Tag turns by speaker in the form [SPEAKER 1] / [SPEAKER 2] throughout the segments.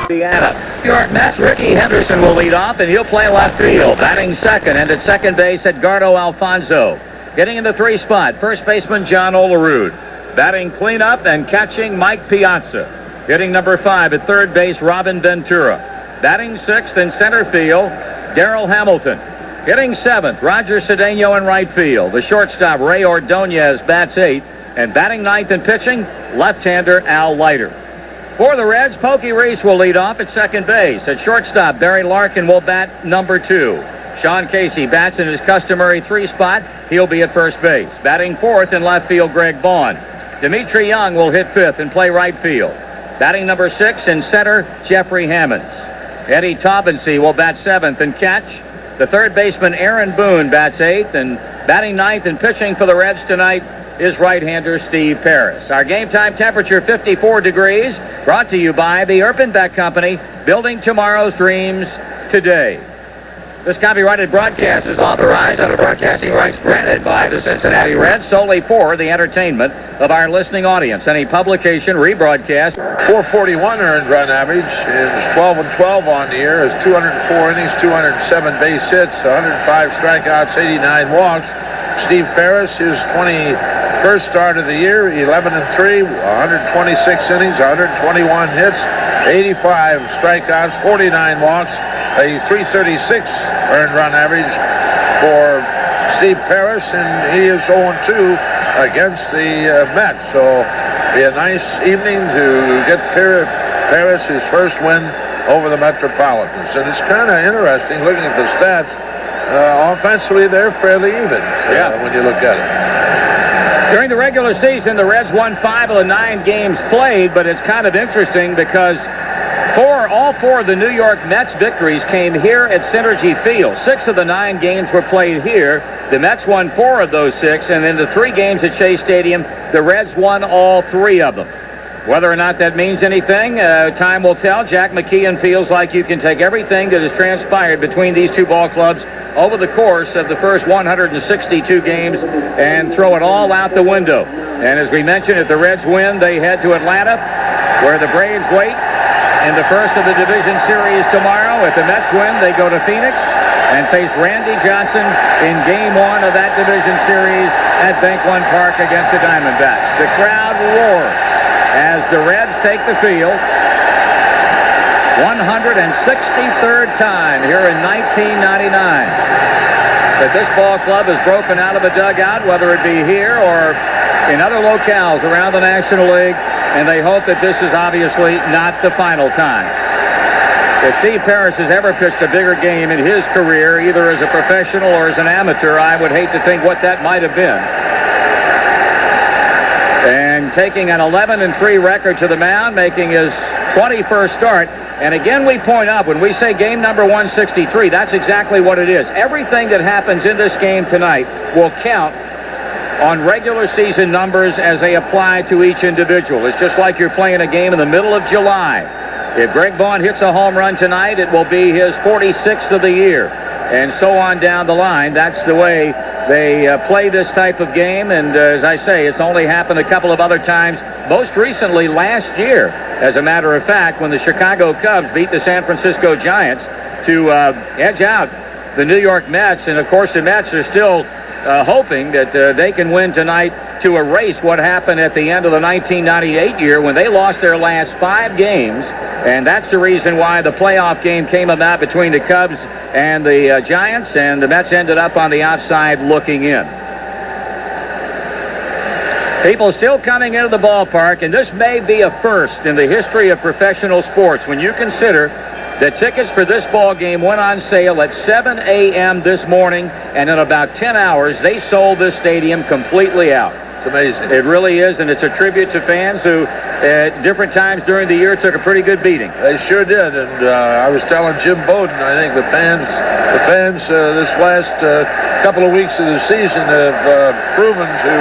[SPEAKER 1] Indiana. New York Mets, Ricky Henderson will lead off, and he'll play left field. Batting second, and at second base, Edgardo Alfonso. Getting in the 3 spot, first baseman John Olerud. Batting cleanup and catching Mike Piazza. Hitting number 5 at third base, Robin Ventura. Batting 6th in center field, Darrell Hamilton. Hitting 7th, Roger Cedeno in right field. The shortstop, Ray Ordonez, bats 8th. And batting 9th in pitching, left-hander Al Leiter. For the Reds, Pokey Reese will lead off at second base. At shortstop, Barry Larkin will bat number 2. Sean Casey bats in his customary 3 spot. He'll be at first base. Batting 4th in left field, Greg Vaughn. Dimitri Young will hit 5th and play right field. Batting number 6 in center, Jeffrey Hammonds. Eddie Taubensee will bat 7th and catch. The third baseman, Aaron Boone, bats 8th. And batting 9th and pitching for the Reds tonight is right-hander Steve Parris. Our game time temperature 54 degrees, brought to you by the Erpenbeck Company, building tomorrow's dreams today. This copyrighted broadcast is authorized under broadcasting rights granted by the Cincinnati Reds solely for the entertainment of our listening audience. Any publication, rebroadcast.
[SPEAKER 2] 441 earned run average, is 12-12 on the year, is 204 innings, 207 base hits, 105 strikeouts, 89 walks. Steve Parris, his 21st start of the year, 11-3, 126 innings, 121 hits, 85 strikeouts, 49 walks, a 336 earned run average for Steve Parris, and he is 0-2 against the Mets. So be a nice evening to get Parris his first win over the Metropolitans. And it's kind of interesting looking at the stats. Offensively, they're fairly even when you look at it.
[SPEAKER 1] During the regular season, the Reds won 5 of the 9 games played, but it's kind of interesting because all four of the New York Mets victories came here at Cinergy Field. 6 of the 9 games were played here. The Mets won 4 of those 6, and in the 3 games at Shea Stadium, the Reds won all 3 of them. Whether or not that means anything, time will tell. Jack McKeon feels like you can take everything that has transpired between these 2 ball clubs over the course of the first 162 games and throw it all out the window. And as we mentioned, if the Reds win, they head to Atlanta, where the Braves wait in the first of the division series tomorrow. If the Mets win, they go to Phoenix and face Randy Johnson in Game 1 of that division series at Bank One Park against the Diamondbacks. The crowd roars as the Reds take the field. 163rd time here in 1999 that this ball club has broken out of a dugout, whether it be here or in other locales around the National League, and they hope that this is obviously not the final time. If Steve Parris has ever pitched a bigger game in his career, either as a professional or as an amateur, I would hate to think what that might have been. And taking an 11-3 record to the mound, making his 21st start. And again, we point out, when we say game number 163, that's exactly what it is. Everything that happens in this game tonight will count on regular season numbers as they apply to each individual. It's just like you're playing a game in the middle of July. If Greg Vaughn hits a home run tonight, it will be his 46th of the year, and so on down the line. That's the way they play this type of game, and as I say, it's only happened a couple of other times, most recently last year, as a matter of fact, when the Chicago Cubs beat the San Francisco Giants to edge out the New York Mets. And of course, the Mets are still hoping that they can win tonight to erase what happened at the end of the 1998 year when they lost their last 5 games. And that's the reason why the playoff game came about between the Cubs and the Giants, and the Mets ended up on the outside looking in. People still coming into the ballpark, and this may be a first in the history of professional sports when you consider that tickets for this ball game went on sale at 7 a.m. this morning, and in about 10 hours, they sold this stadium completely out.
[SPEAKER 2] It's amazing.
[SPEAKER 1] It really is, and it's a tribute to fans who, at different times during the year, took a pretty good beating.
[SPEAKER 2] They sure did, and I was telling Jim Bowden, I think the fans this last couple of weeks of the season have proven to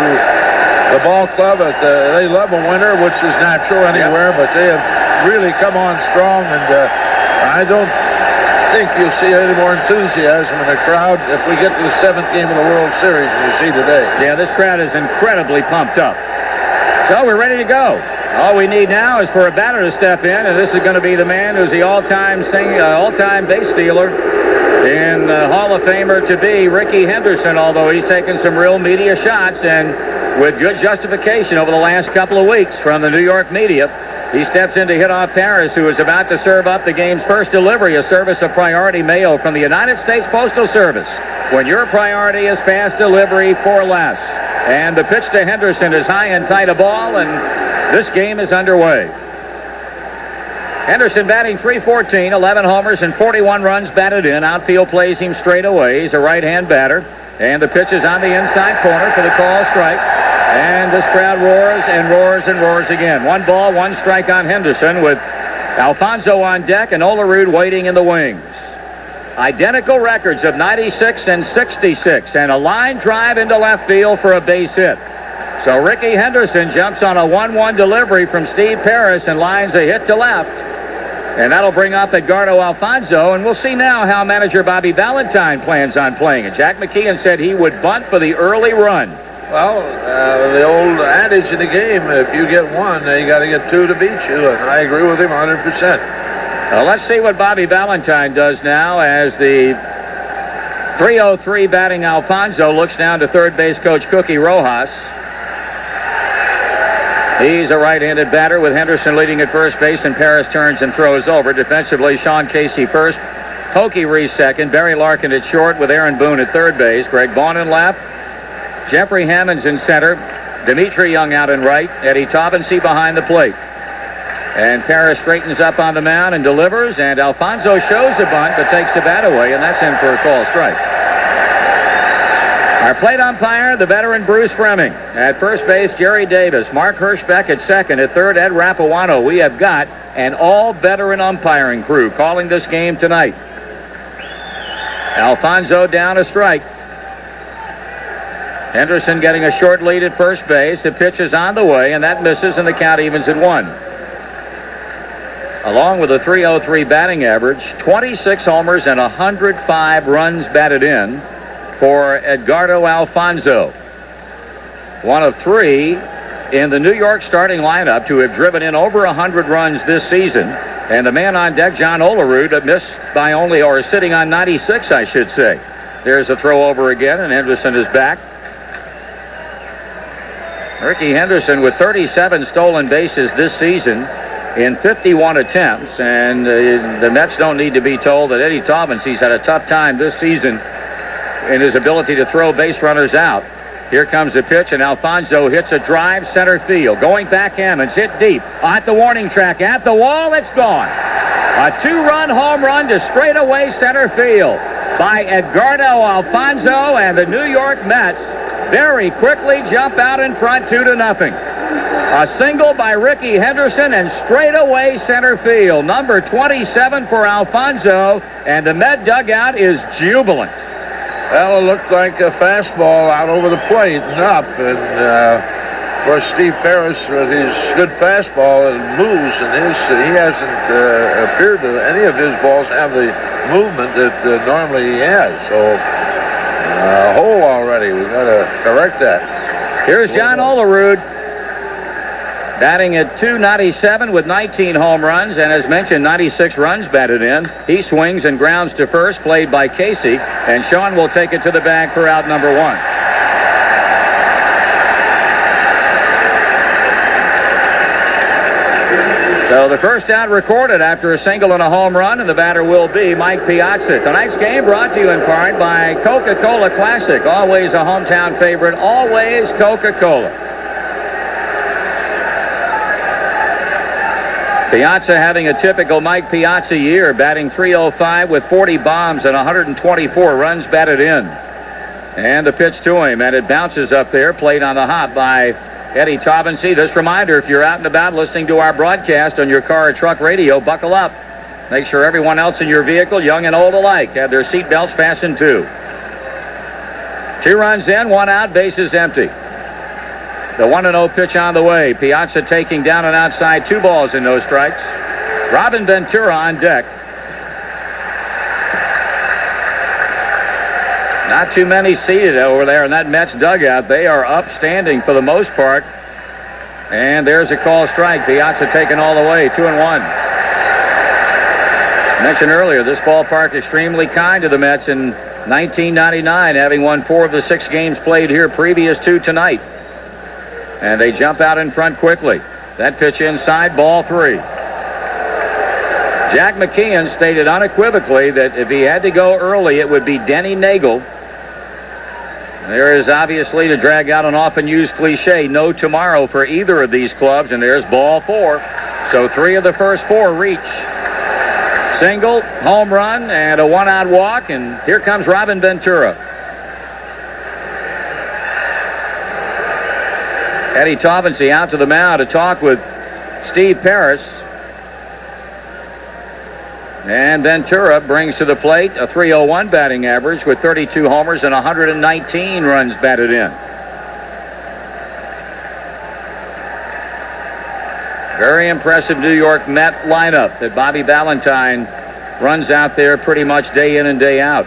[SPEAKER 2] the ball club that they love a winner, which is natural anywhere, but they have really come on strong, and I don't think you'll see any more enthusiasm in the crowd if we get to the 7th game of the World Series than you see today.
[SPEAKER 1] Yeah, this crowd is incredibly pumped up. So we're ready to go. All we need now is for a batter to step in, and this is going to be the man who's the all-time base stealer in Hall of Famer to be Rickey Henderson, although he's taken some real media shots, and with good justification over the last couple of weeks from the New York media. He steps in to hit off Parris, who is about to serve up the game's first delivery, a service of priority mail from the United States Postal Service. When your priority is fast delivery for less. And the pitch to Henderson is high and tight a ball, and this game is underway. Henderson batting .314, 11 homers and 41 runs batted in. Outfield plays him straight away. He's a right-hand batter. And the pitch is on the inside corner for the call strike. And this crowd roars and roars and roars again. 1 ball, 1 strike on Henderson with Alfonso on deck and Olerud waiting in the wings. Identical records of 96 and 66, and a line drive into left field for a base hit. So Rickey Henderson jumps on a 1-1 delivery from Steve Parris and lines a hit to left. And that'll bring up Edgardo Alfonso, and we'll see now how manager Bobby Valentine plans on playing it. Jack McKeon said he would bunt for the early run.
[SPEAKER 2] Well, the old adage in the game, if you get 1, you got to get 2 to beat you, and I agree with him 100%.
[SPEAKER 1] Let's see what Bobby Valentine does now as the .303 batting Alfonso looks down to third base coach Cookie Rojas. He's a right-handed batter with Henderson leading at first base, and Parris turns and throws over. Defensively, Sean Casey first, Pokey Reese second, Barry Larkin at short with Aaron Boone at third base, Greg Vaughn in left, Jeffrey Hammonds in center, Dimitri Young out in right, Eddie Taubensee behind the plate. And Parris straightens up on the mound and delivers, and Alfonso shows the bunt but takes the bat away, and that's in for a call strike. Our plate umpire, the veteran Bruce Fremming. At first base, Jerry Davis. Mark Hirschbeck at second. At third, Ed Rapuano. We have got an all-veteran umpiring crew calling this game tonight. Alfonso down a strike. Henderson getting a short lead at first base. The pitch is on the way, and that misses, and the count evens at 1. Along with a .303 batting average, 26 homers and 105 runs batted in for Edgardo Alfonso. One of 3 in the New York starting lineup to have driven in over 100 runs this season. And the man on deck, John Olerud, missed by only, or sitting on 96, I should say. There's a throw over again, and Henderson is back. Rickey Henderson with 37 stolen bases this season in 51 attempts, and the Mets don't need to be told that Eddie Taubensee's had a tough time this season in his ability to throw base runners out. Here comes the pitch, and Alfonso hits a drive center field. Going back, Hammonds hit deep at the warning track, at the wall, it's gone. A 2-run home run to straightaway center field by Edgardo Alfonso, and the New York Mets very quickly jump out in front 2-0. A single by Rickey Henderson and straightaway center field. Number 27 for Alfonso, and the Met dugout is jubilant.
[SPEAKER 2] Well, it looked like a fastball out over the plate and up, and of course Steve Parris with his good fastball and moves, and he hasn't appeared to any of his balls have the movement that normally he has. So a hole already. We've got to correct that.
[SPEAKER 1] Here's John Olerud, batting at .297 with 19 home runs, and as mentioned, 96 runs batted in. He swings and grounds to first, played by Casey, and Sean will take it to the bag for out number 1. So the first out recorded after a single and a home run, and the batter will be Mike Piazza. Tonight's game brought to you in part by Coca-Cola Classic. Always a hometown favorite, always Coca-Cola. Piazza having a typical Mike Piazza year, batting .305 with 40 bombs and 124 runs batted in. And the pitch to him, and it bounces up there, played on the hop by Eddie Taubensee. This reminder, if you're out and about listening to our broadcast on your car or truck radio, buckle up. Make sure everyone else in your vehicle, young and old alike, have their seat belts fastened too. 2 runs in, 1 out, bases empty. The 1-0 pitch on the way. Piazza taking down and outside, 2 balls and no strikes. Robin Ventura on deck. Not too many seated over there in that Mets dugout. They are upstanding for the most part. And there's a call strike. Piazza taken all the way, 2-1. Mentioned earlier, this ballpark extremely kind to the Mets in 1999, having won 4 of the 6 games played here previous to tonight. And they jump out in front quickly. That pitch inside, ball 3. Jack McKeon stated unequivocally that if he had to go early, it would be Denny Nagel. There is obviously, to drag out an often used cliche, no tomorrow for either of these clubs, and there's ball 4. So 3 of the first 4 reach. Single, home run, and a 1-out walk, and here comes Robin Ventura. Eddie Taubensee out to the mound to talk with Steve Parris. And Ventura brings to the plate a .301 batting average with 32 homers and 119 runs batted in. Very impressive New York Met lineup that Bobby Valentine runs out there pretty much day in and day out.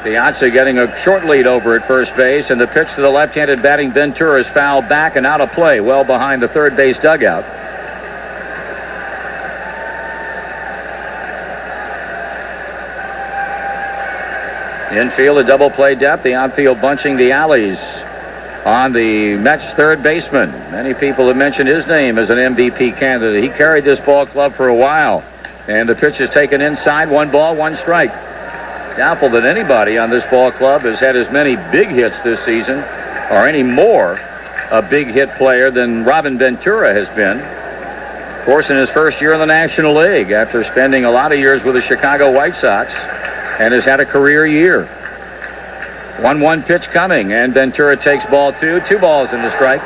[SPEAKER 1] Piazza getting a short lead over at first base, and the pitch to the left-handed batting Ventura is fouled back and out of play, well behind the third base dugout. Infield, a double play depth. The outfield bunching the alleys on the Mets third baseman. Many people have mentioned his name as an MVP candidate. He carried this ball club for a while. And the pitch is taken inside. 1 ball, 1 strike. Doubtful that anybody on this ball club has had as many big hits this season, or any more a big hit player than Robin Ventura has been. Of course, in his first year in the National League, after spending a lot of years with the Chicago White Sox, and has had a career year. 1-1 pitch coming, and Ventura takes ball 2. 2 balls in the strike.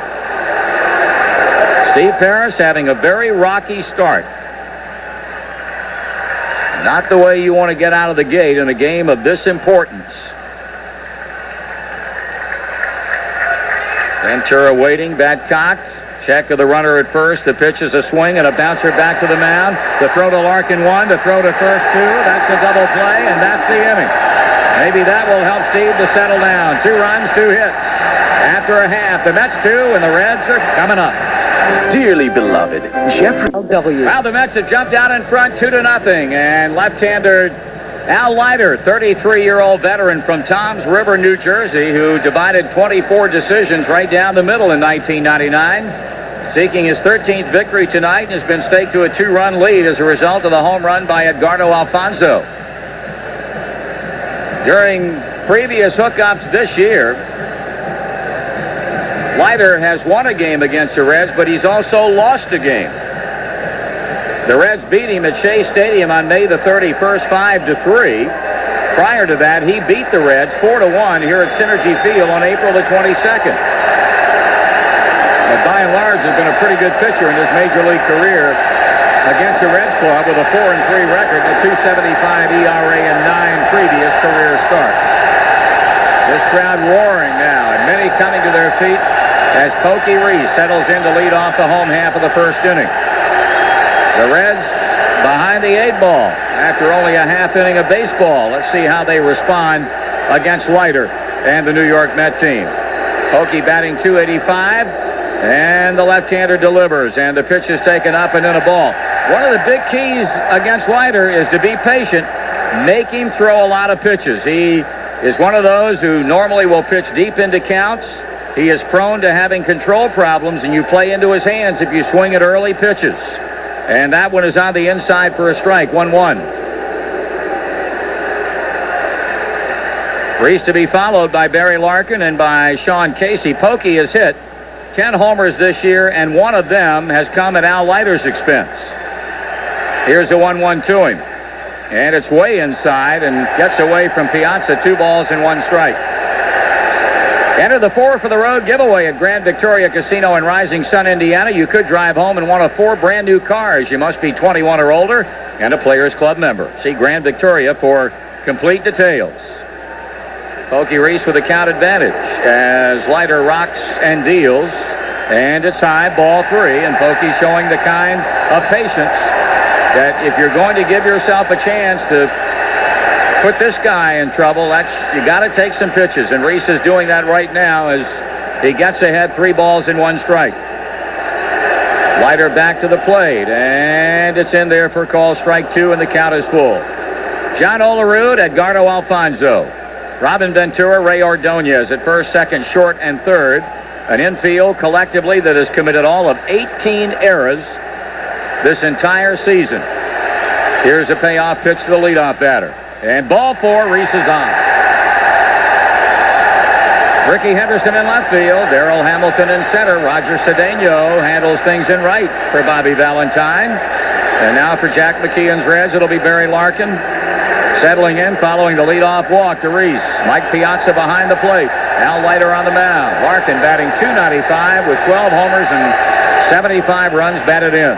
[SPEAKER 1] Steve Parris having a very rocky start. Not the way you want to get out of the gate in a game of this importance. Ventura waiting, bat cocked. Check of the runner at first. The pitch is a swing and a bouncer back to the mound. The throw to Larkin 1, the throw to first 2. That's a double play, and that's the inning. Maybe that will help Steve to settle down. 2 runs, 2 hits. After a half, the Mets 2 and the Reds are coming up.
[SPEAKER 3] Dearly beloved, Jeffrey W.
[SPEAKER 1] Well, the Mets have jumped out in front 2-0, and left-hander Al Leiter, 33-year-old veteran from Toms River, New Jersey, who divided 24 decisions right down the middle in 1999. Seeking his 13th victory tonight, and has been staked to a 2-run lead as a result of the home run by Edgardo Alfonso. During previous hookups this year, Leiter has won a game against the Reds, but he's also lost a game. The Reds beat him at Shea Stadium on May the 31st, 5-3. Prior to that, he beat the Reds 4-1 here at Cinergy Field on April the 22nd. But by and large, has been a pretty good pitcher in his major league career against the Reds club with a 4-3 record, a .275 ERA, and 9 previous career starts. This crowd roaring now, and many coming to their feet as Pokey Reese settles in to lead off the home half of the first inning. The Reds behind the 8 ball after only a half inning of baseball. Let's see how they respond against Leiter and the New York Met team. Pokey batting .285. And the left-hander delivers, and the pitch is taken up and in a ball. One of the big keys against Leiter is to be patient, make him throw a lot of pitches. He is one of those who normally will pitch deep into counts. He is prone to having control problems, and you play into his hands if you swing at early pitches. And that one is on the inside for a strike, 1-1. Reese to be followed by Barry Larkin and by Sean Casey. Pokey has hit 10 homers this year, and one of them has come at Al Leiter's expense. Here's a 1-1 to him. And it's way inside and gets away from Piazza. 2 balls and 1 strike. Enter the 4 for the road giveaway at Grand Victoria Casino in Rising Sun, Indiana. You could drive home in one of 4 brand new cars. You must be 21 or older and a Players Club member. See Grand Victoria for complete details. Pokey Reese with a count advantage as Leiter rocks and deals. And it's high, ball 3. And Pokey showing the kind of patience that if you're going to give yourself a chance to put this guy in trouble, you got to take some pitches. And Reese is doing that right now as he gets ahead, 3 balls and 1 strike. Leiter back to the plate, and it's in there for call strike 2, and the count is full. John Olerud, Edgardo Alfonso, Robin Ventura, Ray Ordonez at first, second, short, and third. An infield collectively that has committed all of 18 errors this entire season. Here's a payoff pitch to the leadoff batter. And ball 4, Reese is on. Ricky Henderson in left field. Darrell Hamilton in center. Roger Cedeno handles things in right for Bobby Valentine. And now for Jack McKeon's Reds, it'll be Barry Larkin. Settling in following the leadoff walk to Reese. Mike Piazza behind the plate. Al Leiter on the mound. Larkin batting .295 with 12 homers and 75 runs batted in.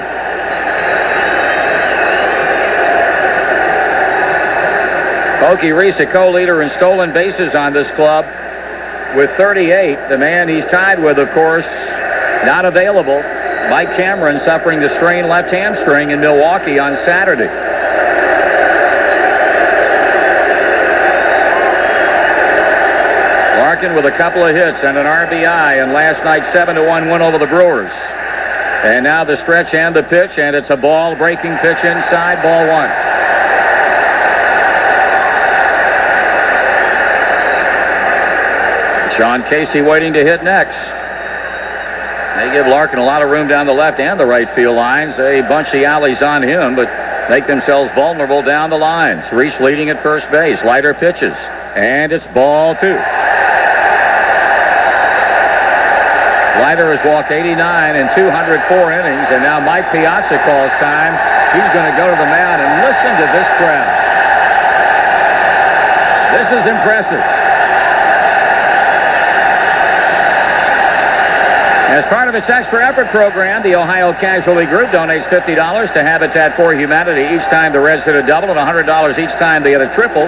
[SPEAKER 1] Pokey Reese, a co-leader in stolen bases on this club with 38. The man he's tied with, of course, not available. Mike Cameron suffering the strained left hamstring in Milwaukee on Saturday. Larkin with a couple of hits and an RBI in last night's 7-1 win over the Brewers. And now the stretch and the pitch, and it's a ball breaking pitch inside, ball 1. Sean Casey waiting to hit next. They give Larkin a lot of room down the left and the right field lines. They bunch the alleys on him, but make themselves vulnerable down the lines. Reese leading at first base. Leiter pitches, and it's ball 2. Leiter has walked 89 in 204 innings, and now Mike Piazza calls time. He's going to go to the mound, and listen to this crowd. This is impressive. As part of its extra effort program, the Ohio Casualty Group donates $50 to Habitat for Humanity each time the Reds hit a double and $100 each time they hit a triple.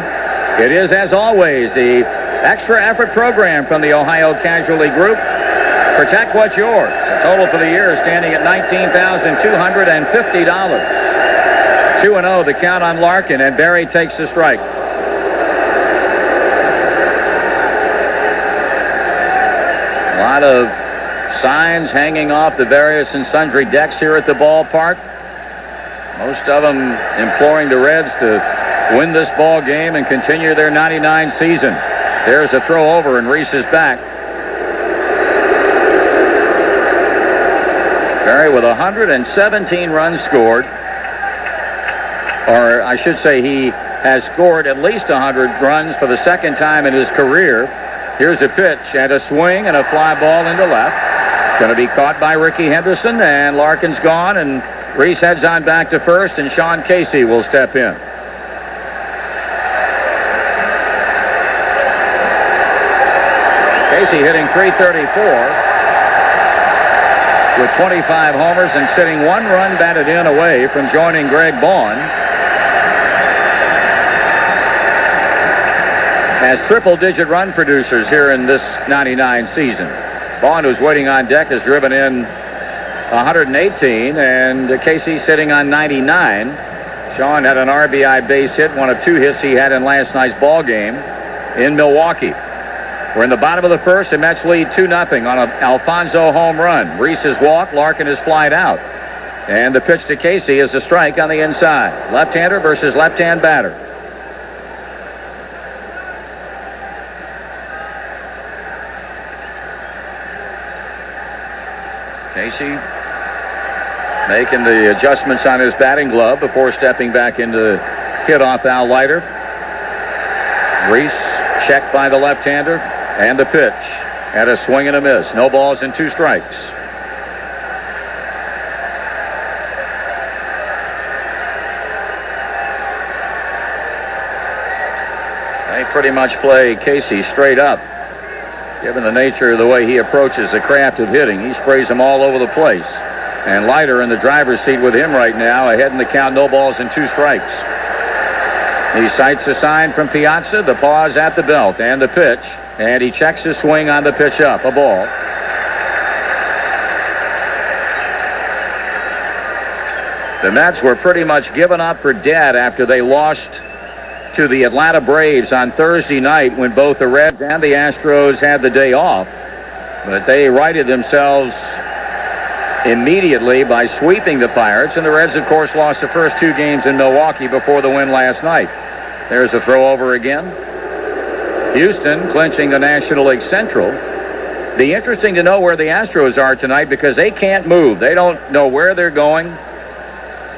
[SPEAKER 1] It is, as always, the extra effort program from the Ohio Casualty Group. Protect what's yours. The total for the year is standing at $19,250. 2-0 the count on Larkin, and Barry takes the strike. A lot of signs hanging off the various and sundry decks here at the ballpark. Most of them imploring the Reds to win this ball game and continue their 99 season. There's a throw over, and Reese is back. Barry with 117 runs scored, or I should say he has scored at least 100 runs for the second time in his career. Here's a pitch and a swing and a fly ball into left. Going to be caught by Ricky Henderson, and Larkin's gone, and Reese heads on back to first, and Sean Casey will step in. Casey hitting .334 with 25 homers and sitting 1 run batted in away from joining Greg Vaughn as triple-digit run producers here in this 99 season. Vaughn, who's waiting on deck, has driven in 118, and Casey sitting on 99. Sean had an RBI base hit, one of 2 hits he had in last night's ball game in Milwaukee. We're in the bottom of the first, and Mets lead 2-0 on an Alfonso home run. Reese has walked, Larkin has flied out. And the pitch to Casey is a strike on the inside. Left-hander versus left-hand batter. Casey making the adjustments on his batting glove before stepping back into hit off Al Leiter. Reese checked by the left-hander, and the pitch, and a swing and a miss. No balls and 2 strikes. They pretty much play Casey straight up. Given the nature of the way he approaches the craft of hitting, he sprays them all over the place. And Leiter in the driver's seat with him right now, ahead in the count, no balls and 2 strikes. He sights a sign from Piazza, the pause at the belt, and the pitch. And he checks his swing on the pitch up, a ball. The Mets were pretty much given up for dead after they lost to the Atlanta Braves on Thursday night when both the Reds and the Astros had the day off. But they righted themselves immediately by sweeping the Pirates. And the Reds, of course, lost the first 2 games in Milwaukee before the win last night. There's a throw over again. Houston clinching the National League Central. Be interesting to know where the Astros are tonight because they can't move. They don't know where they're going.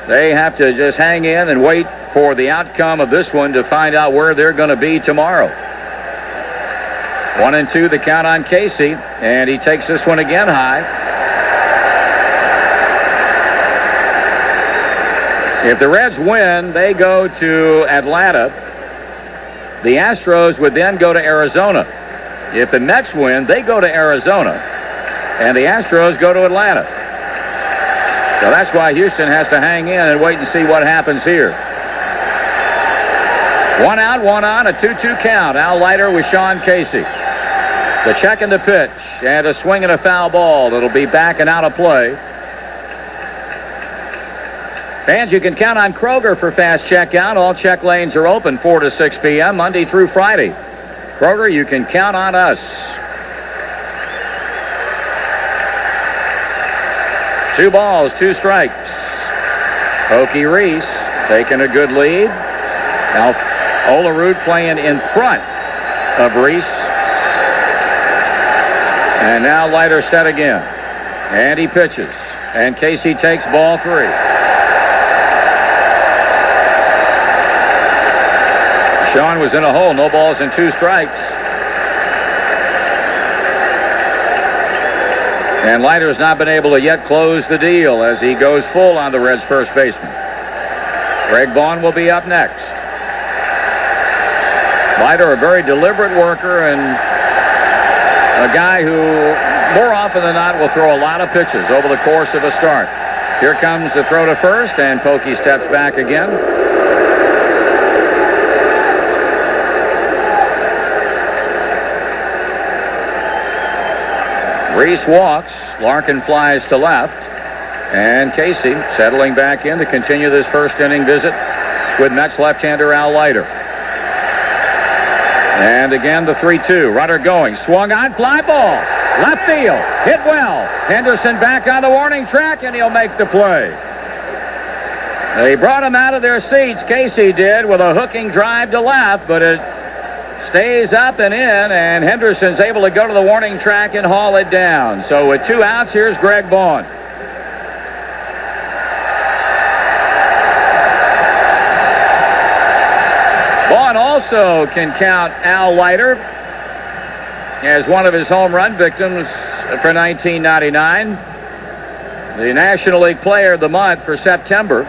[SPEAKER 1] They have to just hang in and wait for the outcome of this one to find out where they're going to be tomorrow. 1-2 the count on Casey, and he takes this one again high. If the Reds win, they go to Atlanta. The Astros would then go to Arizona. If the Mets win, they go to Arizona, and the Astros go to Atlanta. So that's why Houston has to hang in and wait and see what happens here. 1 out, 1 on, a 2-2 count. Al Leiter with Sean Casey. The check and the pitch, and a swing and a foul ball that'll be back and out of play. Fans, you can count on Kroger for fast checkout. All check lanes are open 4 to 6 p.m. Monday through Friday. Kroger, you can count on us. 2 balls, 2 strikes. Pokey Reese taking a good lead. Now Olerud playing in front of Reese. And now Leiter set again. And he pitches. And Casey takes ball 3. Sean was in a hole. No balls and 2 strikes. And Leiter has not been able to yet close the deal as he goes full on the Reds' first baseman. Greg Vaughn will be up next. Leiter, a very deliberate worker and a guy who more often than not will throw a lot of pitches over the course of a start. Here comes the throw to first, and Pokey steps back again. Reese walks. Larkin flies to left. And Casey settling back in to continue this first inning visit with Mets left-hander Al Leiter. And again the 3-2. Runner going. Swung on. Fly ball. Left field. Hit well. Henderson back on the warning track, and he'll make the play. They brought him out of their seats. Casey did with a hooking drive to left, but it stays up and in, and Henderson's able to go to the warning track and haul it down. So with 2 outs, here's Greg Vaughn. Vaughn also can count Al Leiter as one of his home run victims for 1999. The National League Player of the Month for September,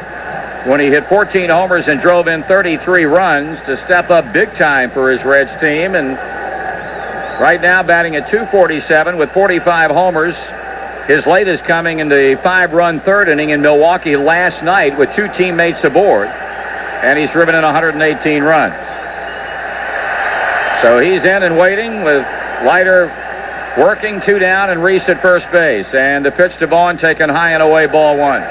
[SPEAKER 1] when he hit 14 homers and drove in 33 runs to step up big time for his Reds team. And right now batting at .247 with 45 homers. His latest coming in the 5-run third inning in Milwaukee last night with 2 teammates aboard. And he's driven in 118 runs. So he's in and waiting with Leiter working 2 down and Reese at first base. And the pitch to Vaughn taken high and away, ball 1.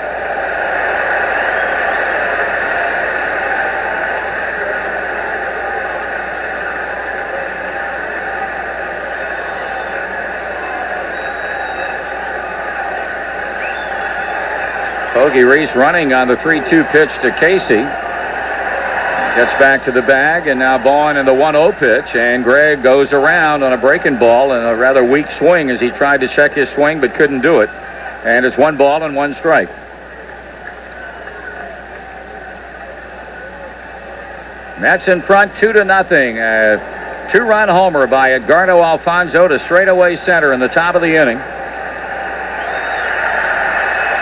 [SPEAKER 1] Pokey Reese running on the 3-2 pitch to Casey. Gets back to the bag, and now Vaughn in the 1-0 pitch, and Greg goes around on a breaking ball and a rather weak swing as he tried to check his swing but couldn't do it. And it's 1 ball and 1 strike. Mets in front 2-0. A 2-run homer by Edgardo Alfonso to straightaway center in the top of the inning.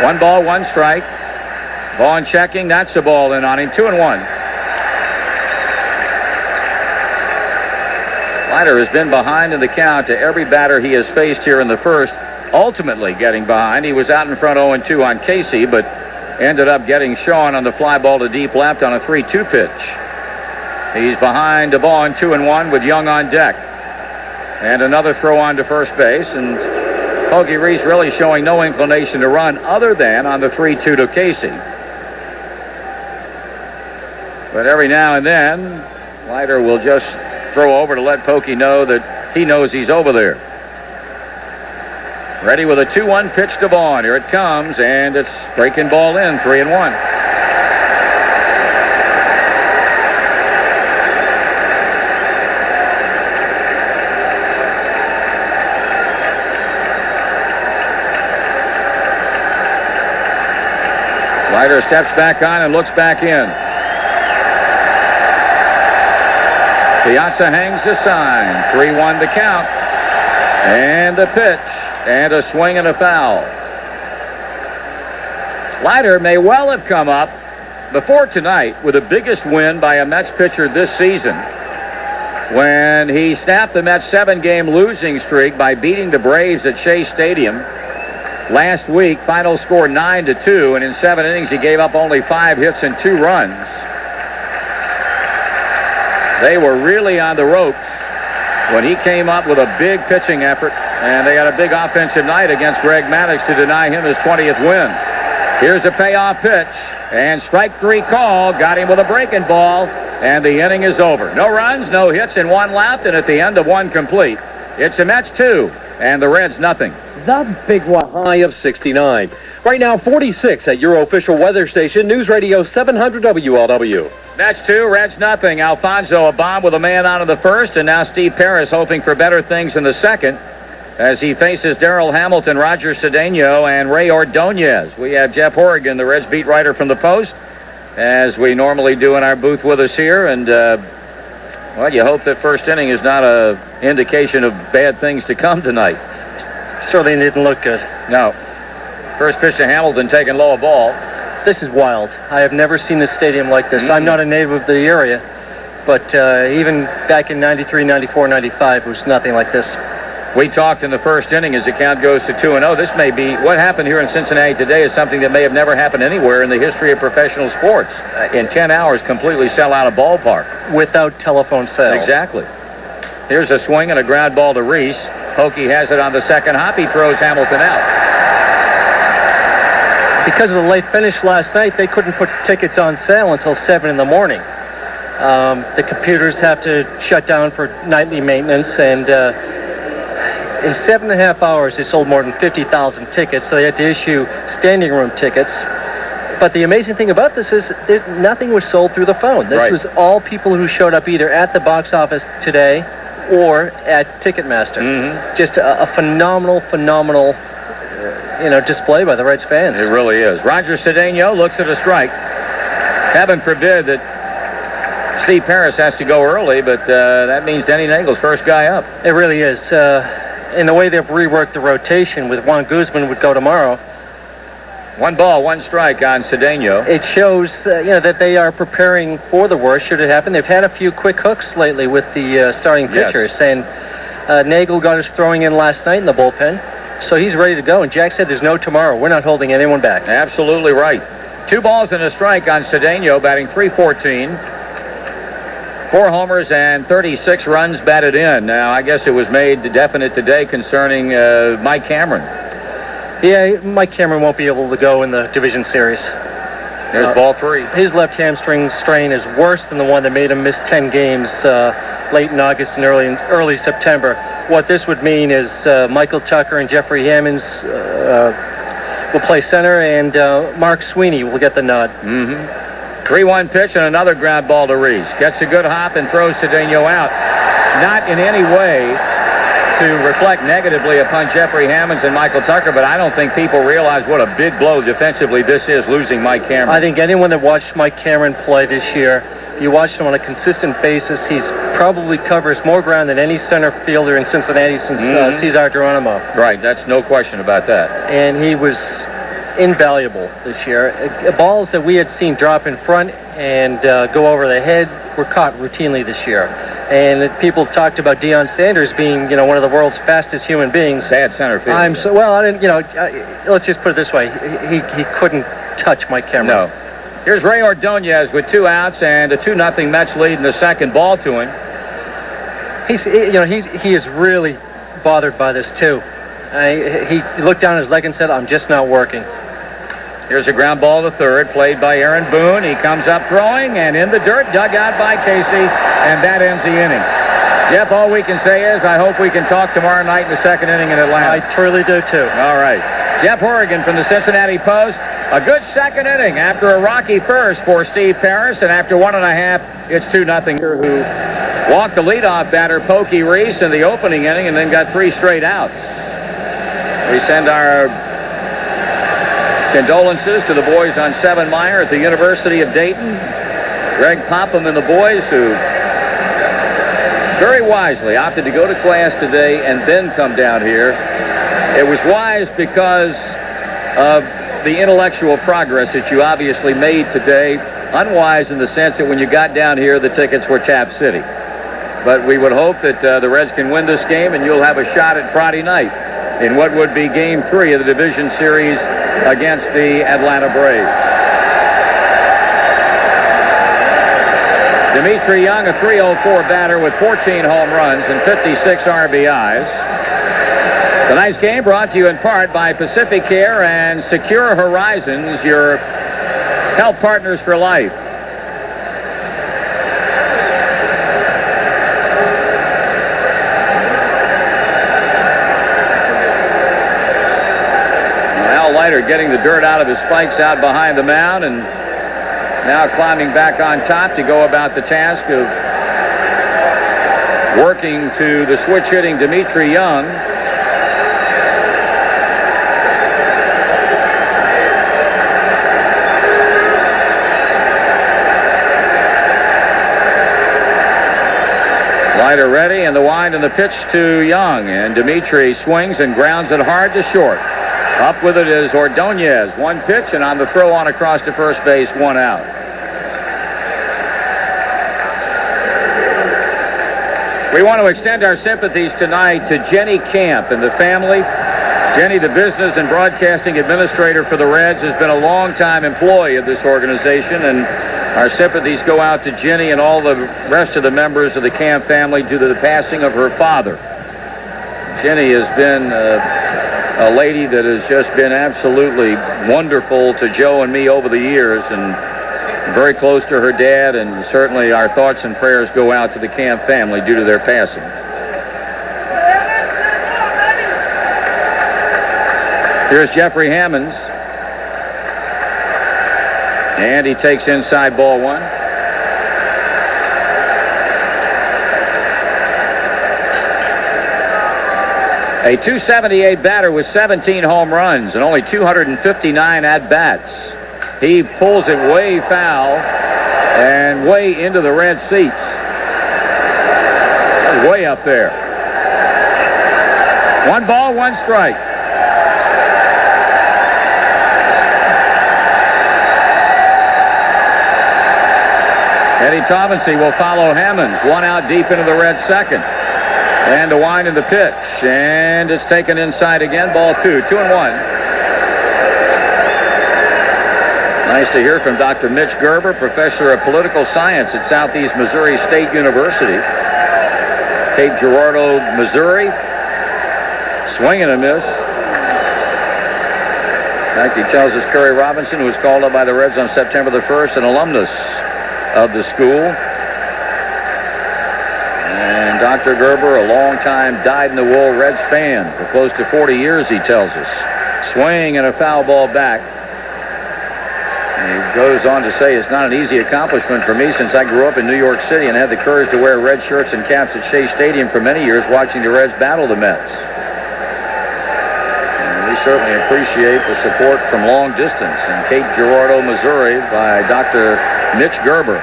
[SPEAKER 1] 1 ball, 1 strike. Vaughn checking. That's the ball in on him. 2-1. Leiter has been behind in the count to every batter he has faced here in the first, ultimately getting behind. He was out in front 0-2 on Casey, but ended up getting Sean on the fly ball to deep left on a 3-2 pitch. He's behind the ball in 2-1 with Young on deck. And another throw on to first base, and Pokey Reese really showing no inclination to run other than on the 3-2 to Casey. But every now and then, Leiter will just throw over to let Pokey know that he knows he's over there. Ready with a 2-1 pitch to Vaughn. Here it comes, and it's breaking ball in, 3-1. Leiter steps back on and looks back in. Piazza hangs the sign. 3-1 to count. And a pitch. And a swing and a foul. Leiter may well have come up before tonight with the biggest win by a Mets pitcher this season when he snapped the Mets 7-game losing streak by beating the Braves at Shea Stadium. Last week, final score 9-2, and in 7 innings he gave up only 5 hits and 2 runs. They were really on the ropes when he came up with a big pitching effort, and they had a big offensive night against Greg Maddux to deny him his 20th win. Here's a payoff pitch, and strike 3 call, got him with a breaking ball, and the inning is over. No runs, no hits, and 1 left, and at the end of 1 complete, it's the Mets 2, and the Reds nothing.
[SPEAKER 3] The big one. High of 69. Right now, 46 at your official weather station, News Radio 700 WLW.
[SPEAKER 1] Mets 2, Reds nothing. Alfonso a bomb with a man out of the first, and now Steve Parris hoping for better things in the second as he faces Darrell Hamilton, Roger Cedeno, and Ray Ordonez. We have Jeff Horrigan, the Reds beat writer from the Post, as we normally do in our booth with us here, and well, you hope that first inning is not an indication of bad things to come tonight.
[SPEAKER 4] Certainly didn't look good.
[SPEAKER 1] No. First pitch to Hamilton, taking low ball.
[SPEAKER 4] This is wild. I have never seen a stadium like this. I'm not a native of the area, but even back in 93, 94, 95, it was nothing like this.
[SPEAKER 1] We talked in the first inning as the count goes to 2-0. This may be, what happened here in Cincinnati today is something that may have never happened anywhere in the history of professional sports. In 10 hours, completely sell out a ballpark.
[SPEAKER 4] Without telephone sales.
[SPEAKER 1] Exactly. Here's a swing and a ground ball to Reese. Hokie has it on the second hop. He throws Hamilton out.
[SPEAKER 4] Because of the late finish last night, they couldn't put tickets on sale until 7 in the morning. The computers have to shut down for nightly maintenance, and in 7.5 hours, they sold more than 50,000 tickets, so they had to issue standing room tickets. But the amazing thing about this is that nothing was sold through the phone. This was all people who showed up either at the box office today or at Ticketmaster. Just a phenomenal display by the Reds fans.
[SPEAKER 1] It really is. Roger Cedeno looks at a strike. Heaven forbid that Steve Parris has to go early, but that means Denny Nagel's first guy up.
[SPEAKER 4] It really is. In the way they've reworked the rotation with Juan Guzman would go tomorrow.
[SPEAKER 1] 1 ball, 1 strike on Cedeno.
[SPEAKER 4] It shows that they are preparing for the worst should it happen. They've had a few quick hooks lately with the starting pitchers, and Nagel got his throwing in last night in the bullpen. So he's ready to go, and Jack said there's no tomorrow. We're not holding anyone back.
[SPEAKER 1] Absolutely right. 2 balls and a strike on Cedeno, batting .314. 4 homers and 36 runs batted in. Now, I guess it was made definite today concerning Mike Cameron.
[SPEAKER 4] Yeah, Mike Cameron won't be able to go in the division series.
[SPEAKER 1] There's ball 3.
[SPEAKER 4] His left hamstring strain is worse than the one that made him miss 10 games late in August and early September. What this would mean is Michael Tucker and Jeffrey Hammonds will play center, and Mark Sweeney will get the nod.
[SPEAKER 1] 3-1 pitch and another ground ball to Reese. Gets a good hop and throws Cedeno out. Not in any way to reflect negatively upon Jeffrey Hammonds and Michael Tucker, but I don't think people realize what a big blow defensively this is, losing Mike Cameron.
[SPEAKER 4] I think anyone that watched Mike Cameron play this year, you watched him on a consistent basis. He's probably covers more ground than any center fielder in Cincinnati since Cesar Geronimo.
[SPEAKER 1] Right, that's no question about that.
[SPEAKER 4] And he was invaluable this year. Balls that we had seen drop in front and go over the head were caught routinely this year. And people talked about Deion Sanders being, one of the world's fastest human beings.
[SPEAKER 1] Bad center field.
[SPEAKER 4] Let's just put it this way: he couldn't touch Mike Cameron.
[SPEAKER 1] No. Here's Ray Ordonez with 2 outs and a 2-0 Mets lead in the second. Ball to him.
[SPEAKER 4] He is really bothered by this too. He looked down his leg and said, "I'm just not working."
[SPEAKER 1] Here's a ground ball to third, played by Aaron Boone. He comes up throwing, and in the dirt, dug out by Casey, and that ends the inning. Jeff, all we can say is I hope we can talk tomorrow night in the second inning in Atlanta.
[SPEAKER 4] I truly do, too.
[SPEAKER 1] All right. Jeff Horrigan from the Cincinnati Post. A good second inning after a rocky first for Steve Parris, and after 1.5, it's 2-0. Who walked the leadoff batter, Pokey Reese, in the opening inning and then got 3 straight outs. We send our condolences to the boys on 7 Mile at the University of Dayton. Greg Popham and the boys, who very wisely opted to go to class today and then come down here. It was wise because of the intellectual progress that you obviously made today. Unwise in the sense that when you got down here, the tickets were Tap City. But we would hope that the Reds can win this game, and you'll have a shot at Friday night in what would be Game 3 of the division series against the Atlanta Braves. Dimitri Young, a .304 batter with 14 home runs and 56 RBIs. Tonight's game brought to you in part by Pacific Care and Secure Horizons, your health partners for life. Leiter getting the dirt out of his spikes out behind the mound, and now climbing back on top to go about the task of working to the switch hitting Dimitri Young. Leiter ready, and the wind and the pitch to Young, and Dimitri swings and grounds it hard to short. Up with it is Ordonez. 1 pitch, and on the throw on across to first base, 1 out. We want to extend our sympathies tonight to Jenny Camp and the family. Jenny, the business and broadcasting administrator for the Reds, has been a long-time employee of this organization, and our sympathies go out to Jenny and all the rest of the members of the Camp family due to the passing of her father. Jenny has been a lady that has just been absolutely wonderful to Joe and me over the years, and very close to her dad, and certainly our thoughts and prayers go out to the Camp family due to their passing. Here's Jeffrey Hammonds, and he takes inside ball 1. A .278 batter with 17 home runs and only 259 at-bats. He pulls it way foul and way into the Red seats. Way up there. 1 ball, 1 strike. Eddie Taubensee will follow Hammonds. 1 out deep into the Red second. And a wind in the pitch, and it's taken inside again. Ball 2, 2-1. Nice to hear from Dr. Mitch Gerber, professor of political science at Southeast Missouri State University, Cape Girardeau, Missouri. Swing and a miss. In fact, he tells us Curry Robinson, who was called up by the Reds on September the 1st, an alumnus of the school. And Dr. Gerber, a long-time dyed-in-the-wool Reds fan for close to 40 years, he tells us. Swing and a foul ball back. And he goes on to say, it's not an easy accomplishment for me since I grew up in New York City and had the courage to wear red shirts and caps at Shea Stadium for many years watching the Reds battle the Mets. And we certainly appreciate the support from long distance in Cape Girardeau, Missouri by Dr. Mitch Gerber.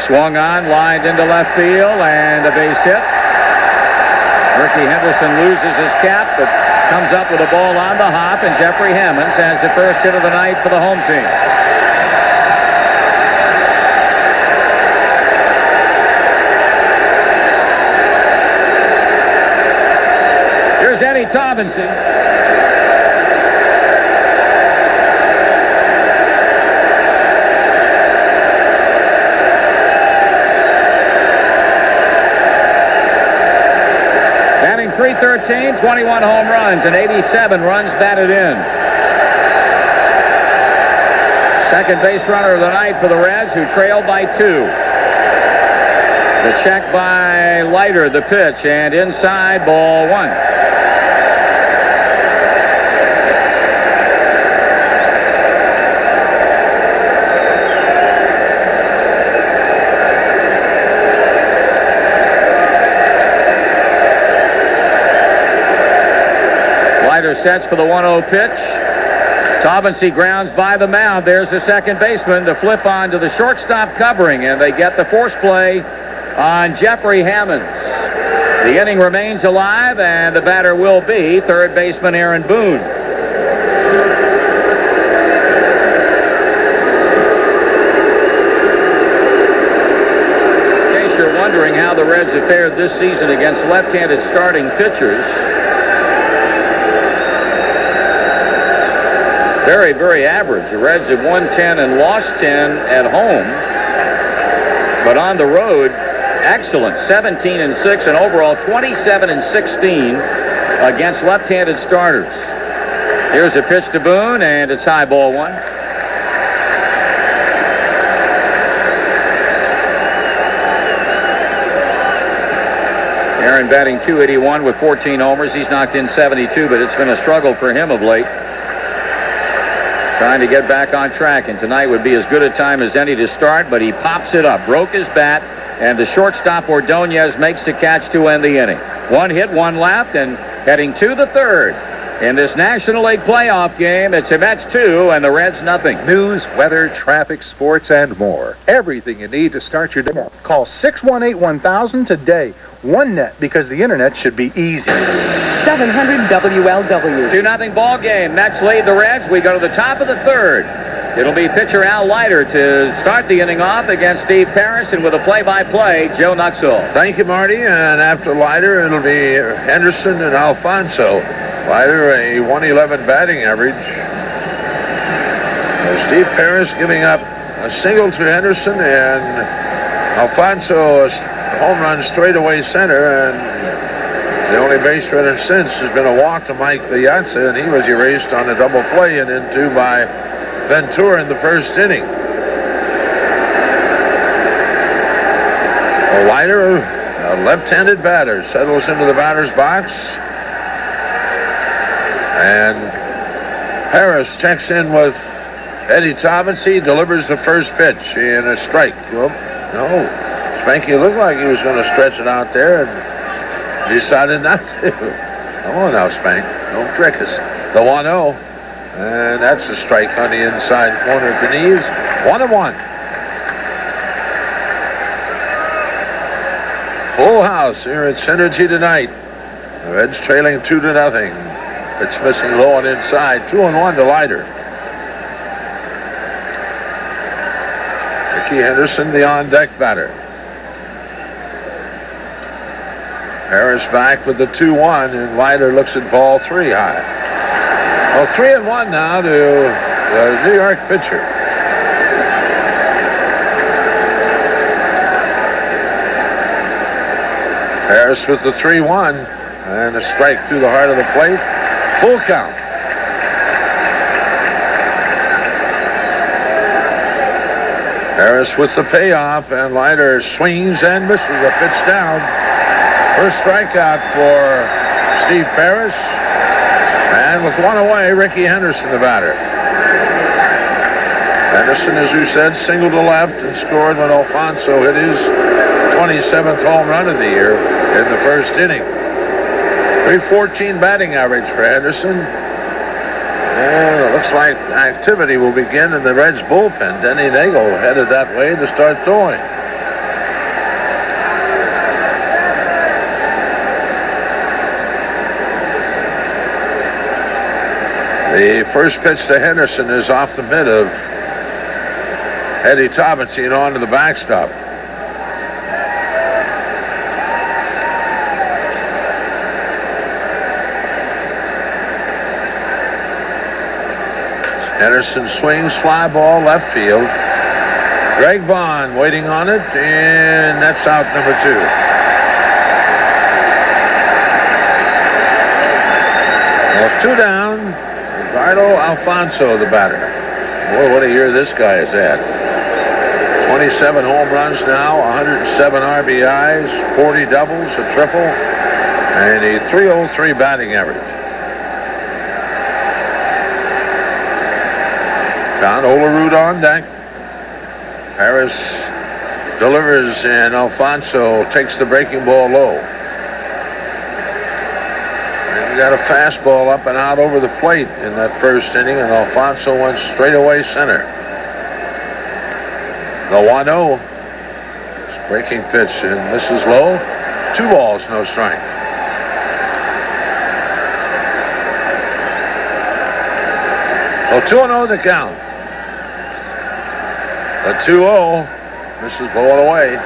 [SPEAKER 1] Swung on, lined into left field, and a base hit. Ricky Henderson loses his cap, but comes up with a ball on the hop, and Jeffrey Hammonds has the first hit of the night for the home team. Here's Eddie Taubensee. .313, 21 home runs, and 87 runs batted in. Second base runner of the night for the Reds, who trailed by 2. The check by Leiter, the pitch, and inside, ball one. Leiter sets for the 1-0 pitch. Taubensee grounds by the mound. There's the second baseman to flip on to the shortstop covering, and they get the force play on Jeffrey Hammonds. The inning remains alive, and the batter will be third baseman Aaron Boone. In case you're wondering how the Reds have fared this season against left-handed starting pitchers, very, very average. The Reds have won 10 and lost 10 at home, but on the road, excellent. 17-6 and overall 27-16 against left-handed starters. Here's a pitch to Boone, and it's high, ball one. Aaron batting .281 with 14 homers. He's knocked in 72, but it's been a struggle for him of late. Trying to get back on track, and tonight would be as good a time as any to start, but he pops it up. Broke his bat, and the shortstop Ordonez makes the catch to end the inning. One hit, one left, and heading to the third. In this National League playoff game, it's the Mets 2 and the Reds nothing.
[SPEAKER 5] News, weather, traffic, sports, and more. Everything you need to start your day. Call 618-1000 today. OneNet, because the internet should be easy.
[SPEAKER 6] 700 WLW.
[SPEAKER 1] 2-0 ball game. Mets lead the Reds. We go to the top of the third. It'll be pitcher Al Leiter to start the inning off against Steve Parris, and with a play-by-play, Joe Nuxall.
[SPEAKER 2] Thank you, Marty. And after Leiter, it'll be Henderson and Alfonso. Leiter, a 111 batting average. Steve Parris giving up a single to Henderson, and Alfonso a home run straightaway center, and the only base runner since has been a walk to Mike Piazza, and he was erased on a double play and into by Ventura in the first inning. Leiter, a left-handed batter, settles into the batter's box, and Parris checks in with Eddie Taubensee, delivers the first pitch in a strike. Well, no, Spanky looked like he was going to stretch it out there and decided not to. Come on now, Spank. Don't trick us. The 1-0. And that's a strike on the inside corner of the knees. 1-1. Full house here at Cinergy tonight. The Reds trailing 2-0. It's missing low and inside. 2-1 to Leiter. Ricky Henderson, the on-deck batter. Parris back with the 2-1, and Leiter looks at ball 3 high. Well, 3-1 now to the New York pitcher. Parris with the 3-1, and a strike through the heart of the plate. Full count. Parris with the payoff, and Leiter swings and misses a pitch down. First strikeout for Steve Parris. And with one away, Ricky Henderson, the batter. Henderson, as you said, singled to left and scored when Alfonso hit his 27th home run of the year in the first inning. .314 batting average for Henderson. And it looks like activity will begin in the Reds bullpen. Denny Nagel headed that way to start throwing. The first pitch to Henderson is off the mid of Eddie Taubensee and on to the backstop. Henderson swings, fly ball, left field. Greg Vaughn waiting on it, and that's out number 2. Well, 2 down. Ricardo Alfonso, the batter. Boy, what a year this guy has had. 27 home runs now, 107 RBIs, 40 doubles, a triple, and a .303 batting average. John Olerud on deck. Parris delivers, and Alfonso takes the breaking ball low. And we got a fastball up and out over the plate in that first inning, and Alfonso went straight away center. The 1-0. Breaking pitch and misses low. 2 balls, no strike. Well, 2-0 the count. The 2-0 misses blowing away. A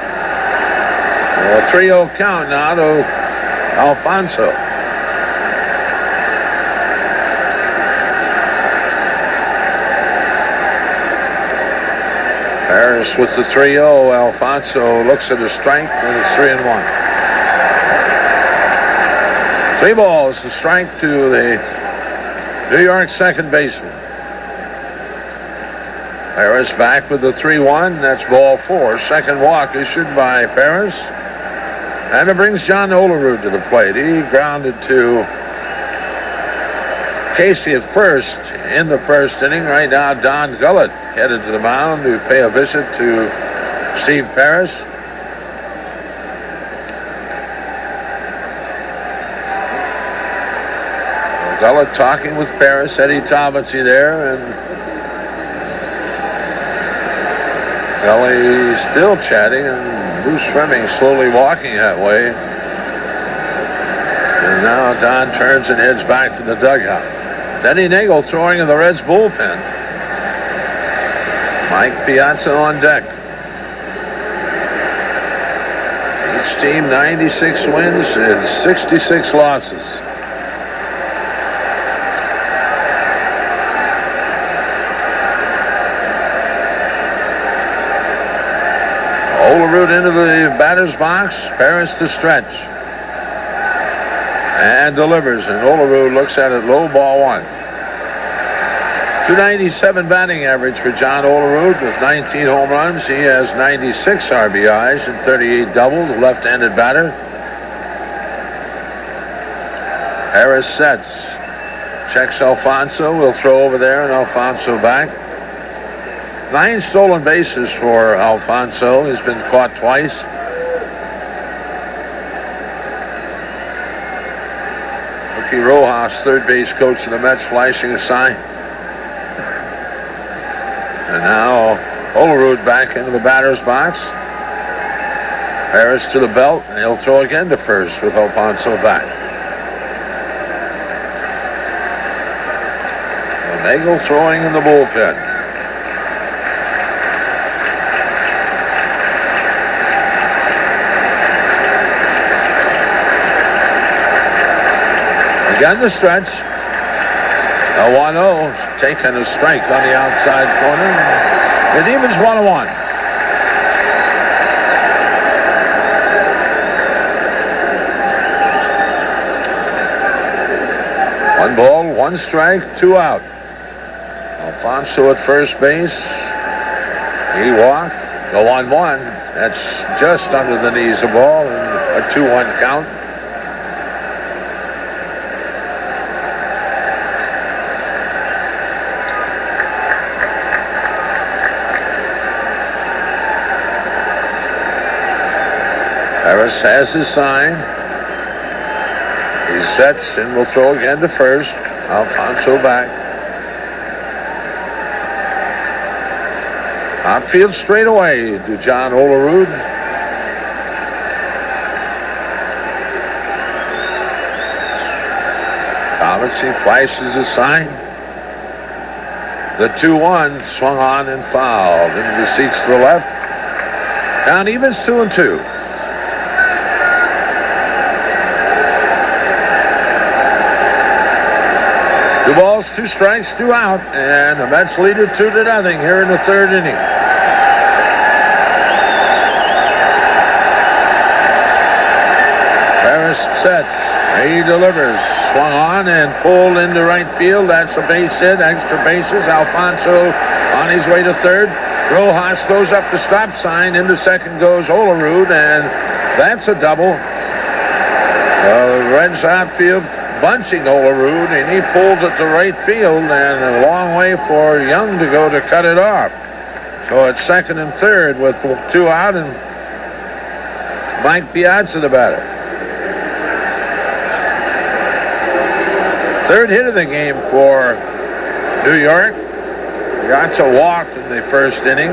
[SPEAKER 2] 3-0 count now to Alfonso. Parris with the 3-0. Alfonso looks at his strength, and it's 3-1. 3 balls, the strike to the New York second baseman. Parris back with the 3-1. That's ball 4. Second walk issued by Parris. And it brings John Olerud to the plate. He grounded to Casey at first in the first inning. Right now, Don Gullett headed to the mound to pay a visit to Steve Parris. Gullett talking with Parris, Eddie Talbotsy there, and Gully still chatting, and Bruce Fleming slowly walking that way. And now Don turns and heads back to the dugout. Denny Nagel throwing in the Reds bullpen. Mike Piazza on deck. Each team 96 wins and 66 losses. Olerud into the batter's box. Parris to stretch. And delivers. And Olerud looks at it low, ball 1. .297 batting average for John Olerud with 19 home runs. He has 96 RBIs and 38 doubles. The left-handed batter. Parris sets. Checks Alfonso. Will throw over there, and Alfonso back. 9 stolen bases for Alfonso. He's been caught twice. Ricky Rojas, third base coach of the Mets, flashing a sign. And now Olerud back into the batter's box. Parris to the belt, and he'll throw again to first with Alfonso back. Nagel throwing in the bullpen. Again the stretch. A 1-0, taking a strike on the outside corner. It evens 1-1. One ball, 1 strike, 2 out. Alfonso at first base. He walked. The 1-1. That's just under the knees of ball, and a 2-1 count. Parris has his sign. He sets and will throw again to first. Alfonso back. Outfield straight away to John Olerud. Talbotsy flashes his sign. The 2-1 swung on and fouled into the seats to the left. Down evens 2-2. Two balls, 2 strikes, 2 out, and the Mets lead it 2-0 here in the third inning. Parris sets. He delivers. Swung on and pulled into right field. That's a base hit. Extra bases. Alfonso on his way to third. Rojas throws up the stop sign. Into second goes Olerud, and that's a double. Reds outfield bunching Olerud, and he pulls it to right field, and a long way for Young to go to cut it off. So it's second and third with 2 out, and Mike Piazza the batter. Third hit of the game for New York. Piazza walked in the first inning.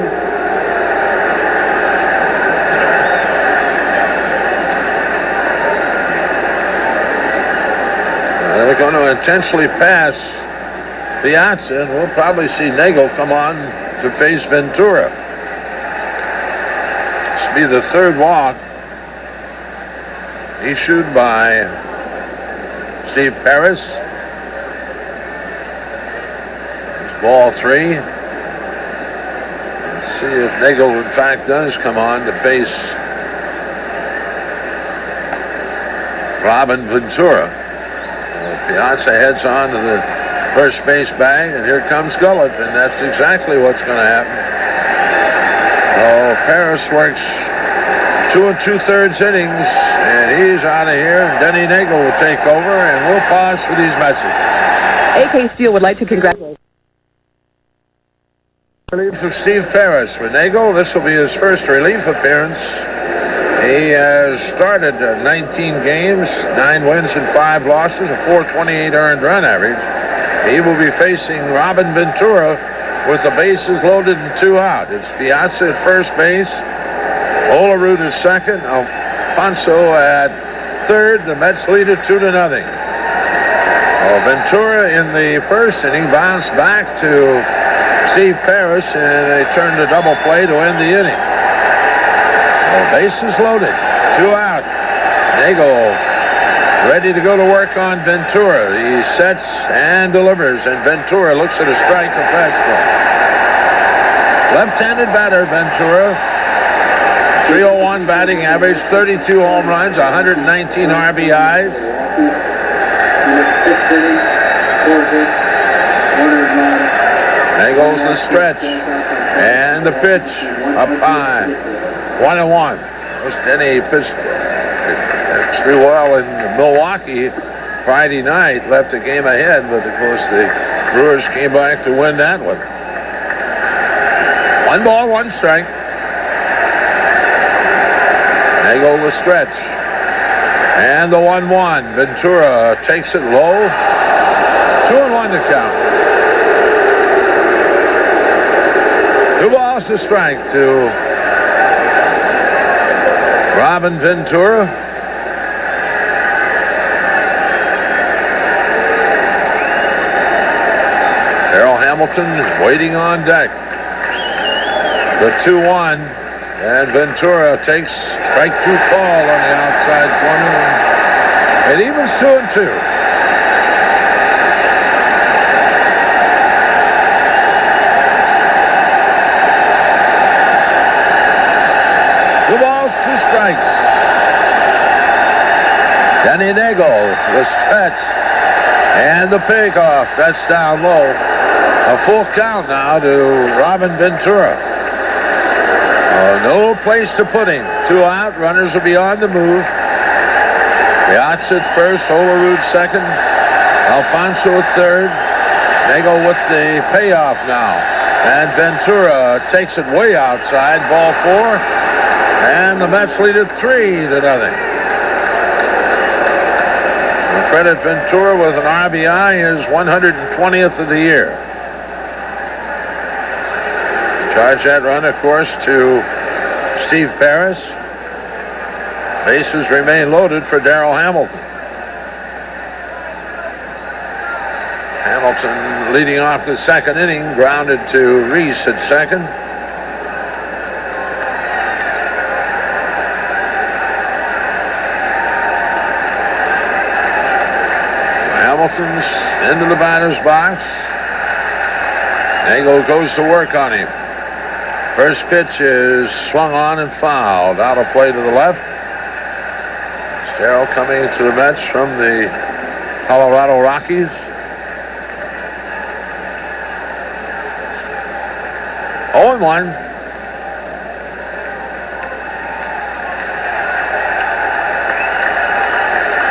[SPEAKER 2] They're going to intentionally pass Piazza, and we'll probably see Nagel come on to face Ventura. This will be the third walk issued by Steve Parris. It's ball 3. Let's see if Nagel in fact does come on to face Robin Ventura. Piazza heads on to the first base bag, and here comes Gullett, and that's exactly what's going to happen. Oh, Parris works 2 2/3 innings, and he's out of here. And Denny Nagel will take over, and we'll pause for these messages.
[SPEAKER 6] AK Steel would like to congratulate.
[SPEAKER 2] Relief of Steve Parris. For Nagel, this will be his first relief appearance. He has started 19 games, 9 wins and 5 losses, a .428 earned run average. He will be facing Robin Ventura with the bases loaded and 2 out. It's Piazza at first base, Olerud at second, Alfonso at third. The Mets lead it 2-0. Ventura in the first inning bounced back to Steve Parris, and they turned a double play to end the inning. Bases loaded, 2 out. Nagel ready to go to work on Ventura. He sets and delivers, and Ventura looks at a strike to fastball. Left-handed batter, Ventura. .301 batting average, 32 home runs, 119 RBIs. Nagel's the stretch, and the pitch up high. 1-1. Denny pitched extremely well in Milwaukee Friday night, left the game ahead, but of course the Brewers came back to win that one. 1 ball, 1 strike. Nagel the stretch. And the 1-1. Ventura takes it low. 2-1 to count. 2 balls to strike to Robin Ventura. Darrell Hamilton is waiting on deck. The 2-1, and Ventura takes strike 2 call on the outside corner. It evens 2-2. Strikes. Denny Nagel, the stretch, and the pickoff. That's down low. A full count now to Robin Ventura. No place to put him. 2 out. Runners will be on the move. Piazza at first. Olerud second. Alfonso at third. Nagel with the payoff now. And Ventura takes it way outside. Ball 4. And the Mets lead it 3-0. Credit Ventura with an RBI, his 120th of the year. Charge that run, of course, to Steve Parris. Bases remain loaded for Darrell Hamilton. Hamilton leading off the second inning, grounded to Reese at second. Hamilton's into the batter's box. Nagel goes to work on him. First pitch is swung on and fouled. Out of play to the left. Darrell coming to the Mets from the Colorado Rockies. 0-1.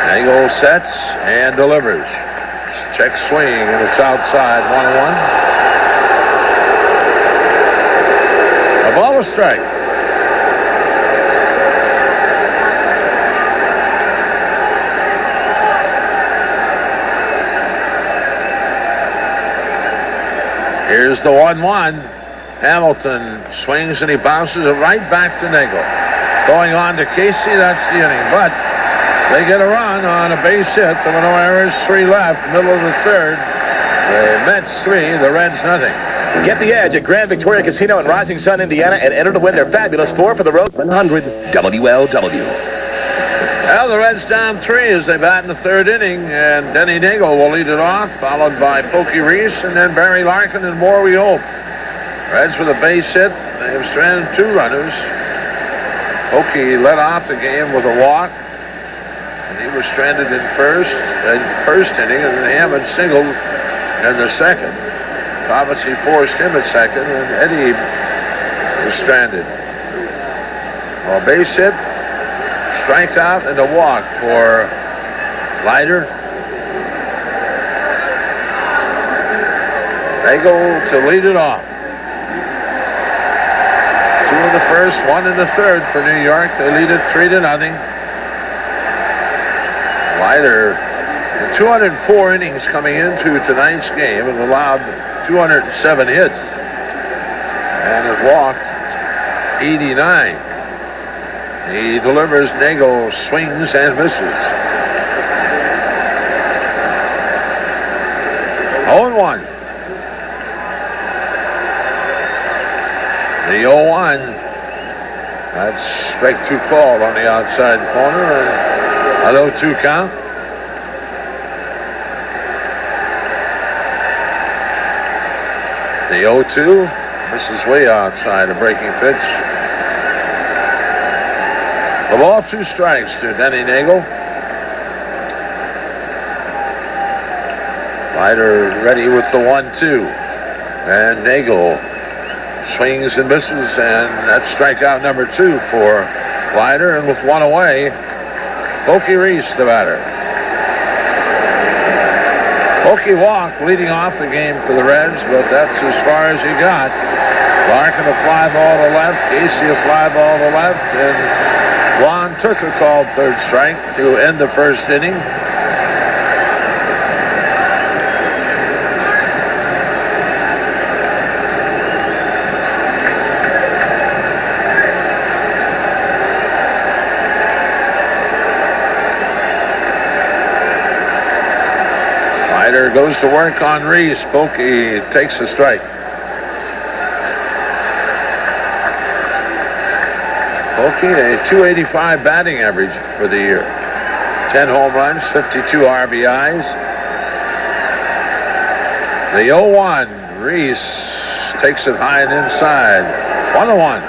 [SPEAKER 2] Nagel sets and delivers. Check swing, and it's outside. 1-1. A ball, a strike. Here's the 1-1. Hamilton swings and he bounces it right back to Nagel. Going on to Casey, that's the inning. But they get a run on a base hit. There were no errors, 3 left, middle of the third. The Mets 3, the Reds nothing.
[SPEAKER 7] Get the edge at Grand Victoria Casino in Rising Sun, Indiana, and enter to win their fabulous 4 for the road 100 WLW.
[SPEAKER 2] Well, the Reds down 3 as they bat in the third inning, and Denny Nagel will lead it off, followed by Pokey Reese, and then Barry Larkin, and more we hope. Reds with a base hit. They have stranded 2 runners. Pokey led off the game with a walk, and he was stranded in first inning, and then Hammond singled in the second. Thomasy forced him at second, and Eddie was stranded. Well, base hit, strikeout, and a walk for Leiter. Nagel to lead it off. 2 in the first, 1 in the third for New York. They lead it 3-0. Leiter, 204 innings coming into tonight's game, and allowed 207 hits, and has walked 89. He delivers. Nagel swings and misses. 0-1. The 0-1. That's strike 2 called on the outside corner. A 0-2 count. The 0-2. This is way outside a breaking pitch. The ball, 2 strikes to Denny Nagel. Leiter ready with the 1-2. And Nagel swings and misses, and that's strikeout number 2 for Leiter. And with 1 away, Pokey Reese, the batter. Pokey walked leading off the game for the Reds, but that's as far as he got. Larkin a fly ball to left, Casey a fly ball to left, and Juan Tucker called third strike to end the first inning. Leiter goes to work on Reese. Pokey takes the strike. Pokey, a .285 batting average for the year. 10 home runs, 52 RBIs. The 0-1. Reese takes it high and inside. 1-1.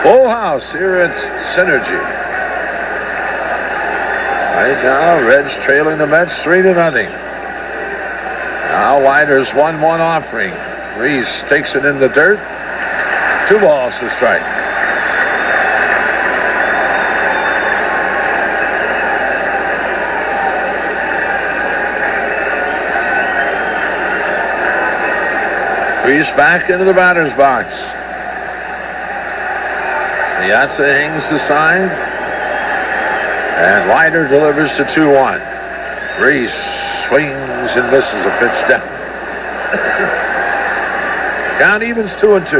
[SPEAKER 2] Full house here at Cinergy. Right now, Reds trailing the Mets 3-0. Now Leiter's 1-1 offering. Reese takes it in the dirt. 2 balls to strike. Reese back into the batter's box. Piazza hangs the sign. And Leiter delivers to 2-1. Reese swings and misses a pitch down. Count evens 2-2.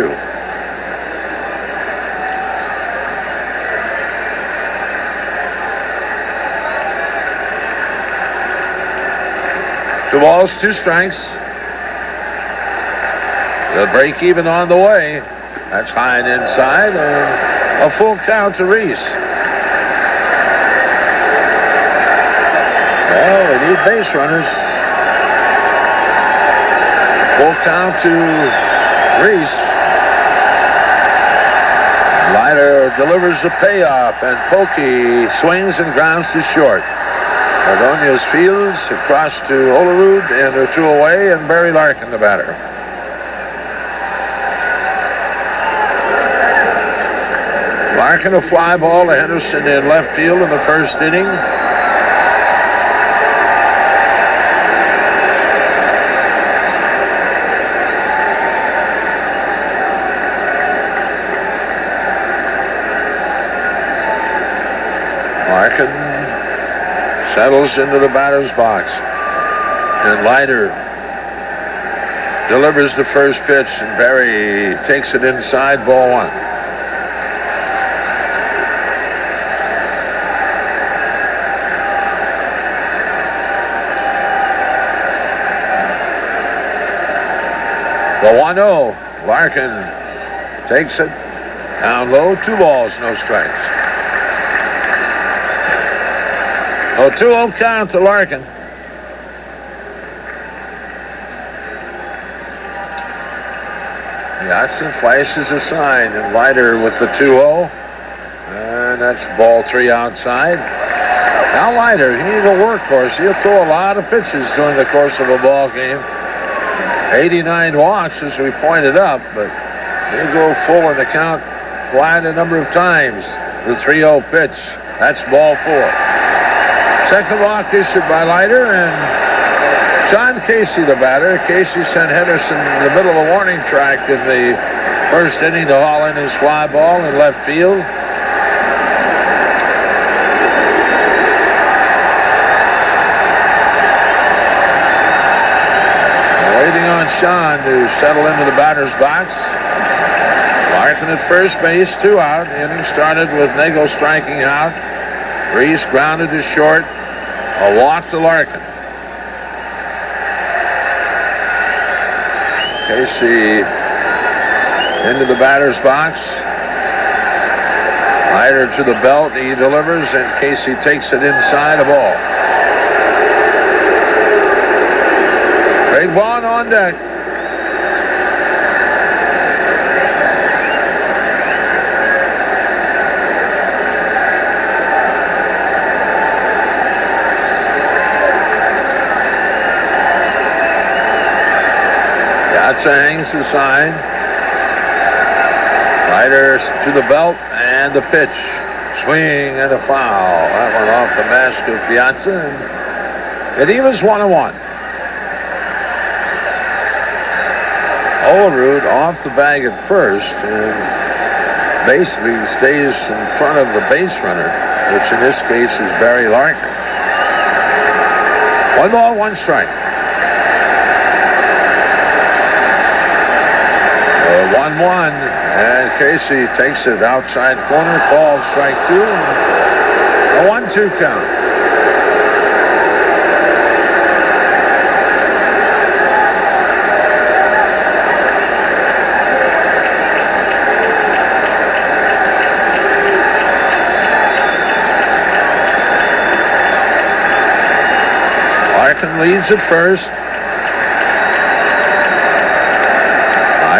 [SPEAKER 2] Two balls, 2 strikes. The break even on the way. That's high and inside, and a full count to Reese. Well, they need base runners. Full count to Reese. Leiter delivers the payoff, and Pokey swings and grounds to short. Ordonez fields across to Olerud, and they're 2 away, and Barry Larkin, the batter. Larkin a fly ball to Henderson in left field in the first inning. Larkin settles into the batter's box, and Leiter delivers the first pitch, and Barry takes it inside, ball 1. The 1-0. Larkin takes it down low, 2 balls, no strikes. So 2-0 count to Larkin. Johnson flashes a sign, and Leiter with the 2-0. And that's ball 3 outside. Now Leiter, he's a workhorse. He'll throw a lot of pitches during the course of a ball game. 89 walks, as we pointed up, but he'll go full in the count quite a number of times. The 3-0 pitch. That's ball 4. Second walk issued by Leiter, and John Casey, the batter. Casey sent Henderson in the middle of the warning track in the first inning to haul in his fly ball in left field. Waiting on Sean to settle into the batter's box. Larkin at first base, 2 out. The inning started with Nagle striking out. Reese grounded to short. A walk to Larkin. Casey into the batter's box. Leiter to the belt. He delivers, and Casey takes it inside, a ball. Craig Vaughn on deck. Gatsa hangs the sign. Leiter to the belt, and the pitch. Swing and a foul. That one off the mask of Piazza. And it was 1-1. Olerud off the bag at first, and basically stays in front of the base runner, which in this case is Barry Larkin. 1 ball, 1 strike. 1-1, and Casey takes it outside corner, called strike 2, a 1-2 count. Larkin leads at first.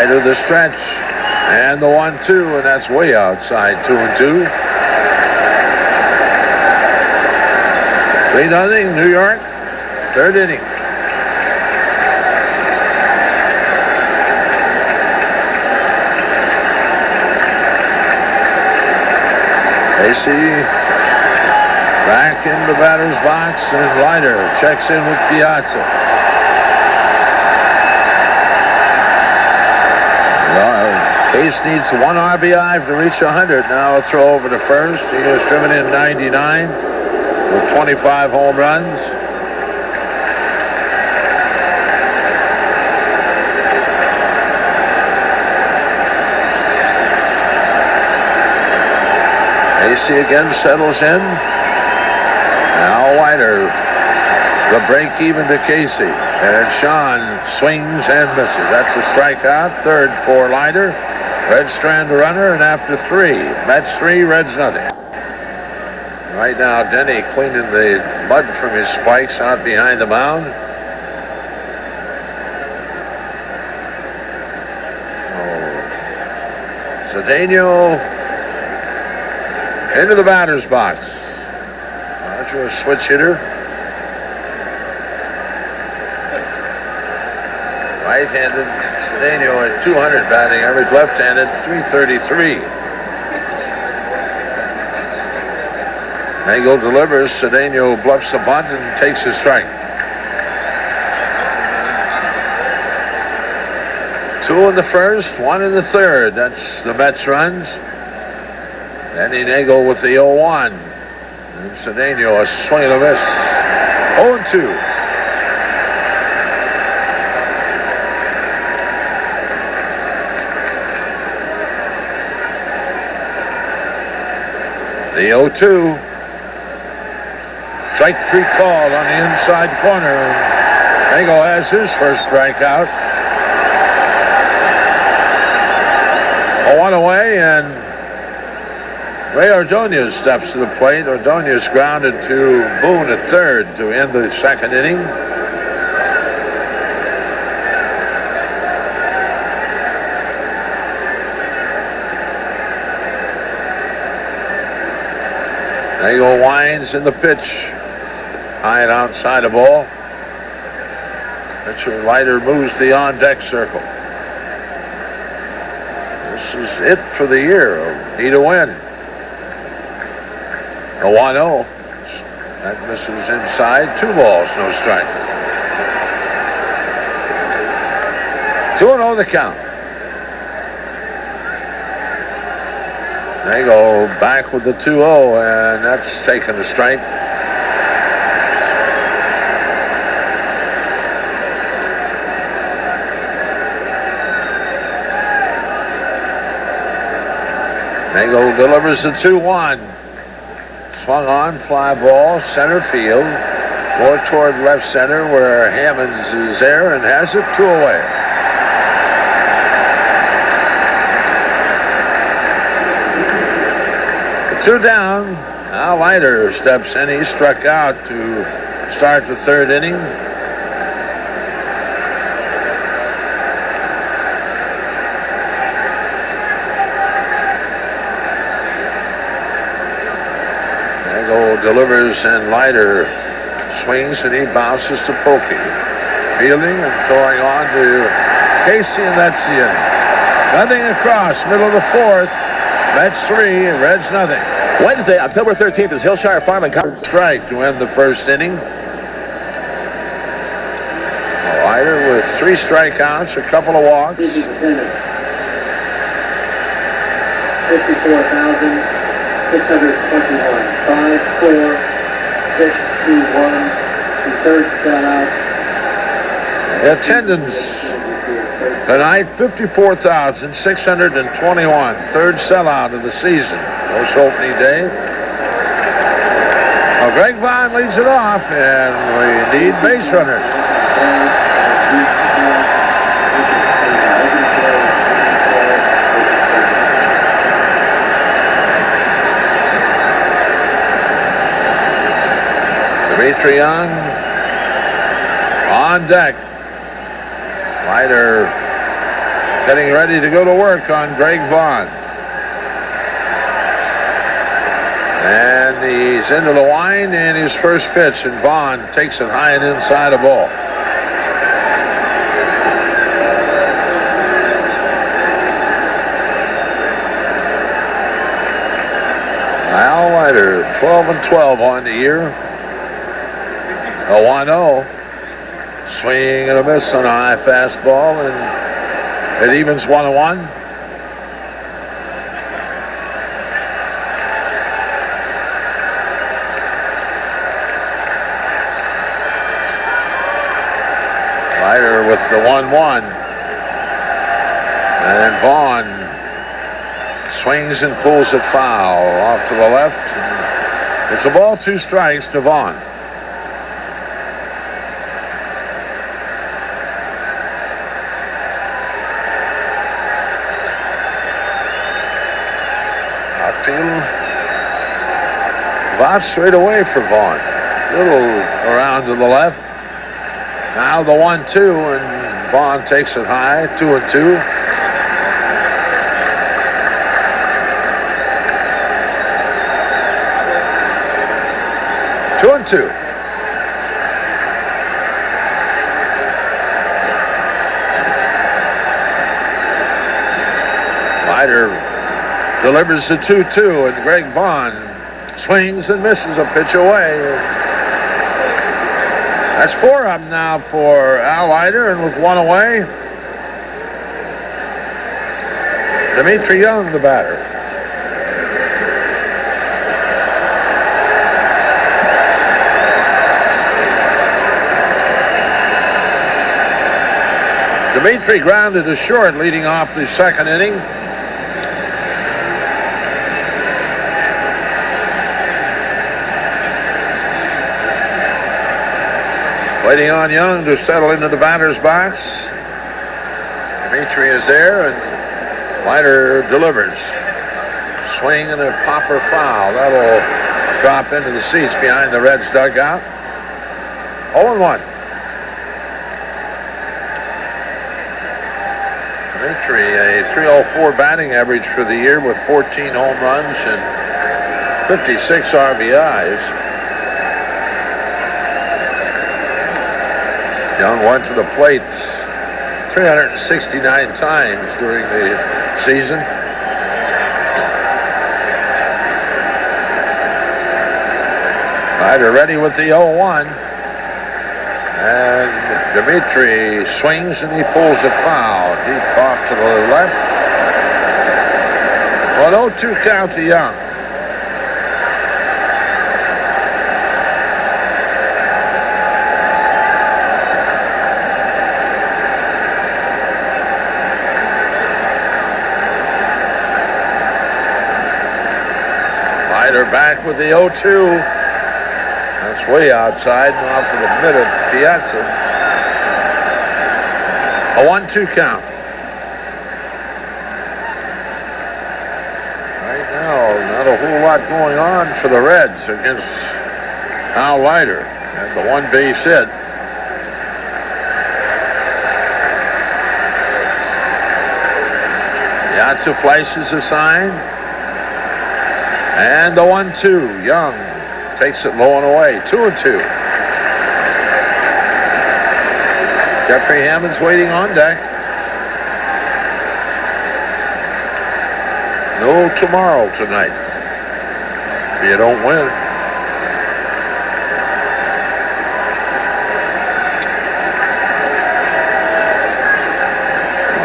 [SPEAKER 2] To the stretch, and the 1-2, and that's way outside. 2-2. 3-0 New York. 3rd inning. Casey back in the batter's box, and Leiter checks in with Piazza. Case needs 1 RBI to reach 100. Now a throw over to first. He has driven in 99 with 25 home runs. Casey again settles in. Now Leiter. The break even to Casey. And Sean swings and misses. That's a strikeout. 3rd for Leiter. Red strand runner, and after 3, Mets 3, Reds nothing. Right now, Denny cleaning the mud from his spikes out behind the mound. Cedeno into the batter's box. Roger, a switch hitter. Right-handed. Cedeno at 200 batting average. Left-handed, 333. Nagel delivers. Cedeno bluffs the bunt and takes his strike. 2 in the first, 1 in the third. That's the Mets runs. Danny Nagel with the 0-1. And Cedeno a swing and a miss. 0-2. The 0-2. Strike 3 called on the inside corner. Nagel has his first strikeout. 1 away, and Ray Ordonez steps to the plate. Ordonez grounded to Boone at third to end the second inning. Nagel winds in the pitch. High and outside the ball. Pitcher Leiter moves the on-deck circle. This is it for the year. Need a win. A 1-0. That misses inside. 2 balls, no strike. 2-0 the count. Nagel back with the 2-0, and that's taken a strike. Nagel delivers the 2-1. Swung on, fly ball, center field. More toward left center where Hammonds is there and has it 2 away. The 2 down. Now Leiter steps in. He struck out to start the third inning. Delivers and Leiter swings and he bounces to Polkey. Fielding and throwing on to Casey, and that's the inning. Nothing across, middle of the fourth. Mets 3, Reds nothing.
[SPEAKER 7] Wednesday, October 13th is Hillshire Farm and Company.
[SPEAKER 2] Strike to end the first inning. Leiter with 3 strikeouts, a couple of walks.
[SPEAKER 8] 54,621. 5, 4, 6, 2, 1. The third shutout.
[SPEAKER 2] Attendance tonight, 54,621. Third sellout of the season. Most opening day. Well, Greg Vaughn leads it off, and we need base runners. Dimitri Young on deck. Leiter getting ready to go to work on Greg Vaughn. And he's into the wind and his first pitch, and Vaughn takes it high and inside a ball. Al Leiter, 12-12 on the year. A 1-0. Swing and a miss on a high fastball, and it evens 1-1. Leiter with the 1-1. And Vaughn swings and pulls it foul off to the left. It's a ball, 2 strikes to Vaughn. About straight away for Vaughn. Little around to the left. Now the 1-2, and Vaughn takes it high, 2-2. Two and two. Leiter delivers the 2-2, and Greg Vaughn swings and misses a pitch away. That's 4 of them now for Al Leiter, and with 1 away, Dimitri Young, the batter. Dimitri grounded to short leading off the second inning. Waiting on Young to settle into the batter's box. Dimitri is there, and Leiter delivers. Swing and a popper foul. That'll drop into the seats behind the Reds dugout. 0-1. Dimitri, a .304 batting average for the year with 14 home runs and 56 RBIs. Young went to the plate 369 times during the season. Leiter ready with the 0-1. And Dimitri swings and he pulls it foul. Deep off to the left. Well, 0-2 count to Young. Leiter back with the 0-2. That's way outside and off to the mid of Piazza. A 1-2 count. Right now, not a whole lot going on for the Reds against Al Leiter. And the one base hit. Piazza flashes a sign. And the 1-2. Young takes it low and away. 2-2. Jeffrey Hammond's waiting on deck. No tomorrow tonight. If you don't win.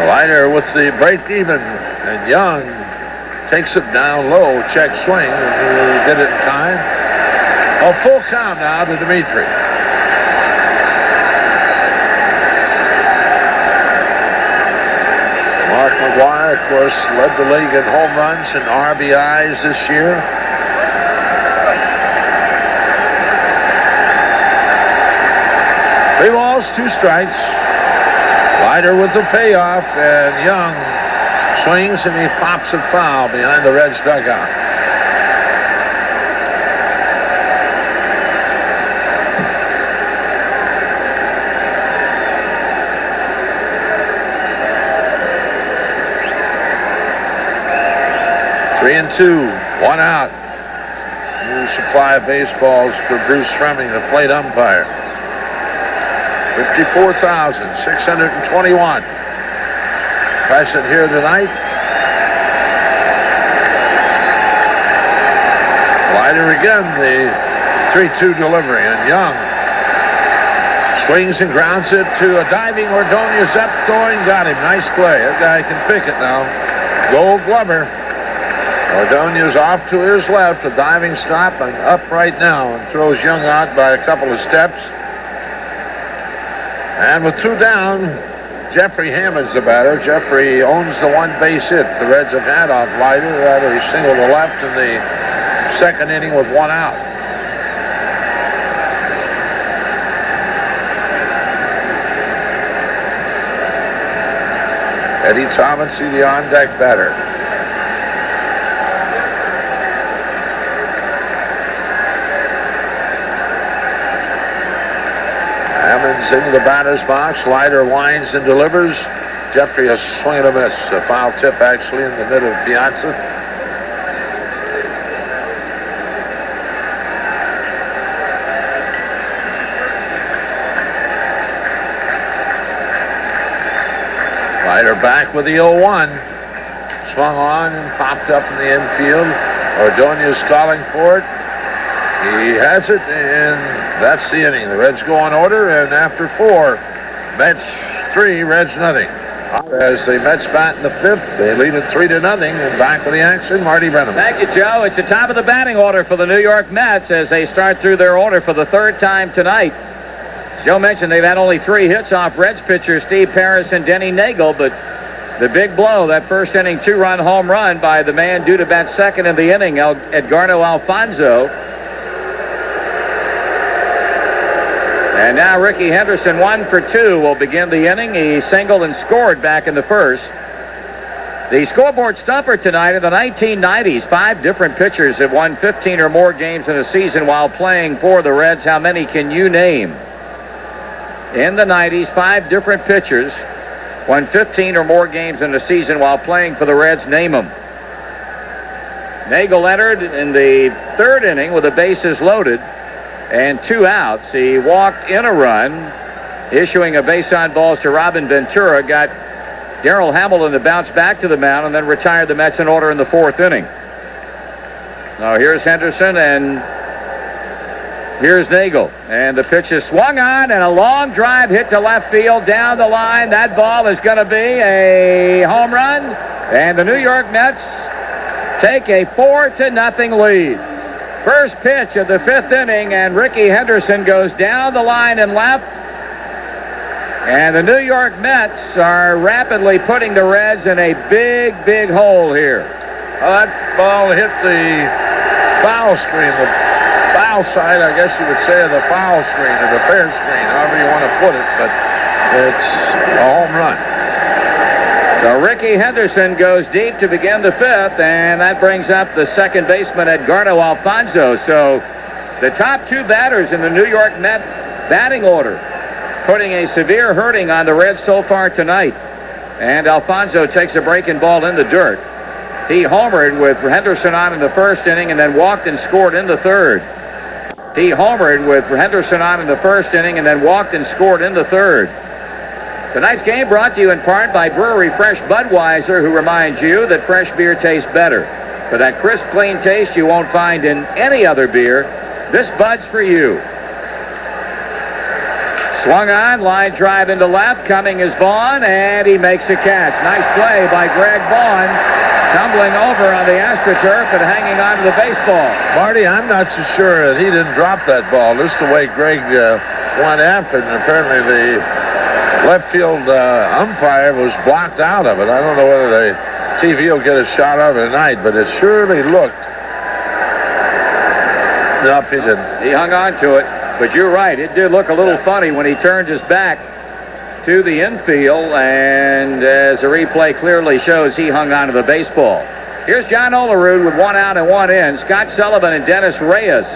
[SPEAKER 2] Leiter with the break even, and Young takes it down low, check swing, and he did it in time. A full count now to Dimitri. Mark McGuire, of course, led the league in home runs and RBIs this year. Three balls, 2 strikes. Leiter with the payoff, and Young swings and he pops it foul behind the Reds dugout. Three and 2, 1 out. New supply of baseballs for Bruce Fremming, the plate umpire. 54,621 present here tonight. Leiter again, the 3-2 delivery, and Young swings and grounds it to a diving Ordonez up, throwing, got him. Nice play. That guy can pick it now. Gold Glover. Ordonez off to his left, a diving stop, and up right now, and throws Young out by a couple of steps. And with 2 down, Jeffrey Hammond's the batter. Jeffrey owns the 1 base hit the Reds have had off Leiter. That a single to left in the second inning with 1 out. Eddie Thomas, the on-deck batter. Hammond's into the batter's box. Leiter winds and delivers. Jeffrey a swing and a miss. A foul tip actually in the middle of Piazza. Leiter back with the 0-1. Swung on and popped up in the infield. Ordonez calling for it. He has it, and that's the inning. The Reds go in order, and after 4, Mets 3, Reds nothing. As the Mets bat in the 5th, they lead it 3-0, and back with the action, Marty Brennan.
[SPEAKER 1] Thank you, Joe. It's the top of the batting order for the New York Mets as they start through their order for the 3rd time tonight. As Joe mentioned, they've had only 3 hits off Reds pitchers Steve Parris and Denny Nagel, but the big blow, that first inning 2-run home run by the man due to bat second in the inning, Edgardo Alfonso. And now Ricky Henderson, 1 for 2, will begin the inning. He singled and scored back in the 1st. The scoreboard stumper tonight in the 1990s, 5 different pitchers have won 15 or more games in a season while playing for the Reds. How many can you name? In the 90s, 5 different pitchers won 15 or more games in a season while playing for the Reds. Name them. Nagel entered in the 3rd inning with the bases loaded and 2 outs. He walked in a run, issuing a base on balls to Robin Ventura, got Darrell Hamilton to bounce back to the mound, and then retired the Mets in order in the 4th inning. Now here's Henderson, and here's Nagel. And the pitch is swung on, and a long drive hit to left field down the line. That ball is going to be a home run, and the New York Mets take a 4-0 lead. First pitch of the 5th inning, and Ricky Henderson goes down the line and left. And the New York Mets are rapidly putting the Reds in a big, big hole here.
[SPEAKER 2] That ball hit the foul screen, the foul side, I guess you would say, of the foul screen, or the fair screen, however you want to put it, but it's a home run.
[SPEAKER 1] So Ricky Henderson goes deep to begin the 5th, and that brings up the second baseman, Edgardo Alfonso. So the top 2 batters in the New York Mets batting order, putting a severe hurting on the Reds so far tonight. And Alfonso takes a breaking ball in the dirt. He homered with Henderson on in the 1st inning and then walked and scored in the 3rd. He homered with Henderson on in the 1st inning and then walked and scored in the 3rd. Tonight's game brought to you in part by Brewery Fresh Budweiser, who reminds you that fresh beer tastes better. For that crisp, clean taste you won't find in any other beer, this Bud's for you. Swung on, line drive into left. Coming is Vaughn, and he makes a catch. Nice play by Greg Vaughn, tumbling over on the AstroTurf and hanging on to the baseball.
[SPEAKER 2] Marty, I'm not so sure that he didn't drop that ball. Just the way Greg went after it, and apparently the left field umpire was blocked out of it. I don't know whether the TV will get a shot of it tonight, but it surely looked. Nope, he didn't.
[SPEAKER 1] He hung on to it, but you're right. It did look a little funny when he turned his back to the infield, and as the replay clearly shows, he hung on to the baseball. Here's John Olerud with 1 out and 1 in. Scott Sullivan and Dennis Reyes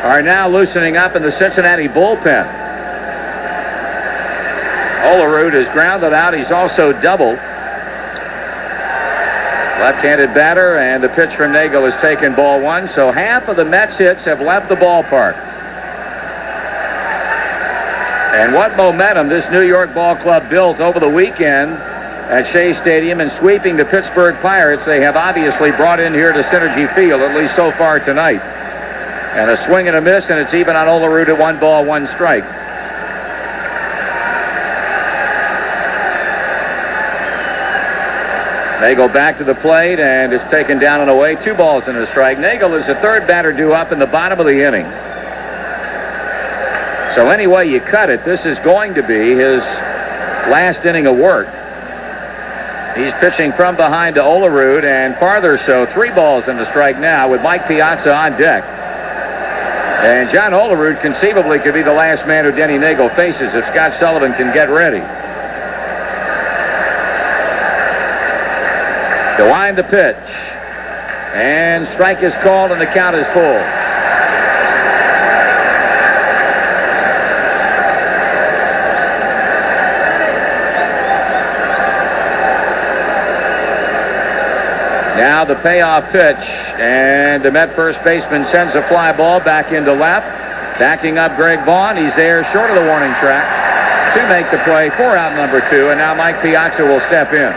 [SPEAKER 1] are now loosening up in the Cincinnati bullpen. Olerud is grounded out. He's also doubled. Left-handed batter, and the pitch from Nagel is taken ball 1. So half of the Mets hits have left the ballpark. And what momentum this New York ball club built over the weekend at Shea Stadium and sweeping the Pittsburgh Pirates, they have obviously brought in here to Cinergy Field, at least so far tonight. And a swing and a miss, and it's even on Olerud at 1 ball, 1 strike. Nagel back to the plate, and it's taken down and away. 2 balls and a strike. Nagel is the 3rd batter due up in the bottom of the inning. So any way you cut it, this is going to be his last inning of work. He's pitching from behind to Olerud, and farther so. 3 balls and a strike now with Mike Piazza on deck. And John Olerud conceivably could be the last man who Denny Nagel faces if Scott Sullivan can get ready. To wind the pitch, and strike is called, and the count is full. Now the payoff pitch, and the Met first baseman sends a fly ball back into left. Backing up Greg Vaughn. He's there short of the warning track to make the play for out number 2, and now Mike Piazza will step in.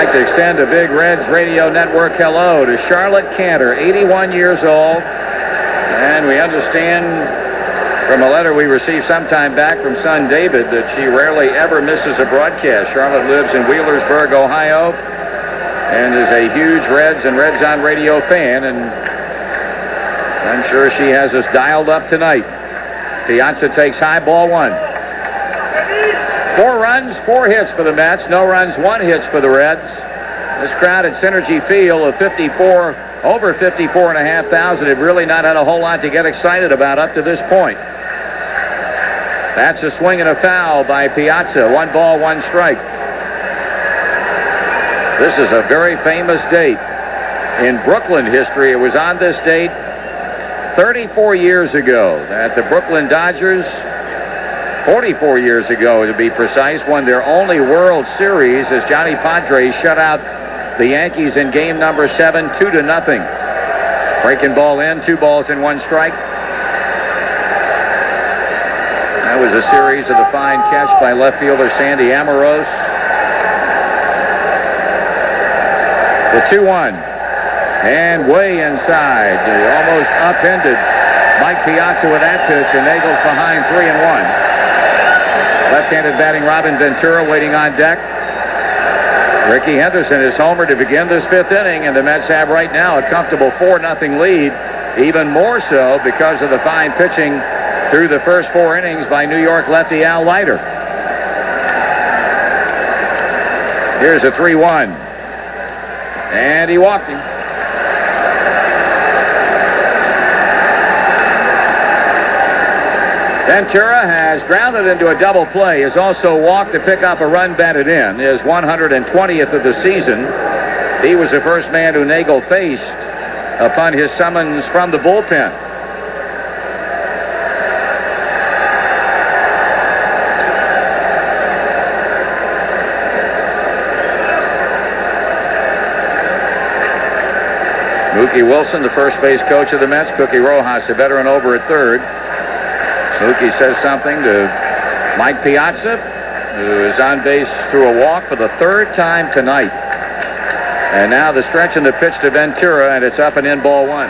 [SPEAKER 1] I'd like to extend a big Reds Radio Network hello to Charlotte Cantor, 81 years old. And we understand from a letter we received sometime back from son David that she rarely ever misses a broadcast. Charlotte lives in Wheelersburg, Ohio, and is a huge Reds and Reds on Radio fan, and I'm sure she has us dialed up tonight. Piazza takes high, ball one. 4 runs, 4 hits for the Mets. No runs, 1 hit for the Reds. This crowd at Cinergy Field of over 54,500 have really not had a whole lot to get excited about up to this point. That's a swing and a foul by Piazza. 1 ball, 1 strike. This is a very famous date in Brooklyn history. It was on this date 34 years ago that the Brooklyn Dodgers, 44 years ago to be precise, won their only World Series as Johnny Padres shut out the Yankees in game number 7, 2-0. Breaking ball in, 2 balls and 1 strike. That was a series of the fine catch by left fielder Sandy Amoros. The 2-1. And way inside. Almost upended Mike Piazza with that pitch, and Nagel's behind 3-1. Left-handed batting Robin Ventura waiting on deck. Ricky Henderson is homer to begin this 5th inning, and the Mets have right now a comfortable 4-0 lead, even more so because of the fine pitching through the first 4 innings by New York lefty Al Leiter. Here's a 3-1. And he walked him. Ventura has grounded into a double play, has also walked to pick up a run batted in, his 120th of the season. He was the first man who Nagel faced upon his summons from the bullpen. Mookie Wilson, the first base coach of the Mets. Cookie Rojas, a veteran, over at third. Mookie says something to Mike Piazza, who is on base through a walk for the 3rd time tonight. And now the stretch and the pitch to Ventura, and it's up and in, ball 1.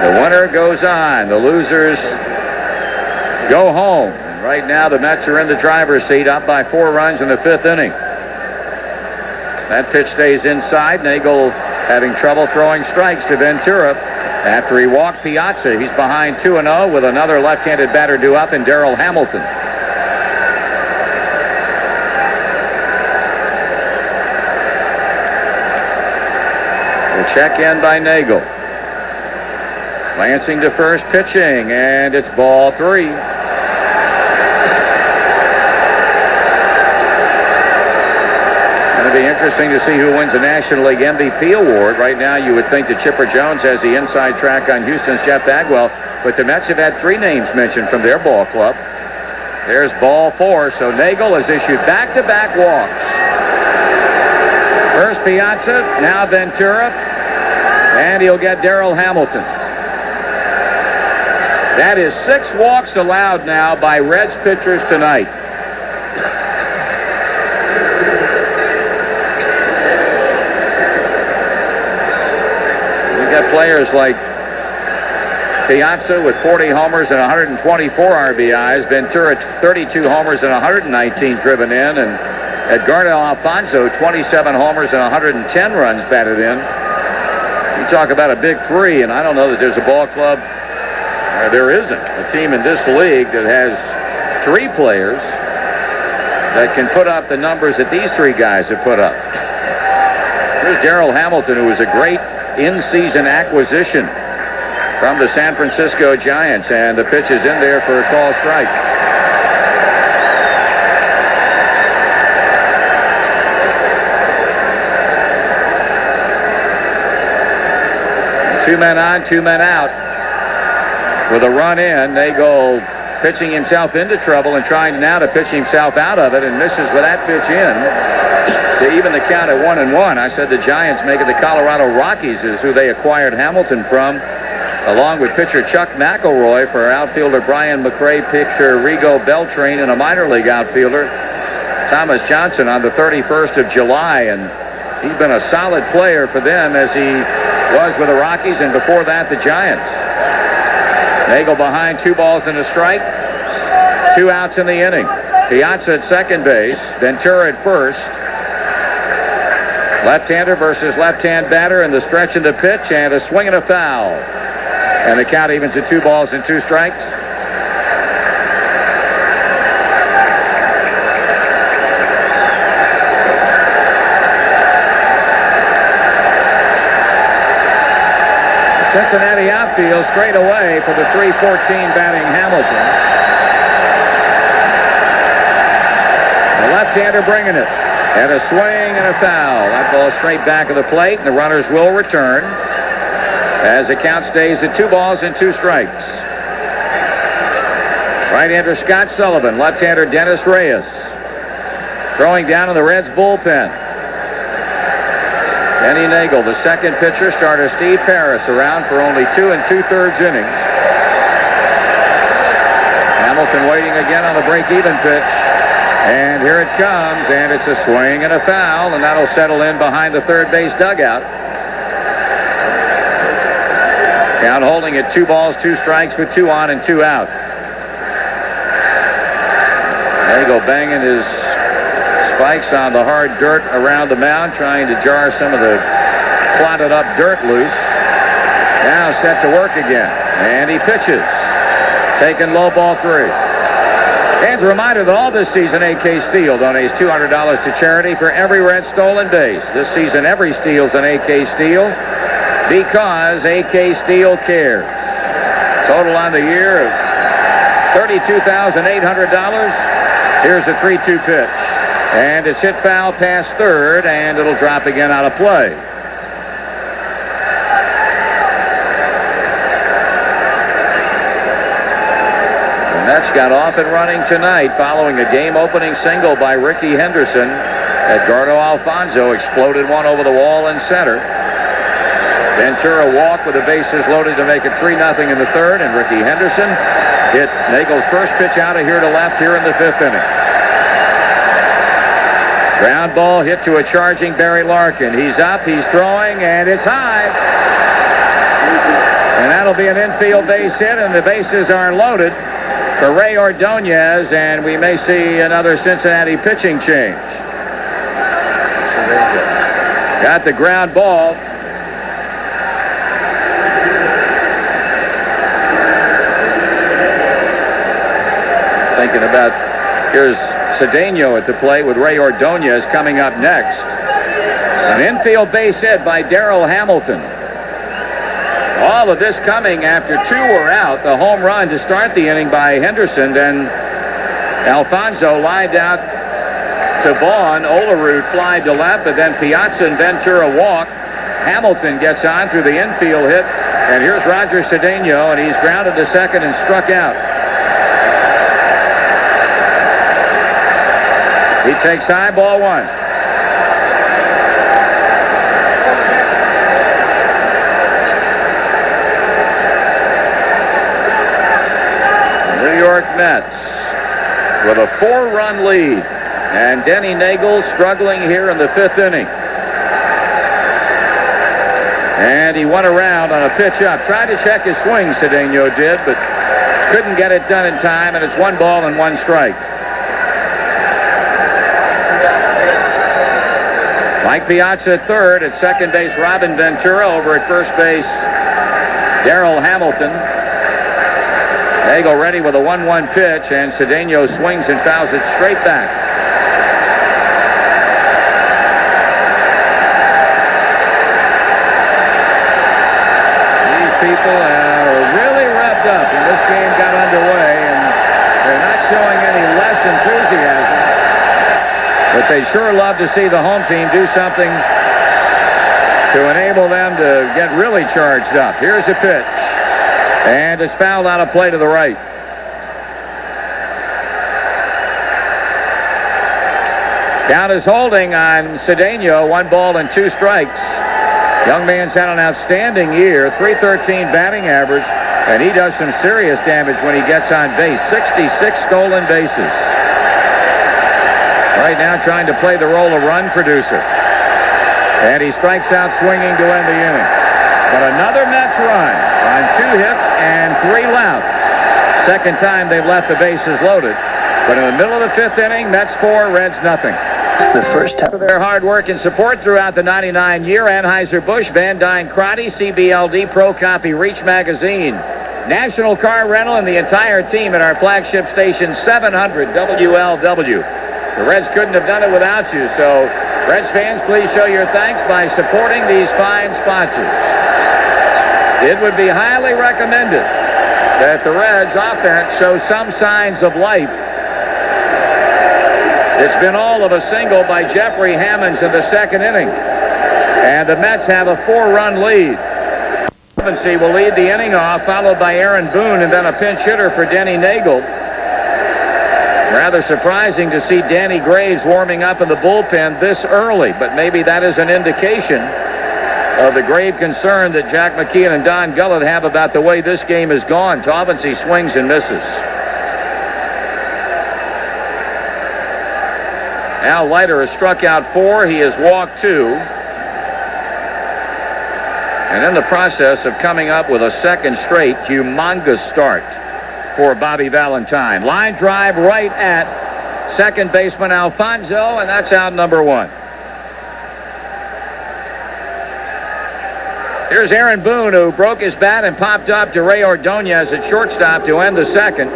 [SPEAKER 1] The winner goes on. The losers go home. And right now the Mets are in the driver's seat, up by 4 runs in the 5th inning. That pitch stays inside. Nagel having trouble throwing strikes to Ventura after he walked Piazza. He's behind 2-0 with another left-handed batter due up in Darrell Hamilton. The check in by Nagel. Lansing to first, pitching, and it's ball 3. Be interesting to see who wins the National League MVP award. Right now you would think that Chipper Jones has the inside track on Houston's Jeff Bagwell, but the Mets have had 3 names mentioned from their ball club. There's ball 4, so Nagel has issued back-to-back walks. First Piazza, now Ventura, and he'll get Darrell Hamilton. That is 6 walks allowed now by Reds pitchers tonight. Players like Piazza with 40 homers and 124 RBIs, Ventura 32 homers and 119 driven in, and Edgardo Alfonso 27 homers and 110 runs batted in. You talk about a big 3, and I don't know that there's a ball club, or there isn't a team in this league that has 3 players that can put up the numbers that these 3 guys have put up. Here's Darrell Hamilton, who was a great in-season acquisition from the San Francisco Giants, and the pitch is in there for a call strike. Two men on, 2 men out. With a run in, Nagel pitching himself into trouble and trying now to pitch himself out of it, and misses with that pitch in to even the count at 1-1. I said the Giants, make it the Colorado Rockies, is who they acquired Hamilton from along with pitcher Chuck McElroy, for outfielder Brian McRae, pitcher Rigo Beltrain, and a minor league outfielder Thomas Johnson on the 31st of July. And he's been a solid player for them, as he was with the Rockies, and before that the Giants. Nagel behind, 2 balls and a strike. 2 outs in the inning. Piazza at second base. Ventura at first. Left-hander versus left-hand batter in the stretch of the pitch, and a swing and a foul. And the count evens at 2 balls and 2 strikes. Cincinnati outfield straight away for the .314 batting Hamilton. The left-hander bringing it. And a swing and a foul. That ball straight back of the plate, and the runners will return as the count stays at 2 balls and 2 strikes. Right-hander Scott Sullivan, left-hander Dennis Reyes. Throwing down in the Reds bullpen. Denny Nagel, the second pitcher. Starter Steve Parris around for only 2 2/3 innings. Hamilton waiting again on the break-even pitch. And here it comes, and it's a swing and a foul, and that'll settle in behind the third base dugout. Count holding at 2 balls, 2 strikes with 2 on and 2 out. Nagel banging his spikes on the hard dirt around the mound, trying to jar some of the clotted up dirt loose. Now set to work again, and he pitches. Taking low ball 3. And a reminder that all this season AK Steel donates $200 to charity for every Red stolen base. This season every steal's an AK Steel, because AK Steel cares. Total on the year of $32,800. Here's a 3-2 pitch. And it's hit foul past third, and it'll drop again out of play. The Mets got off and running tonight following a game-opening single by Ricky Henderson. Edgardo Alfonso exploded one over the wall in center. Ventura walked with the bases loaded to make it 3-0 in the third, and Ricky Henderson hit Nagel's first pitch out of here to left here in the 5th inning. Ground ball hit to a charging Barry Larkin. He's up, he's throwing, and it's high. And that'll be an infield base hit, and the bases are loaded for Ray Ordonez, and we may see another Cincinnati pitching change. Got the ground ball. Thinking about, here's Cedeno at the plate with Ray Ordonez coming up next. An infield base hit by Darrell Hamilton. All of this coming after 2 were out. The home run to start the inning by Henderson. Then Alfonso lined out to Vaughn. Olerud flied to left, but then Piazza and Ventura walk. Hamilton gets on through the infield hit. And here's Roger Cedeno, and he's grounded to second and struck out. He takes high, ball 1. New York Mets with a 4-run lead, and Denny Nagel struggling here in the 5th inning. And he went around on a pitch up. Tried to check his swing, Cedeno did, but couldn't get it done in time, and it's 1 ball and 1 strike. Mike Piazza at third. At second base, Robin Ventura. Over at first base, Darrell Hamilton. Nagel ready with a 1-1 pitch, and Cedeno swings and fouls it straight back. These people are really revved up, and this game got underway, and they're not showing any less enthusiasm. But they sure love to see the home team do something to enable them to get really charged up. Here's a pitch. And it's fouled out of play to the right. Count is holding on Cedeno. 1 ball and 2 strikes. Young man's had an outstanding year, .313 batting average, and he does some serious damage when he gets on base. 66 stolen bases. Right now trying to play the role of run producer. And he strikes out swinging to end the inning. But another Mets run on 2 hits and 3 left. Second time they've left the bases loaded. But in the middle of the 5th inning, Mets 4, Reds nothing.
[SPEAKER 6] The first time.
[SPEAKER 1] For their hard work and support throughout the 99 year, Anheuser-Busch, Van Dyne, Crotty, CBLD, Pro Copy, Reach Magazine, National Car Rental, and the entire team at our flagship station 700 WLW. The Reds couldn't have done it without you, so Reds fans, please show your thanks by supporting these fine sponsors. It would be highly recommended that the Reds offense show some signs of life. It's been all of a single by Jeffrey Hammonds in the 2nd inning. And the Mets have a 4-run lead. Robinson will lead the inning off, followed by Aaron Boone, and then a pinch hitter for Denny Nagel. Rather surprising to see Danny Graves warming up in the bullpen this early, but maybe that is an indication of the grave concern that Jack McKeon and Don Gullett have about the way this game has gone. Robinson swings and misses. Al Leiter has struck out 4. He has walked 2. And in the process of coming up with a second straight humongous start for Bobby Valentine. Line drive right at second baseman Alfonso, and that's out number 1. Here's Aaron Boone, who broke his bat and popped up to Ray Ordonez at shortstop to end the 2nd.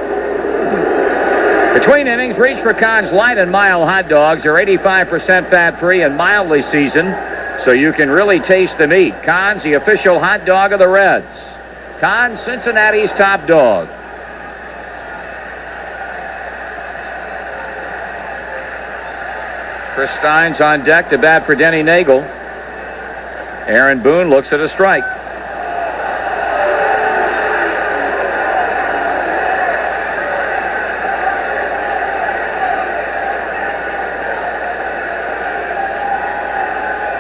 [SPEAKER 1] Between innings, reach for Conn's light and mild hot dogs. Are 85% fat-free and mildly seasoned, so you can really taste the meat. Conn's, the official hot dog of the Reds. Conn's, Cincinnati's top dog. Chris Stein's on deck to bat for Denny Nagel. Aaron Boone looks at a strike.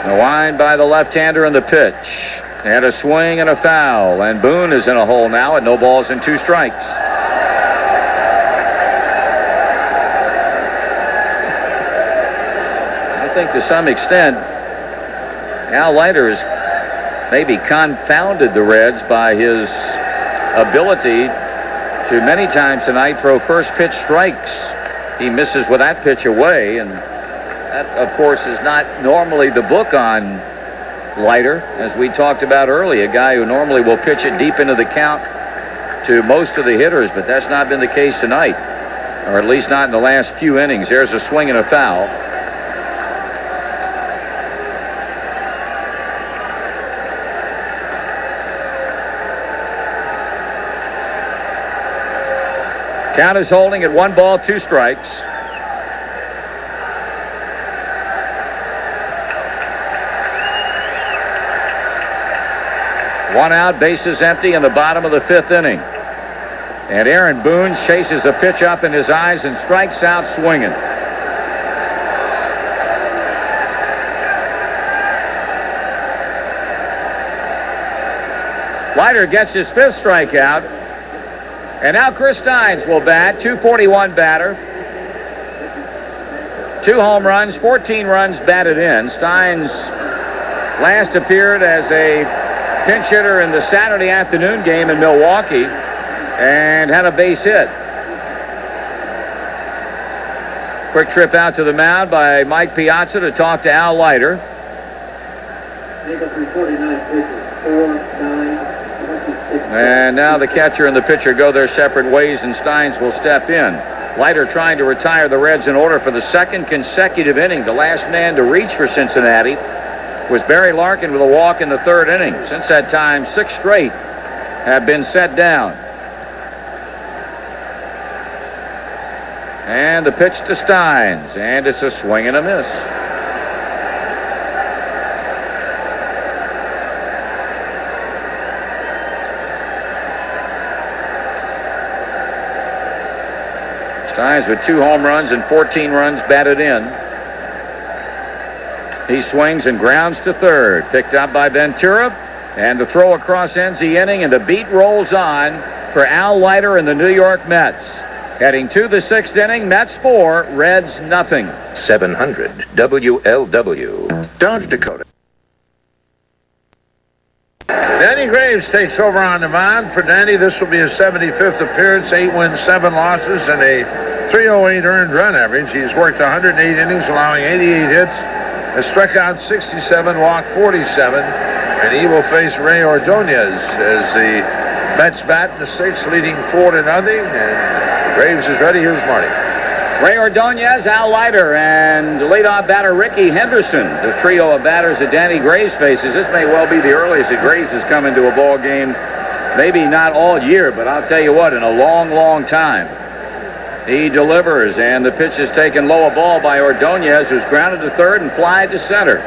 [SPEAKER 1] The wind by the left-hander in the pitch. And a swing and a foul. And Boone is in a hole now at no balls and 2 strikes. I think to some extent, Al Leiter has maybe confounded the Reds by his ability to many times tonight throw first pitch strikes. He misses with that pitch away, and that, of course, is not normally the book on Leiter, as we talked about earlier, a guy who normally will pitch it deep into the count to most of the hitters, but that's not been the case tonight, or at least not in the last few innings. There's a swing and a foul. Count is holding at 1 ball, 2 strikes. One out, bases empty in the bottom of the 5th inning. And Aaron Boone chases a pitch up in his eyes and strikes out swinging. Leiter gets his 5th strikeout. And now Chris Steins will bat, .241 batter. 2 home runs, 14 runs batted in. Steins last appeared as a pinch hitter in the Saturday afternoon game in Milwaukee and had a base hit. Quick trip out to the mound by Mike Piazza to talk to Al Leiter. And now the catcher and the pitcher go their separate ways, and Steins will step in. Leiter trying to retire the Reds in order for the 2nd consecutive inning. The last man to reach for Cincinnati was Barry Larkin with a walk in the 3rd inning. Since that time, 6 straight have been set down. And the pitch to Steins, and it's a swing and a miss. Steins with 2 home runs and 14 runs batted in. He swings and grounds to third. Picked up by Ventura. And the throw across ends the inning, and the beat rolls on for Al Leiter and the New York Mets. Heading to the 6th inning, Mets 4, Reds nothing.
[SPEAKER 7] 700 WLW. Dodge Dakota.
[SPEAKER 2] Danny Graves takes over on the mound. For Danny, this will be his 75th appearance, 8 wins, 7 losses, and a .308 earned run average. He's worked 108 innings, allowing 88 hits, has struck out 67, walked 47, and he will face Ray Ordonez as the Mets bat in the 6th, leading 4-0, and Graves is ready. Here's Marty.
[SPEAKER 1] Ray Ordonez, Al Leiter, and the leadoff batter Ricky Henderson. The trio of batters that Danny Graves faces. This may well be the earliest that Graves has come into a ball game. Maybe not all year, but I'll tell you what, in a long, long time. He delivers, and the pitch is taken low, a ball by Ordonez, who's grounded to third and flied to center.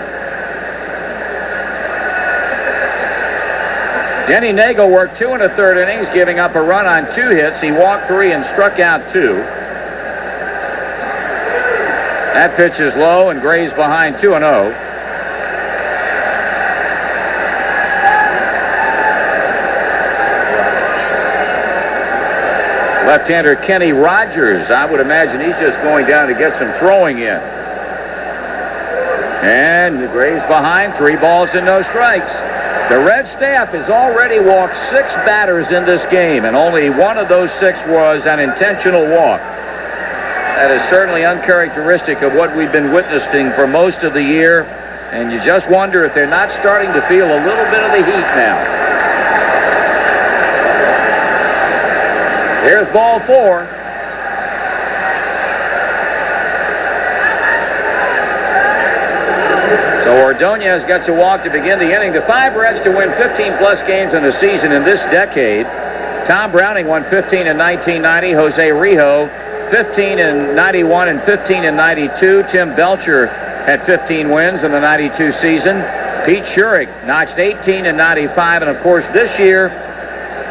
[SPEAKER 1] Denny Nagel worked 2 1/3 innings, giving up a run on 2 hits. He walked 3 and struck out 2. That pitch is low and Graves behind 2-0. Left-hander Kenny Rogers, I would imagine he's just going down to get some throwing in. And Graves behind, 3 balls and no strikes. The Red staff has already walked 6 batters in this game, and only one of those 6 was an intentional walk. That is certainly uncharacteristic of what we've been witnessing for most of the year, and you just wonder if they're not starting to feel a little bit of the heat now. Here's ball 4. So Ordonez gets a walk to begin the inning. The 5 Reds to win 15-plus games in a season in this decade. Tom Browning won 15 in 1990. Jose Rijo, 15 in 91 and 15 in 92. Tim Belcher had 15 wins in the 92 season. Pete Schurig notched 18 in 95. And, of course, this year,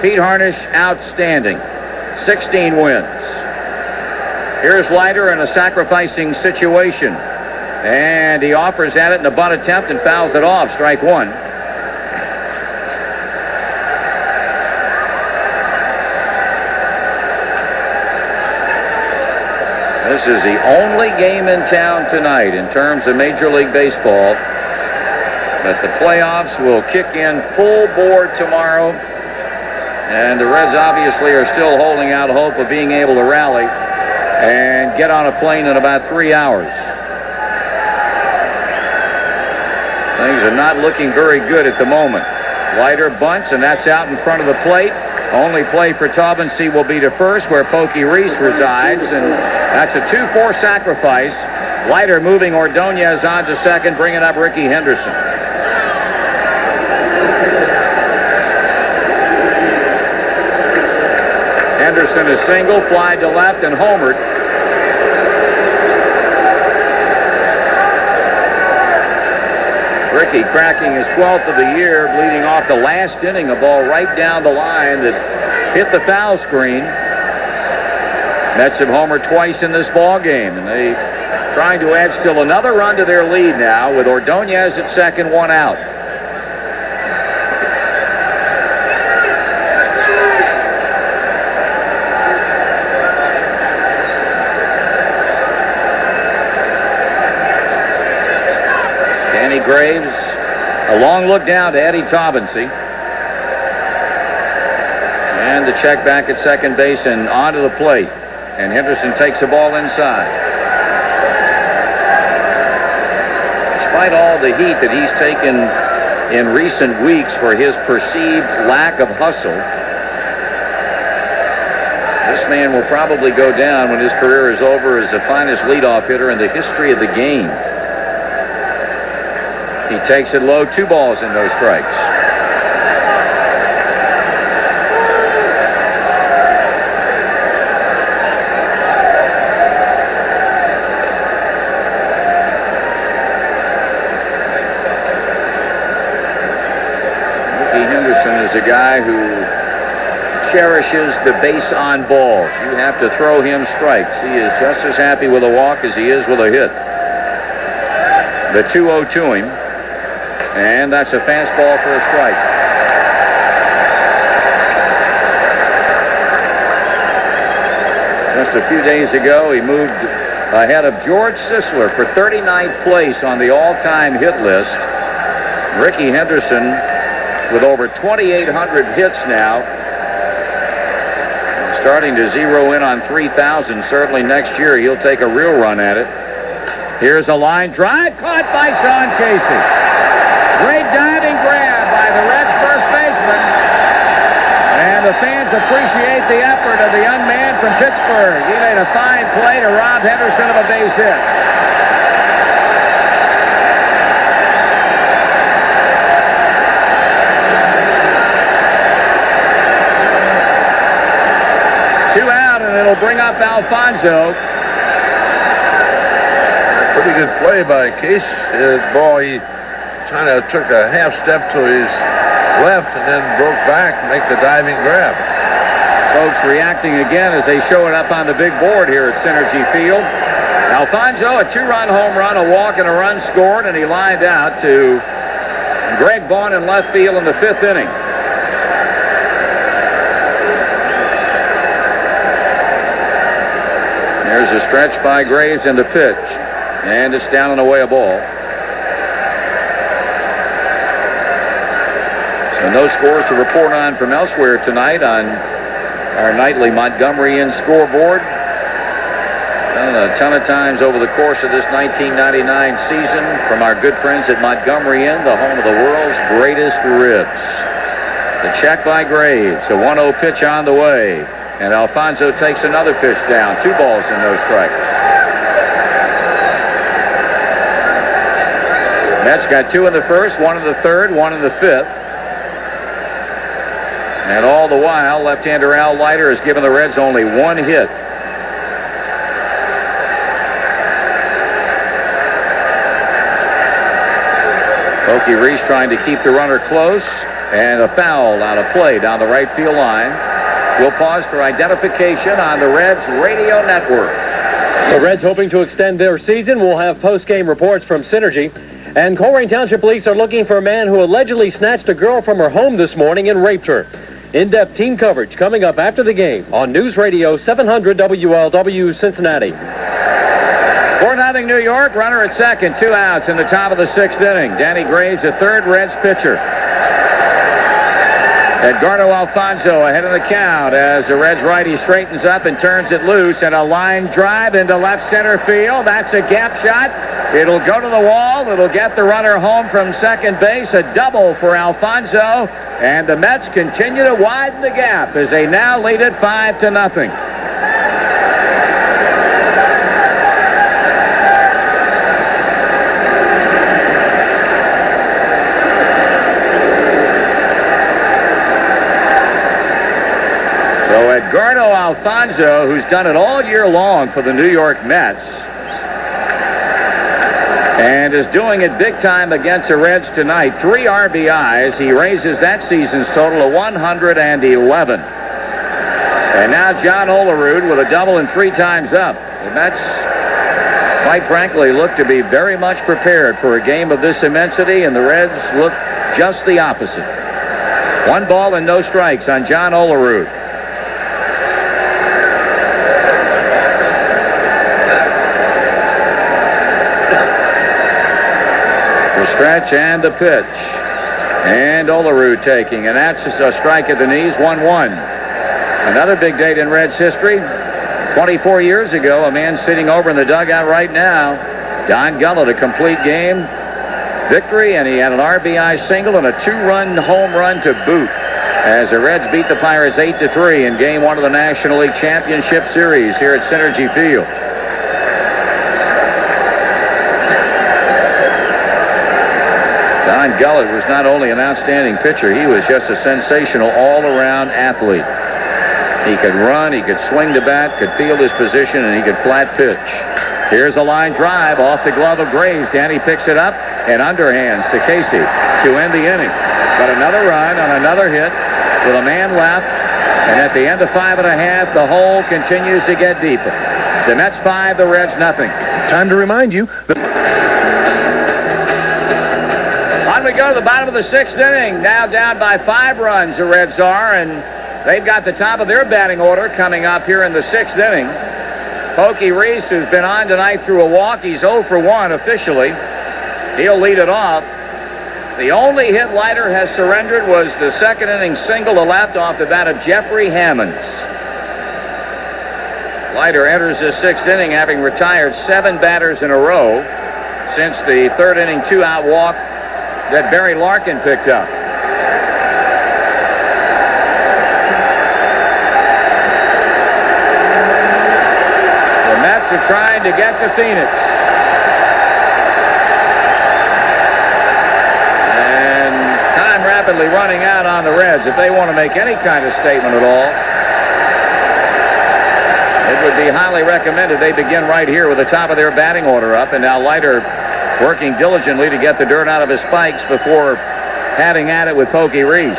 [SPEAKER 1] Pete Harnisch, outstanding. 16 wins. Here's Leiter in a sacrificing situation. And he offers at it in a bunt attempt and fouls it off. Strike 1. This is the only game in town tonight in terms of Major League Baseball. But the playoffs will kick in full board tomorrow. And the Reds obviously are still holding out hope of being able to rally and get on a plane in about 3 hours. Things are not looking very good at the moment. Leiter bunts, and that's out in front of the plate. Only play for Taubensee will be to first, where Pokey Reese resides, and that's a 2-4 sacrifice. Leiter moving Ordonez on to second, bringing up Ricky Henderson. Henderson is single, fly to left, and homered. Ricky cracking his 12th of the year, leading off the last inning, a ball right down the line that hit the foul screen. Mets have homered twice in this ball game, and they trying to add still another run to their lead now with Ordonez at second, 1 out. Graves, a long look down to Eddie Taubensee. And the check back at second base and onto the plate. And Henderson takes the ball inside. Despite all the heat that he's taken in recent weeks for his perceived lack of hustle, this man will probably go down when his career is over as the finest leadoff hitter in the history of the game. He takes it low, 2 balls and no strikes. Ricky Henderson is a guy who cherishes the base on balls. You have to throw him strikes. He is just as happy with a walk as he is with a hit. The 2-0 to him. And that's a fastball for a strike. Just a few days ago, he moved ahead of George Sisler for 39th place on the all-time hit list. Ricky Henderson with over 2,800 hits now. Starting to zero in on 3,000. Certainly next year he'll take a real run at it. Here's a line drive caught by Sean Casey. Great diving grab by the Reds first baseman. And the fans appreciate the effort of the young man from Pittsburgh. He made a fine play to rob Henderson of a base hit. Two out, and it'll bring up Alfonso.
[SPEAKER 2] Pretty good play by Case. Ball, he kind of took a half step to his left and then broke back to make the diving grab.
[SPEAKER 1] Folks reacting again as they show it up on the big board here at Cinergy Field. Alfonso, a 2-run home run, a walk, and a run scored, and he lined out to Greg Vaughn in left field in the 5th inning. There's a stretch by Graves and the pitch. And it's down and away a ball. So no scores to report on from elsewhere tonight on our nightly Montgomery Inn scoreboard. Done a ton of times over the course of this 1999 season from our good friends at Montgomery Inn, the home of the world's greatest ribs. The check by Graves, a 1-0 pitch on the way. And Alfonso takes another pitch down. 2 balls and no strikes. Mets got 2 in the 1st, 1 in the 3rd, 1 in the 5th. And all the while, left-hander Al Leiter has given the Reds only 1 hit. Okie Reese trying to keep the runner close, and a foul out of play down the right field line. We'll pause for identification on the Reds radio network.
[SPEAKER 3] The Reds hoping to extend their season. We'll have post-game reports from Cinergy. And Coleraine Township Police are looking for a man who allegedly snatched a girl from her home this morning and raped her. In-depth team coverage coming up after the game on News Radio 700 WLW Cincinnati.
[SPEAKER 1] 4-0 New York, runner at second, 2 outs in the top of the 6th inning. Danny Graves, the 3rd Reds pitcher. Edgardo Alfonso ahead of the count as the Reds righty straightens up and turns it loose, and a line drive into left center field. That's a gap shot. It'll go to the wall. It'll get the runner home from second base. A double for Alfonso, and the Mets continue to widen the gap as they now lead it 5-0. So Edgardo Alfonso, who's done it all year long for the New York Mets, and is doing it big time against the Reds tonight. 3 RBIs. He raises that season's total to 111. And now John Olerud with a double and 3 times up. The Mets, quite frankly, look to be very much prepared for a game of this immensity, and the Reds look just the opposite. 1 ball and no strikes on John Olerud. Stretch and the pitch. And Olerud taking, and that's a strike at the knees, 1-1. Another big date in Reds history. 24 years ago, a man sitting over in the dugout right now, Don Gullett, a complete game victory, and he had an RBI single and a 2-run home run to boot as the Reds beat the Pirates 8-3 in Game 1 of the National League Championship Series here at Cinergy Field. Don Gullett was not only an outstanding pitcher, he was just a sensational all-around athlete. He could run, he could swing the bat, could field his position, and he could flat pitch. Here's a line drive off the glove of Graves. Danny picks it up and underhands to Casey to end the inning. But another run on another hit with a man left, and at the end of 5 1/2, the hole continues to get deeper. The Mets 5, the Reds nothing.
[SPEAKER 5] Time to remind you that
[SPEAKER 1] On we go to the bottom of the 6th inning. Now down by 5 runs, the Reds are, and they've got the top of their batting order coming up here in the 6th inning. Pokey Reese, who's been on tonight through a walk, he's 0 for 1 officially. He'll lead it off. The only hit Leiter has surrendered was the 2nd inning single to left off the bat of Jeffrey Hammonds. Leiter enters his 6th inning having retired 7 batters in a row since the 3rd inning 2-out walk that Barry Larkin picked up. The Mets are trying to get to Phoenix. And time rapidly running out on the Reds. If they want to make any kind of statement at all, it would be highly recommended they begin right here with the top of their batting order up. And now Leiter working diligently to get the dirt out of his spikes before having at it with Pokey Reese.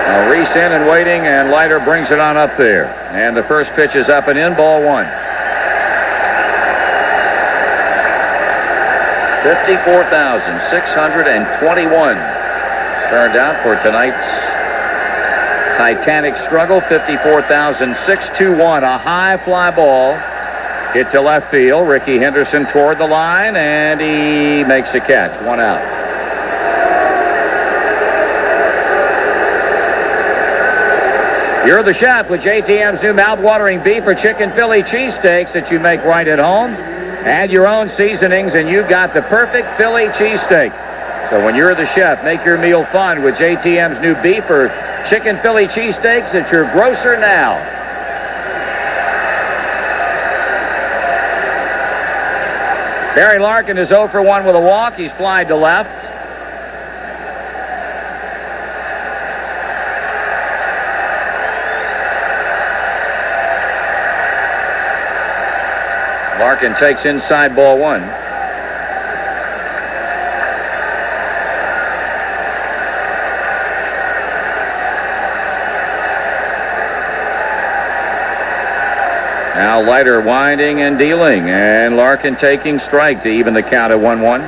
[SPEAKER 1] Now Reese in and waiting, and Leiter brings it on up there. And the first pitch is up and in, ball 1. 54,621 turned out for tonight's Titanic struggle. 54,621. A high fly ball hit to left field. Ricky Henderson toward the line, and he makes a catch. 1 out. You're the chef with JTM's new mouth-watering beef or chicken Philly cheesesteaks that you make right at home. Add your own seasonings, and you've got the perfect Philly cheesesteak. So when you're the chef, make your meal fun with JTM's new beef or chicken Philly cheesesteaks at your grocer now. Barry Larkin is 0 for 1 with a walk. He's flied to left. Larkin takes inside, ball 1. Now Leiter winding and dealing, and Larkin taking strike to even the count at 1-1.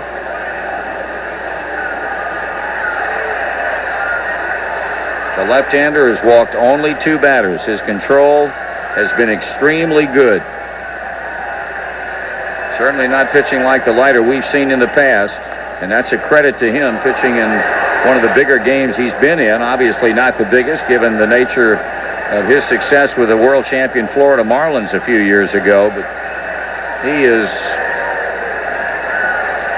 [SPEAKER 1] The left-hander has walked only 2 batters. His control has been extremely good. Certainly not pitching like the Leiter we've seen in the past, and that's a credit to him, pitching in one of the bigger games he's been in. Obviously not the biggest, given the nature of his success with the world champion Florida Marlins a few years ago, but he is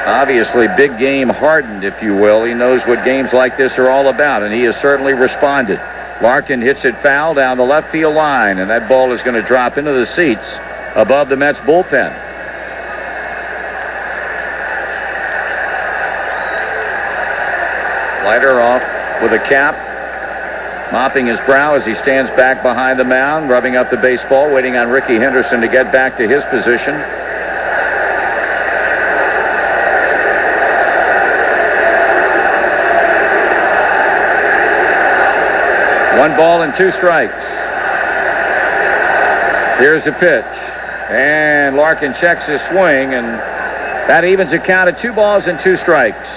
[SPEAKER 1] obviously big game hardened, if you will. He knows what games like this are all about, and he has certainly responded. Larkin hits it foul down the left field line, and that ball is going to drop into the seats above the Mets bullpen. Leiter off with a cap, mopping his brow as he stands back behind the mound, rubbing up the baseball, waiting on Ricky Henderson to get back to his position. One ball and 2 strikes. Here's the pitch, and Larkin checks his swing, and that evens a count at 2 balls and 2 strikes.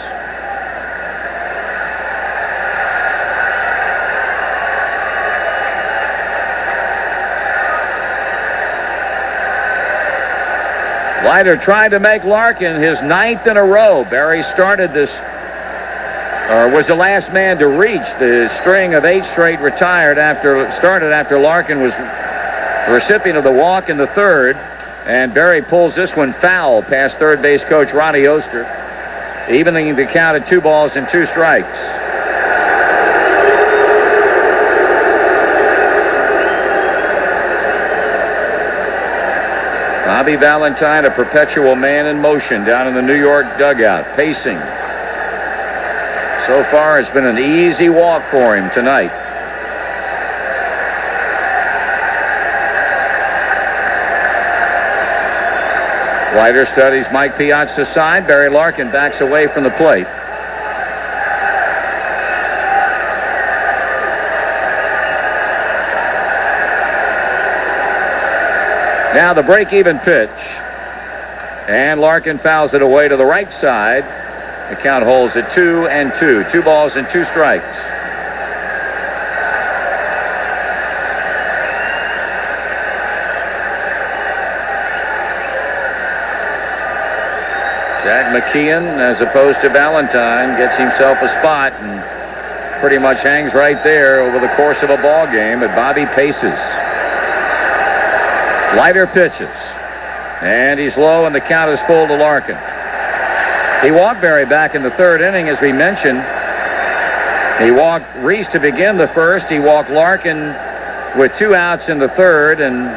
[SPEAKER 1] Leiter trying to make Larkin his 9th in a row. Barry started this, or was the last man to reach the string of 8 straight started after Larkin was the recipient of the walk in the 3rd, and Barry pulls this one foul past third base coach Ronnie Oster, evening the count at 2 balls and 2 strikes. Bobby Valentine, a perpetual man in motion down in the New York dugout, pacing. So far, it's been an easy walk for him tonight. Leiter studies Mike Piazza's side. Barry Larkin backs away from the plate. Now the break-even pitch. And Larkin fouls it away to the right side. The count holds at 2-2. 2 balls and 2 strikes. Jack McKeon, as opposed to Valentine, gets himself a spot and pretty much hangs right there over the course of a ball game. But Bobby paces. Leiter pitches. And he's low, and the count is full to Larkin. He walked Barry back in the 3rd inning, as we mentioned. He walked Reese to begin the 1st. He walked Larkin with 2 outs in the 3rd and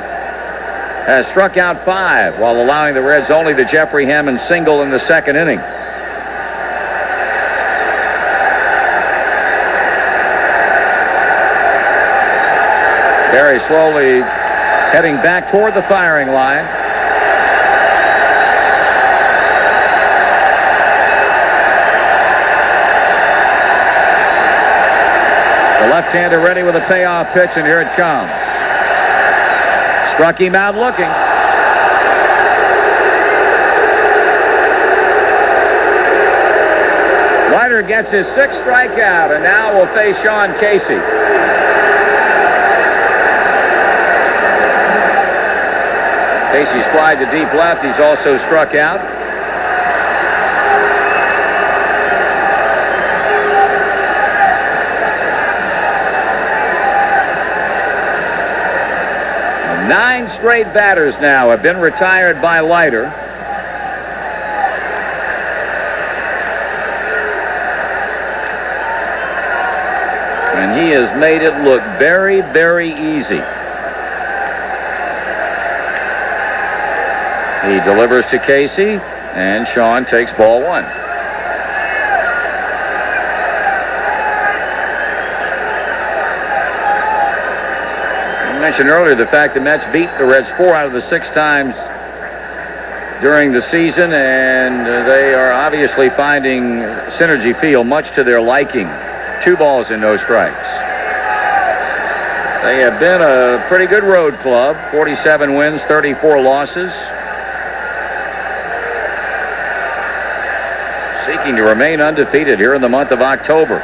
[SPEAKER 1] has struck out 5 while allowing the Reds only the Jeffrey Hammond single in the 2nd inning. Barry slowly heading back toward the firing line. The left-hander ready with a payoff pitch, and here it comes. Struck him out looking. Leiter gets his 6th strikeout, and now will face Sean Casey. Casey's fly to deep left. He's also struck out. And 9 straight batters now have been retired by Leiter. And he has made it look very, very easy. He delivers to Casey, and Sean takes ball 1. I mentioned earlier the fact the Mets beat the Reds 4 out of the 6 times during the season, and they are obviously finding Cinergy Field much to their liking. 2 balls and no strikes. They have been a pretty good road club. 47 wins, 34 losses. Seeking to remain undefeated here in the month of October.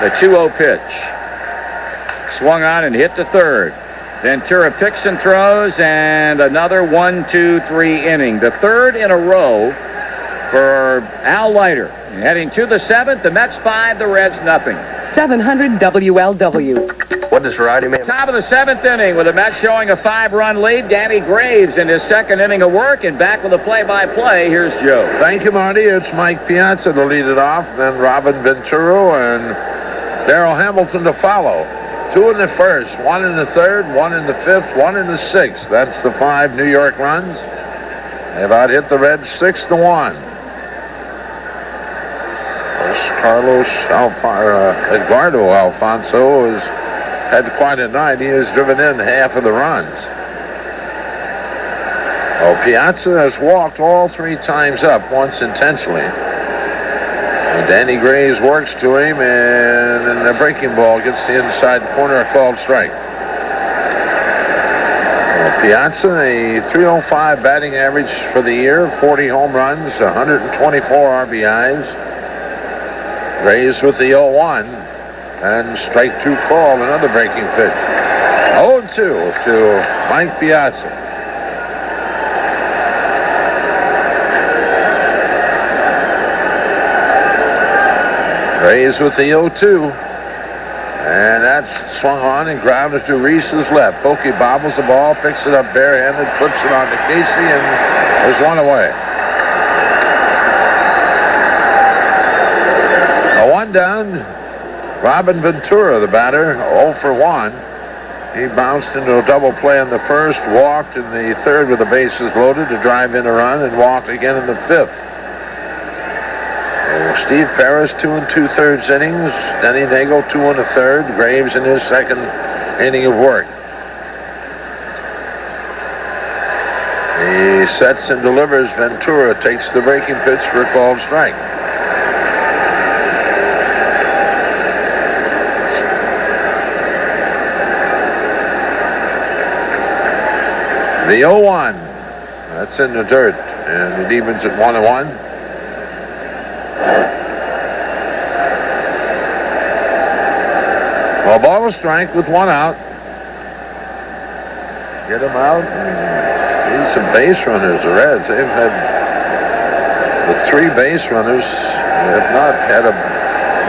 [SPEAKER 1] The 2-0 pitch. Swung on and hit to 3rd. Ventura picks and throws, and another 1-2-3 inning. The 3rd in a row for Al Leiter. Heading to the 7th, the Mets 5, the Reds nothing.
[SPEAKER 6] 700 WLW.
[SPEAKER 7] What does Variety Man?
[SPEAKER 1] Top of the 7th inning with the Mets showing a 5-run lead. Danny Graves in his 2nd inning of work, and back with a play-by-play. Here's Joe.
[SPEAKER 2] Thank you, Marty. It's Mike Piazza to lead it off, then Robin Ventura and Darrell Hamilton to follow. 2 in the 1st, 1 in the 3rd, 1 in the 5th, 1 in the 6th. That's the 5 New York runs. They've out-hit the Reds 6-1. Carlos Eduardo Alfonso has had quite a night. He has driven in half of the runs. Piazza has walked all 3 times up, once intentionally. And Danny Graves works to him, and then the breaking ball gets the inside corner, a called strike. Piazza, a .305 batting average for the year, 40 home runs, 124 RBIs. Graves with the 0-1, and strike 2 called, another breaking pitch. 0-2 to Mike Piazza. Graves with the 0-2, and that's swung on and grounded to Reese's left. Pokey bobbles the ball, picks it up barehanded, flips it on to Casey, and there's 1 away. 1 down, Robin Ventura, the batter, 0 for 1. He bounced into a double play in the 1st, walked in the 3rd with the bases loaded to drive in a run, and walked again in the 5th. Steve Parris, 2 2/3 innings. Denny Nagel, 2 1/3. Graves in his 2nd inning of work. He sets and delivers. Ventura takes the breaking pitch for a called strike. The 0-1. That's in the dirt, and it evens at 1-1. Well, ball to strike with 1 out. Get him out. Need some base runners, the Reds. They've had the 3 base runners, have not had a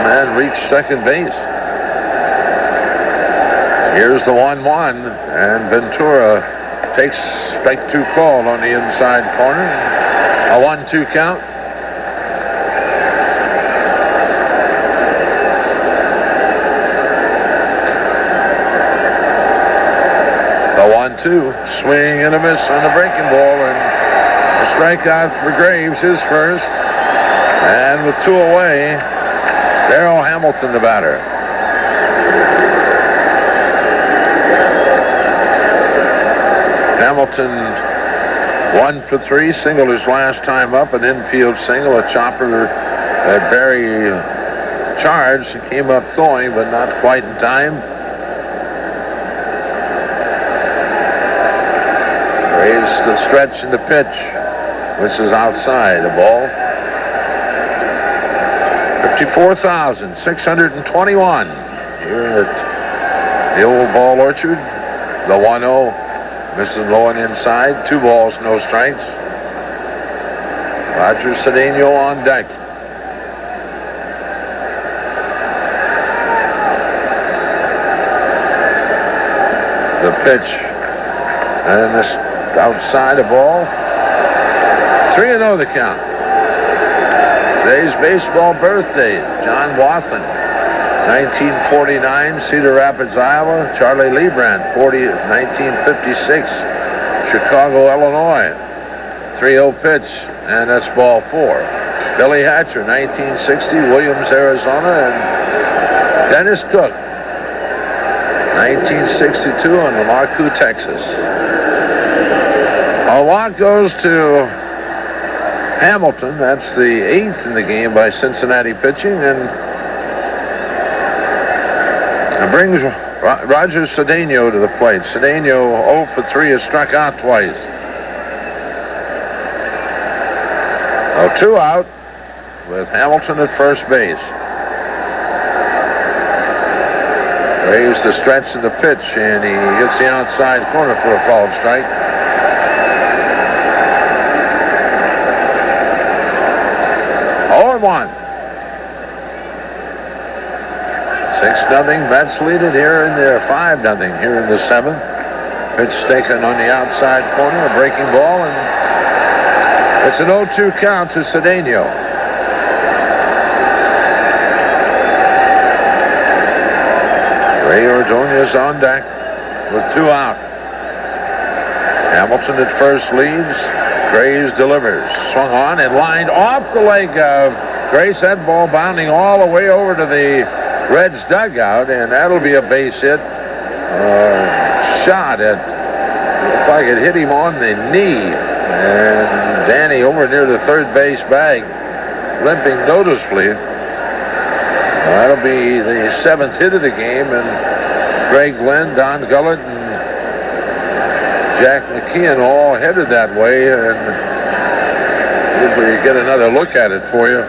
[SPEAKER 2] man reach second base. Here's the 1-1, and Ventura takes strike 2 call on the inside corner. A 1-2 count. The 1-2, swing and a miss on the breaking ball, and a strikeout for Graves, his first. And with 2 away, Darrell Hamilton, the batter. Hamilton 1 for 3, singled his last time up, an infield single, a chopper that Barry charged, came up throwing, but not quite in time. Raised the stretch and the pitch, which is outside the ball. 54,621 here at the old Ball Orchard. The 1-0. Misses low and inside. 2 balls, no strikes. Roger Cedeno on deck. The pitch. And this outside the ball. 3-0 the count. Today's baseball birthday. John Wathan, 1949, Cedar Rapids, Iowa. Charlie Leibrandt, 1956, Chicago, Illinois. 3-0 pitch, and that's ball 4. Billy Hatcher, 1960, Williams, Arizona, and Dennis Cook, 1962, in Lamarque, Texas. A lot goes to Hamilton. That's the 8th in the game by Cincinnati pitching, and it brings Roger Cedeno to the plate. Cedeno 0 for 3 has struck out twice. 2 out with Hamilton at first base. Raised the stretch in the pitch, and he gets the outside corner for a called strike. One. 6-0. Mets lead it here in the 5-0 here in the 7th. Pitch taken on the outside corner, a breaking ball, and it's an 0-2 count to Cedeno. Ray Ordonez on deck with 2 out. Hamilton at first leads. Graves delivers. Swung on and lined off the leg of Grace. That ball bounding all the way over to the Reds dugout, and that'll be a base hit. Shot at, looks like it hit him on the knee, and Danny over near the third base bag, limping noticeably. That'll be the 7th hit of the game, and Greg Glenn, Don Gullett, and Jack McKeon all headed that way, and see if we get another look at it for you.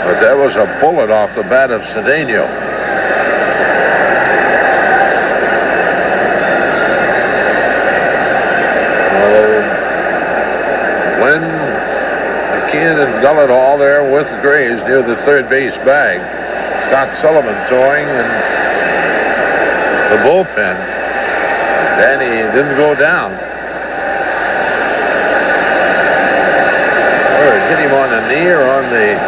[SPEAKER 2] But that was a bullet off the bat of Cedeno. Glenn, McKeon, and Gullett all there with Graves near the third base bag. Scott Sullivan throwing in the bullpen. Danny didn't go down. Or it hit him on the knee or on the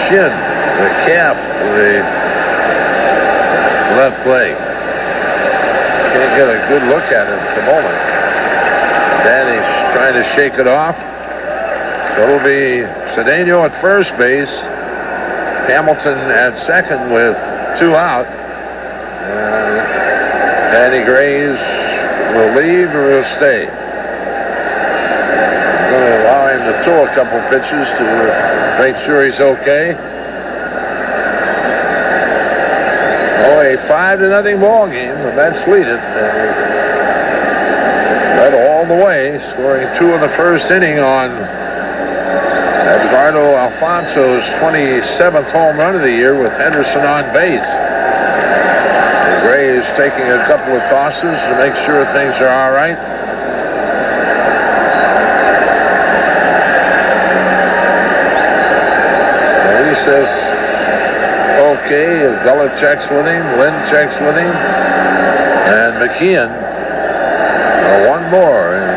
[SPEAKER 2] shin, the calf of the left leg. Can't get a good look at it at the moment. Danny's trying to shake it off. So it'll be Cedeno at first base, Hamilton at second with 2 out. Danny Graves will leave or will stay. I'm going to allow him to throw a couple pitches to make sure he's okay. Oh, a 5-0 ball game. The Mets lead it. Led all the way, scoring 2 in the first inning on Edgardo Alfonso's 27th home run of the year with Henderson on base. The Grays taking a couple of tosses to make sure things are all right. And he says, okay, Gullett checks with him, Lynn checks with him, and McKeon, one more. And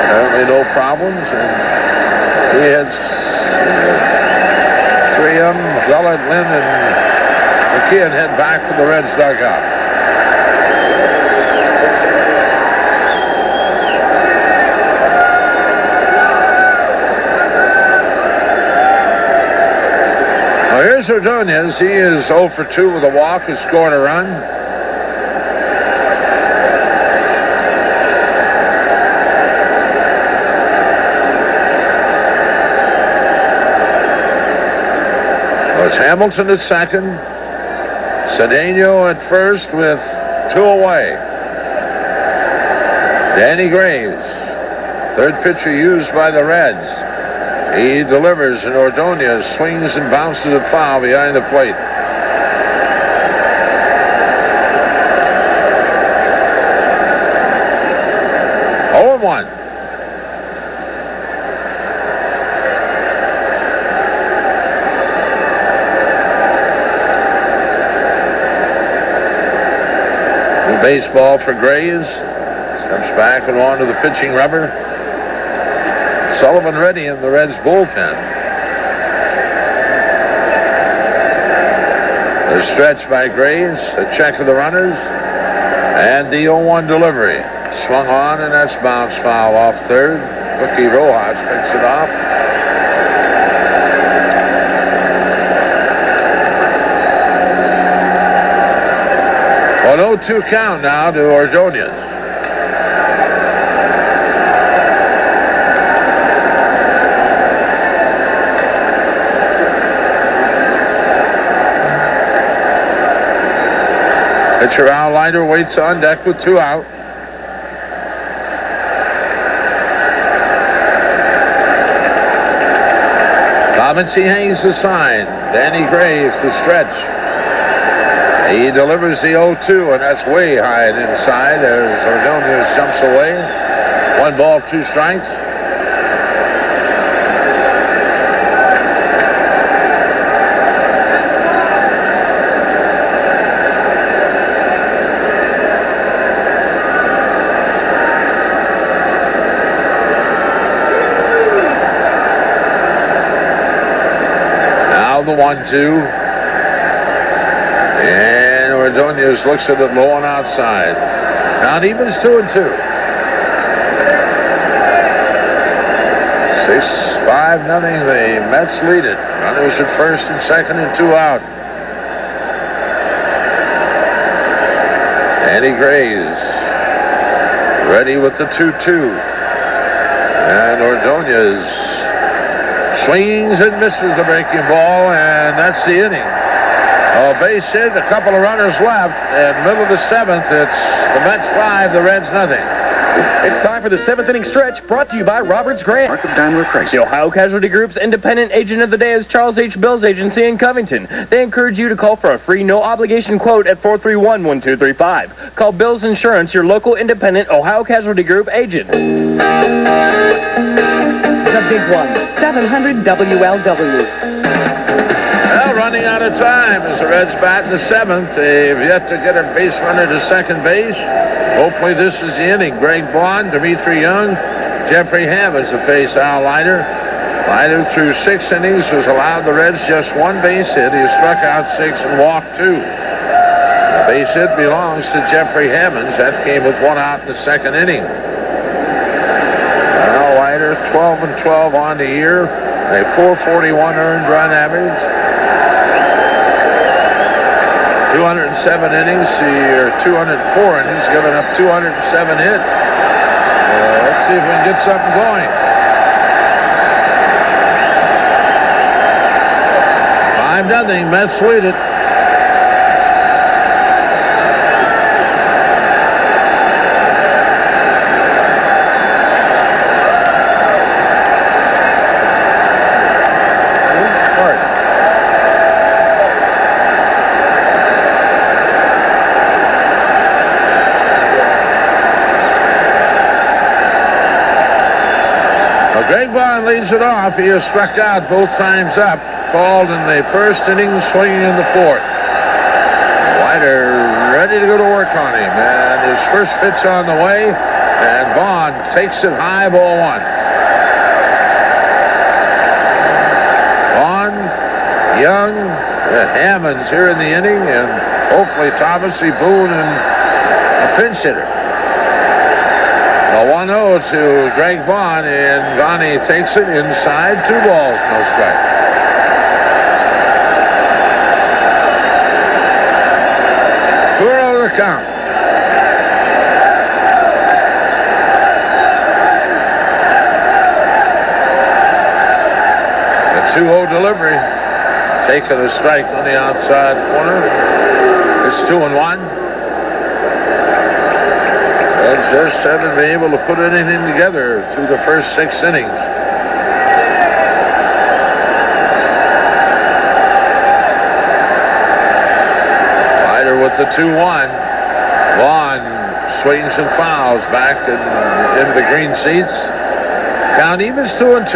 [SPEAKER 2] apparently no problems, and he had 3 of them. Gullett, Lynn, and McKeon head back to the Reds dugout. Now here's Ordonez. He is 0 for 2 with a walk, has scored a run. It's Hamilton at second. Cedeno at first with 2 away. Danny Graves, third pitcher used by the Reds. He delivers, and Ordonez swings and bounces it foul behind the plate. Oh, 1. Baseball for Graves. Steps back and on to the pitching rubber. Sullivan ready in the Reds bullpen. The stretch by Graves. A check of the runners. And the 0-1 delivery. Swung on, and that's bounced foul off third. Rookie Rojas picks it off. An 0-2 count now to Ordonez. Pitcher Al Leiter waits on deck with 2 out. Robinson hangs the sign. Danny Graves the stretch. He delivers the 0-2, and that's way high and inside as Ordonez jumps away. 1 ball, 2 strikes. Now the 1-2. And Ordonez looks at it low and outside. Count evens 2-2. 6-5 nothing. The Mets lead it. Runners at first and second and 2 out. Danny Graves ready with the 2-2. And Ordonez swings and misses the breaking ball, and that's the inning. Base hit, a couple of runners left, and middle of the 7th, it's the Mets 5, the Reds nothing.
[SPEAKER 3] It's time for the 7th inning stretch, brought to you by Roberts Grant.
[SPEAKER 6] Mark of Daimler Chrysler.
[SPEAKER 3] The Ohio Casualty Group's independent agent of the day is Charles H. Bill's Agency in Covington. They encourage you to call for a free, no-obligation quote at 431-1235. Call Bill's Insurance, your local independent Ohio Casualty Group agent.
[SPEAKER 6] The big one, 700 WLW.
[SPEAKER 2] Well, running out of time as the Reds bat in the 7th. They've yet to get a base runner to second base. Hopefully this is the inning. Greg Blond, Dimitri Young, Jeffrey Hammonds to face Al Leiter. Leiter through 6 innings has allowed the Reds just 1 base hit. He has struck out 6 and walked 2. The base hit belongs to Jeffrey Hammonds. That came with 1 out in the 2nd inning. Al Leiter 12-12 on the year. A 441 earned run average. 207 innings, or 204 innings, giving up 207 hits. Let's see if we can get something going. 5-0, Mets lead it. Greg Vaughn leads it off. He has struck out both times up. Called in the first inning, swinging in the fourth. Leiter ready to go to work on him. And his first pitch on the way. And Vaughn takes it high, ball one. Vaughn, Young, Hammonds here in the inning, and hopefully Thomas, Boone, and a pinch hitter. A 1-0 to Greg Vaughn, and Vaughn takes it inside. 2 balls, no strike. The count. The 2-0 delivery. Taking a strike on the outside corner. It's 2-1. And just haven't been able to put anything together through the first 6 innings. Leiter with the 2-1. Vaughn swings and fouls back into the green seats. Count evens 2-2.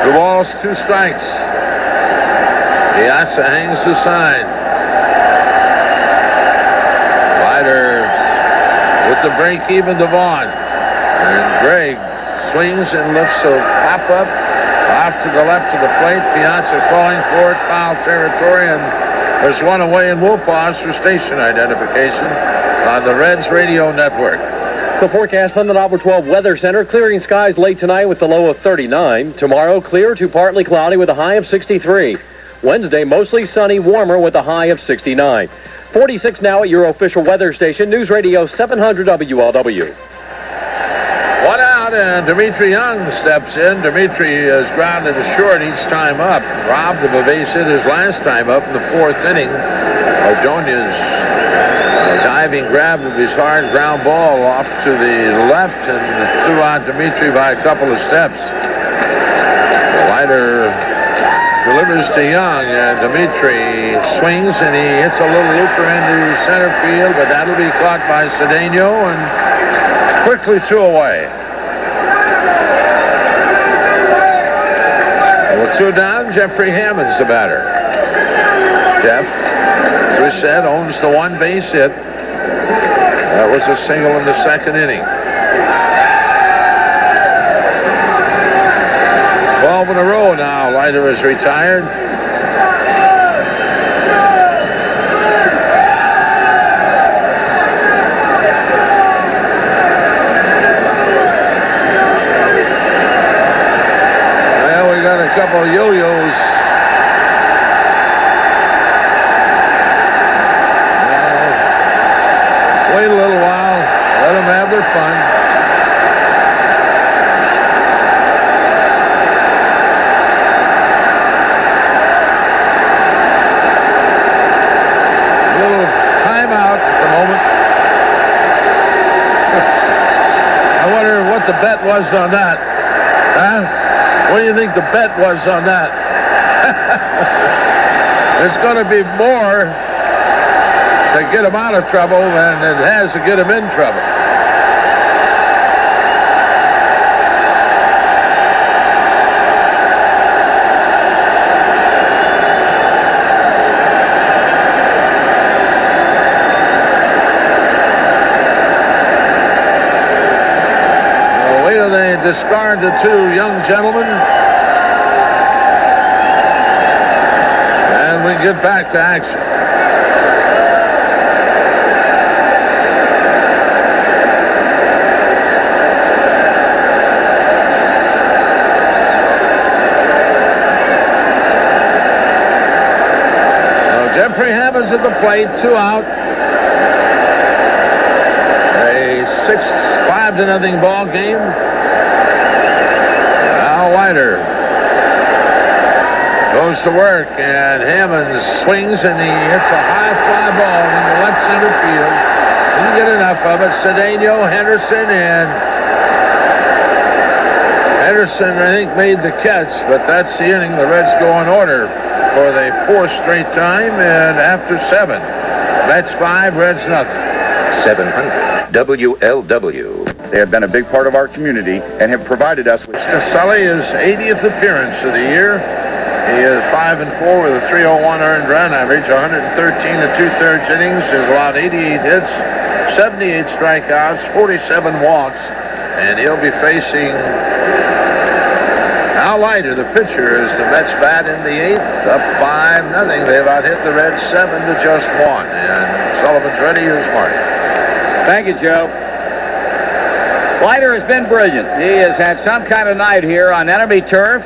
[SPEAKER 2] Two balls, 2 strikes. Piazza hangs the sign. Leiter with the break even to Vaughn. And Greg swings and lifts a pop-up off to the left of the plate. Piazza calling for it, foul territory, and there's one away, and we'll pause for station identification on the Reds Radio Network.
[SPEAKER 3] The forecast from the November 12 Weather Center. Clearing skies late tonight with the low of 39. Tomorrow, clear to partly cloudy with a high of 63. Wednesday, mostly sunny, warmer with a high of 69. 46 now at your official weather station, News Radio 700 WLW.
[SPEAKER 2] One out, and Dimitri Young steps in. Dimitri is grounded to short each time up. Robbed of a base hit his last time up in the 4th inning. Ordonez's diving grab of his hard ground ball off to the left and threw out Dimitri by a couple of steps. Leiter delivers to Young, and Dimitri swings, and he hits a little looper into center field, but that'll be caught by Cedeno, and quickly 2 away. With 2 down, Jeffrey Hammonds the batter. Jeff, as we said, owns the 1 base hit. That was a single in the 2nd inning. 12 in a row now. Leiter is retired. Well, we got a couple of yo-yos. Wait a little while. Let them have their fun. I wonder what the bet was on that. Huh? What do you think the bet was on that? It's going to be more to get him out of trouble than it has to get him in trouble. They discard the 2 young gentlemen. And we get back to action. Now Jeffrey Hammonds at the plate, 2 out. A 5-0 ball game. Leiter goes to work, and Hammonds swings, and he hits a high fly ball in the left center field. Didn't get enough of it. Cedeno, Henderson, and Henderson, I think, made the catch, but that's the inning. The Reds go in order for the 4th straight time, and after 7. Mets 5, Reds nothing.
[SPEAKER 7] 700 WLW.
[SPEAKER 9] They have been a big part of our community and have provided us with...
[SPEAKER 2] Sully, his 80th appearance of the year. He is 5-4 with a 301 earned run average, 113 and 2/3 innings. Has allowed 88 hits, 78 strikeouts, 47 walks, and he'll be facing Al Leiter, the pitcher, as the Mets bat in the 8th, up 5-0. They've out-hit the Reds 7-1. And Sullivan's ready. Here's Marty.
[SPEAKER 1] Thank you, Joe. Leiter has been brilliant. He has had some kind of night here on enemy turf.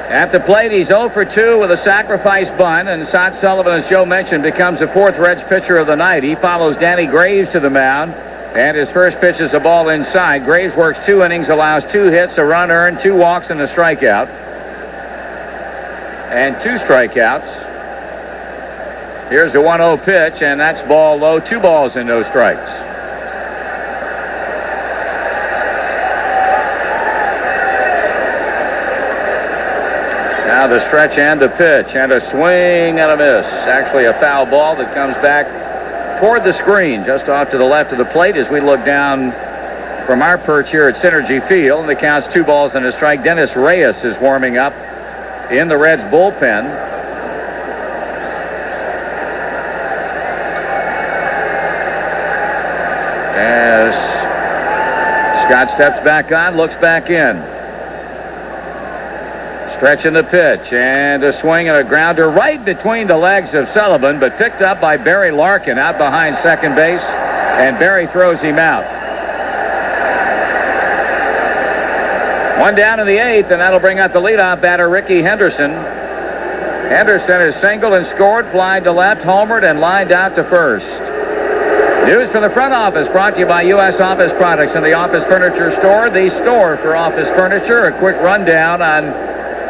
[SPEAKER 1] At the plate, he's 0 for 2 with a sacrifice bunt, and Sot Sullivan, as Joe mentioned, becomes the 4th Reds pitcher of the night. He follows Danny Graves to the mound, and his first pitch is a ball inside. Graves works 2 innings, allows 2 hits, a run earned, 2 walks, and a strikeout. And 2 strikeouts. Here's a 1-0 pitch, and that's ball low. 2 balls and no strikes. Now the stretch and the pitch, and a swing and a miss. Actually a foul ball that comes back toward the screen, just off to the left of the plate as we look down from our perch here at Cinergy Field. And the count's 2 balls and a strike. Dennis Reyes is warming up in the Reds bullpen. As Scott steps back on, looks back in. Stretching the pitch, and a swing and a grounder right between the legs of Sullivan, but picked up by Barry Larkin out behind second base, and Barry throws him out. 1 down in the 8th, and that'll bring out the leadoff batter, Ricky Henderson. Henderson is singled and scored, flying to left, homered, and lined out to first. News from the front office brought to you by U.S. Office Products and the Office Furniture Store, the store for office furniture. A quick rundown on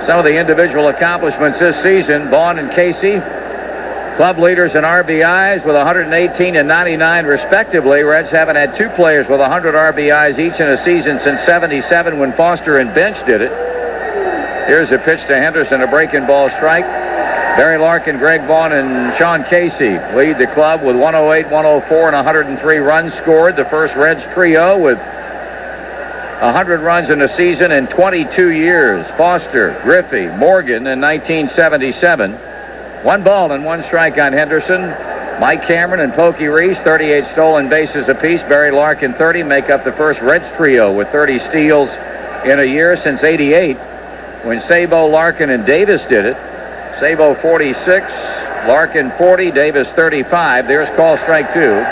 [SPEAKER 1] some of the individual accomplishments this season. Vaughn and Casey, club leaders in RBIs with 118 and 99 respectively. Reds haven't had 2 players with 100 RBIs each in a season since '77 when Foster and Bench did it. Here's a pitch to Henderson, a breaking ball strike. Barry Larkin, Greg Vaughn, and Sean Casey lead the club with 108, 104, and 103 runs scored. The first Reds trio with 100 runs in a season in 22 years. Foster, Griffey, Morgan in 1977. 1 ball and 1 strike on Henderson. Mike Cameron and Pokey Reese, 38 stolen bases apiece. Barry Larkin, 30, make up the first Reds trio with 30 steals in a year since '88 when Sabo, Larkin, and Davis did it. Sabo 46, Larkin 40, Davis 35. There's call strike 2.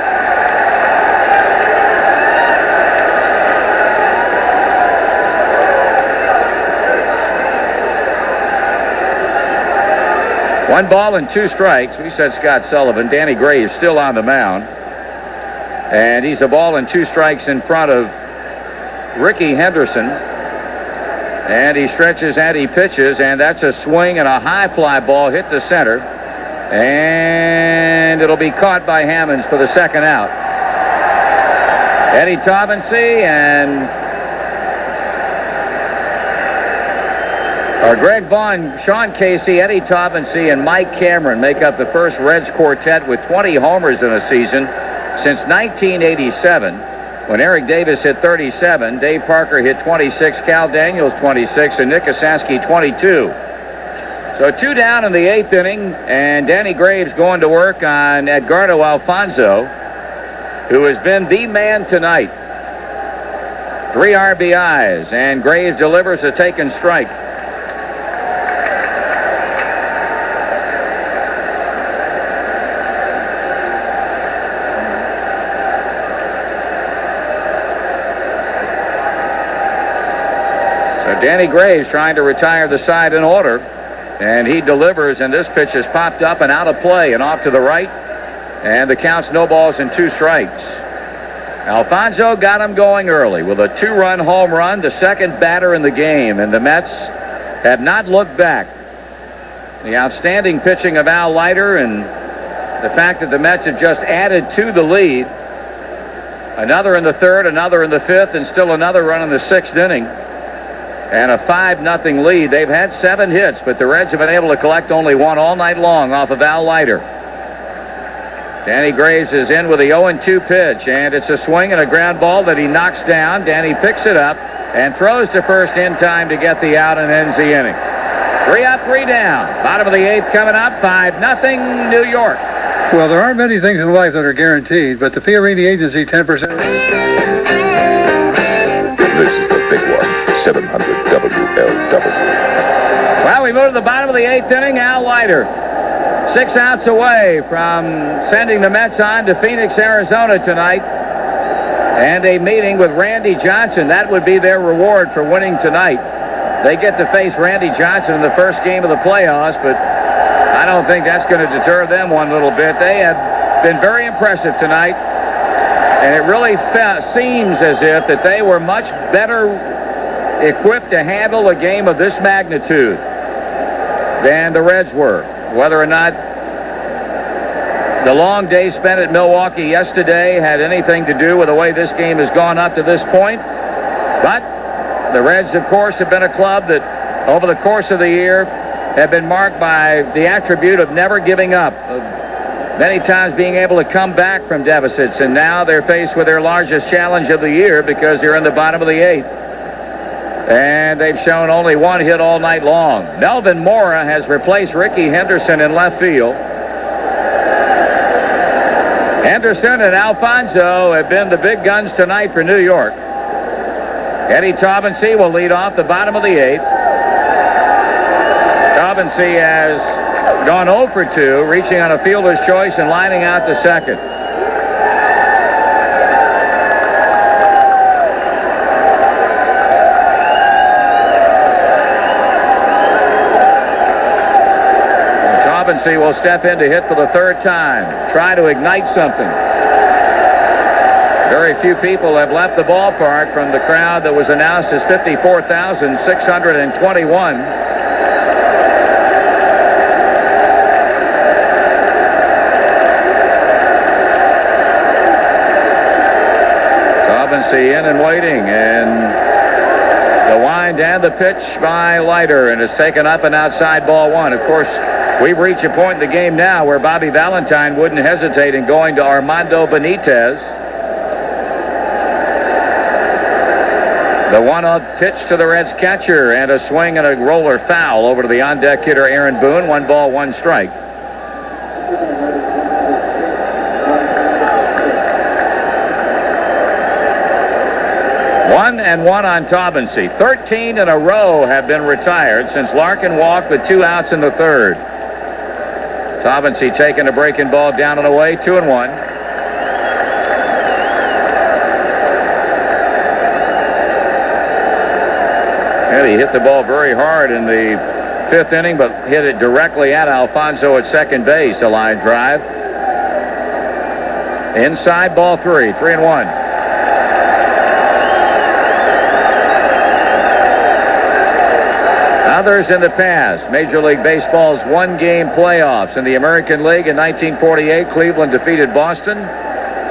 [SPEAKER 1] One ball and 2 strikes. We said Scott Sullivan. Danny Graves still on the mound. And he's a ball and 2 strikes in front of Ricky Henderson. And he stretches and he pitches, and that's a swing and a high fly ball hit the center. And it'll be caught by Hammonds for the second out. Eddie Taubensee and Greg Vaughn, Sean Casey, Eddie Taubensee, and Mike Cameron make up the first Reds quartet with 20 homers in a season since 1987. When Eric Davis hit 37, Dave Parker hit 26, Cal Daniels 26, and Nick Osaski 22. So 2 down in the 8th inning, and Danny Graves going to work on Edgardo Alfonso, who has been the man tonight. 3 RBIs, and Graves delivers a taken strike. Danny Graves trying to retire the side in order, and he delivers, and this pitch is popped up and out of play and off to the right, and the count's no balls and 2 strikes. Alfonso got him going early with a 2-run home run, the second batter in the game, and the Mets have not looked back. The outstanding pitching of Al Leiter and the fact that the Mets have just added to the lead. Another in the 3rd, another in the 5th, and still another run in the 6th inning. And a 5-0 lead. They've had 7 hits, but the Reds have been able to collect only 1 all night long off of Al Leiter. Danny Graves is in with the 0-2 pitch, and it's a swing and a ground ball that he knocks down. Danny picks it up and throws to first in time to get the out and ends the inning. 3 up, 3 down. Bottom of the 8th coming up, 5-0 New York.
[SPEAKER 10] Well, there aren't many things in life that are guaranteed, but the Fiorini Agency 10%.
[SPEAKER 7] This is the big one, 700 WLW.
[SPEAKER 1] Well, we move to the bottom of the 8th inning. Al Leiter, 6 outs away from sending the Mets on to Phoenix, Arizona tonight. And a meeting with Randy Johnson. That would be their reward for winning tonight. They get to face Randy Johnson in the first game of the playoffs, but I don't think that's going to deter them one little bit. They have been very impressive tonight, and it really seems as if that they were much better equipped to handle a game of this magnitude than the Reds were. Whether or not the long day spent at Milwaukee yesterday had anything to do with the way this game has gone up to this point, but the Reds, of course, have been a club that over the course of the year have been marked by the attribute of never giving up, of many times being able to come back from deficits, and now they're faced with their largest challenge of the year because they're in the bottom of the 8th. And they've shown only 1 hit all night long. Melvin Mora has replaced Ricky Henderson in left field. Henderson and Alfonso have been the big guns tonight for New York. Eddie Taubensee will lead off the bottom of the 8th. Taubensee has gone 0 for 2, reaching on a fielder's choice and lining out to second. Taubensee will step in to hit for the 3rd time, try to ignite something. Very few people have left the ballpark from the crowd that was announced as 54,621. Taubensee in and waiting, and the wind and the pitch by Leiter, and it's taken up and outside ball 1. Of course, we've reached a point in the game now where Bobby Valentine wouldn't hesitate in going to Armando Benitez. The 1-0 pitch to the Reds catcher, and a swing and a roller foul over to the on-deck hitter Aaron Boone. 1 ball, 1 strike. One and one on Taubensee. 13 in a row have been retired since Larkin walked with 2 outs in the 3rd. Taubensee taking a breaking ball down and away, 2-1. And he hit the ball very hard in the 5th inning, but hit it directly at Alfonso at second base. A line drive. Inside ball 3, 3-1. Others in the past, Major League Baseball's 1-game playoffs. In the American League in 1948, Cleveland defeated Boston.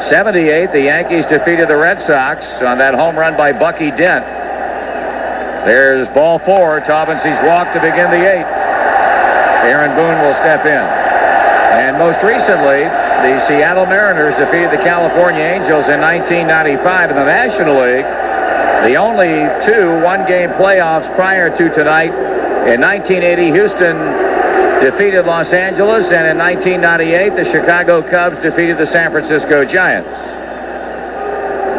[SPEAKER 1] 78, the Yankees defeated the Red Sox on that home run by Bucky Dent. There's ball 4. Taubensee's walk to begin the 8th. Aaron Boone will step in. And most recently, the Seattle Mariners defeated the California Angels in 1995 in the National League. The only 2 one-game playoffs prior to tonight. In 1980, Houston defeated Los Angeles, and in 1998, the Chicago Cubs defeated the San Francisco Giants.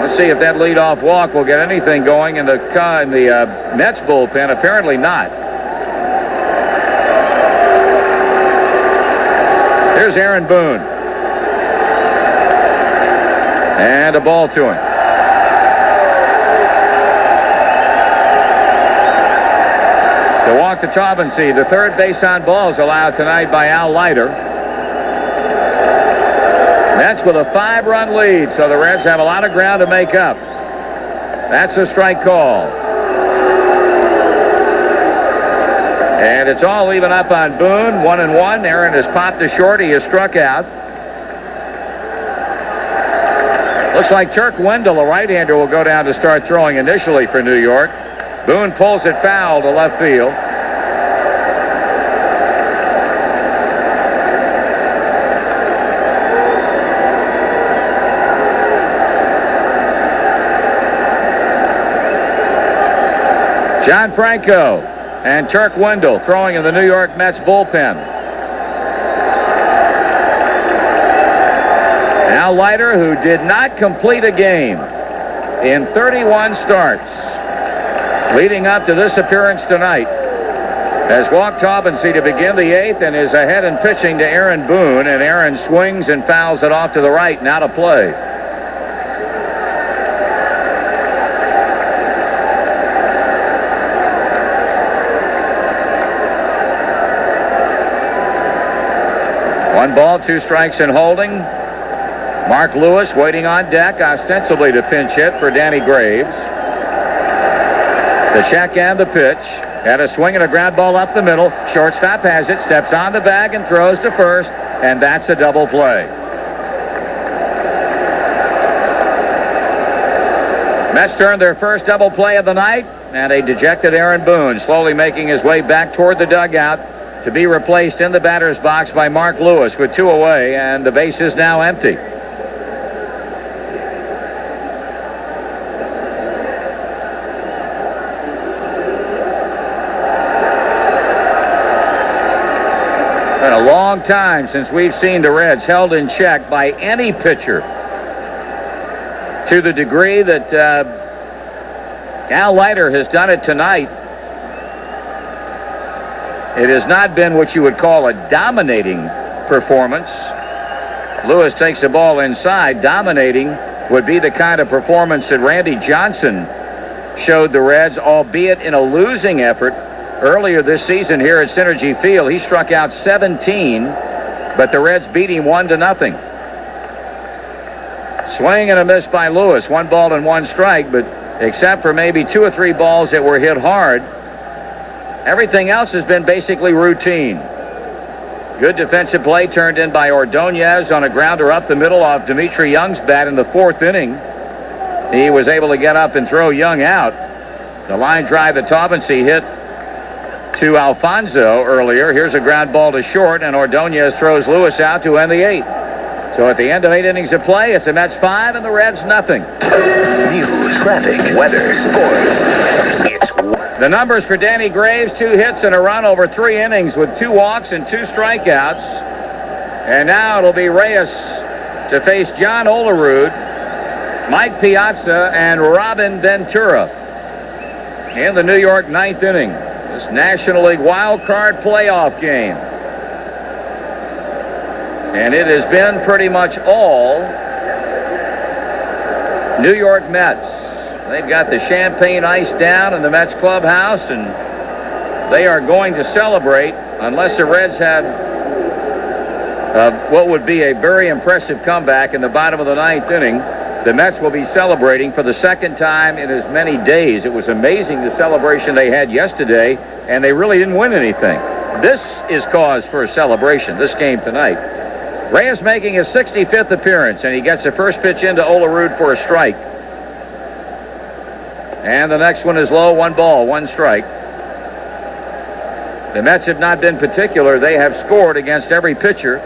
[SPEAKER 1] Let's see if that leadoff walk will get anything going in the Mets bullpen. Apparently not. Here's Aaron Boone. And a ball to him. The walk to Taubensee. The 3rd base on balls allowed tonight by Al Leiter. Mets with a 5-run lead, so the Reds have a lot of ground to make up. That's a strike call. And it's all even up on Boone. 1-1. Aaron has popped to short. He has struck out. Looks like Turk Wendell, a right-hander, will go down to start throwing initially for New York. Boone pulls it foul to left field. John Franco and Turk Wendell throwing in the New York Mets bullpen. Now Leiter, who did not complete a game in 31 starts leading up to this appearance tonight, has walked Taubency to begin the 8th and is ahead in pitching to Aaron Boone, and Aaron swings and fouls it off to the right. Now to play. One ball, 2 strikes and holding. Mark Lewis waiting on deck, ostensibly to pinch hit for Danny Graves. The check and the pitch. Had a swing and a ground ball up the middle. Shortstop has it, steps on the bag and throws to first, and that's a double play. Mets turned their first double play of the night, and a dejected Aaron Boone slowly making his way back toward the dugout to be replaced in the batter's box by Mark Lewis with 2 away, and the base is now empty. Been a long time since we've seen the Reds held in check by any pitcher to the degree that Al Leiter has done it tonight. It has not been what you would call a dominating performance. Lewis takes the ball inside. Dominating would be the kind of performance that Randy Johnson showed the Reds, albeit in a losing effort. Earlier this season here at Cinergy Field, he struck out 17, but the Reds beat him 1-0. Swing and a miss by Lewis. 1 ball and 1 strike, but except for maybe 2 or 3 balls that were hit hard, everything else has been basically routine. Good defensive play turned in by Ordonez on a grounder up the middle off Dimitri Young's bat in the 4th inning. He was able to get up and throw Young out. The line drive that Taubency hit to Alfonso earlier. Here's a ground ball to short, and Ordonez throws Lewis out to end the 8th. So at the end of 8 innings of play, it's the Mets 5 and the Reds nothing.
[SPEAKER 7] News, traffic, weather, sports. It's
[SPEAKER 1] the numbers for Danny Graves: 2 hits and a run over 3 innings with 2 walks and 2 strikeouts. And now it'll be Reyes to face John Olerud, Mike Piazza, and Robin Ventura in the New York 9th inning. This National League wild card playoff game. And it has been pretty much all New York Mets. They've got the champagne ice down in the Mets clubhouse, and they are going to celebrate unless the Reds have what would be a very impressive comeback in the bottom of the 9th inning. The Mets will be celebrating for the 2nd time in as many days. It was amazing the celebration they had yesterday, and they really didn't win anything. This is cause for a celebration, this game tonight. Reyes making his 65th appearance, and he gets the first pitch into Olerud for a strike. And the next one is low, 1 ball, 1 strike. The Mets have not been particular. They have scored against every pitcher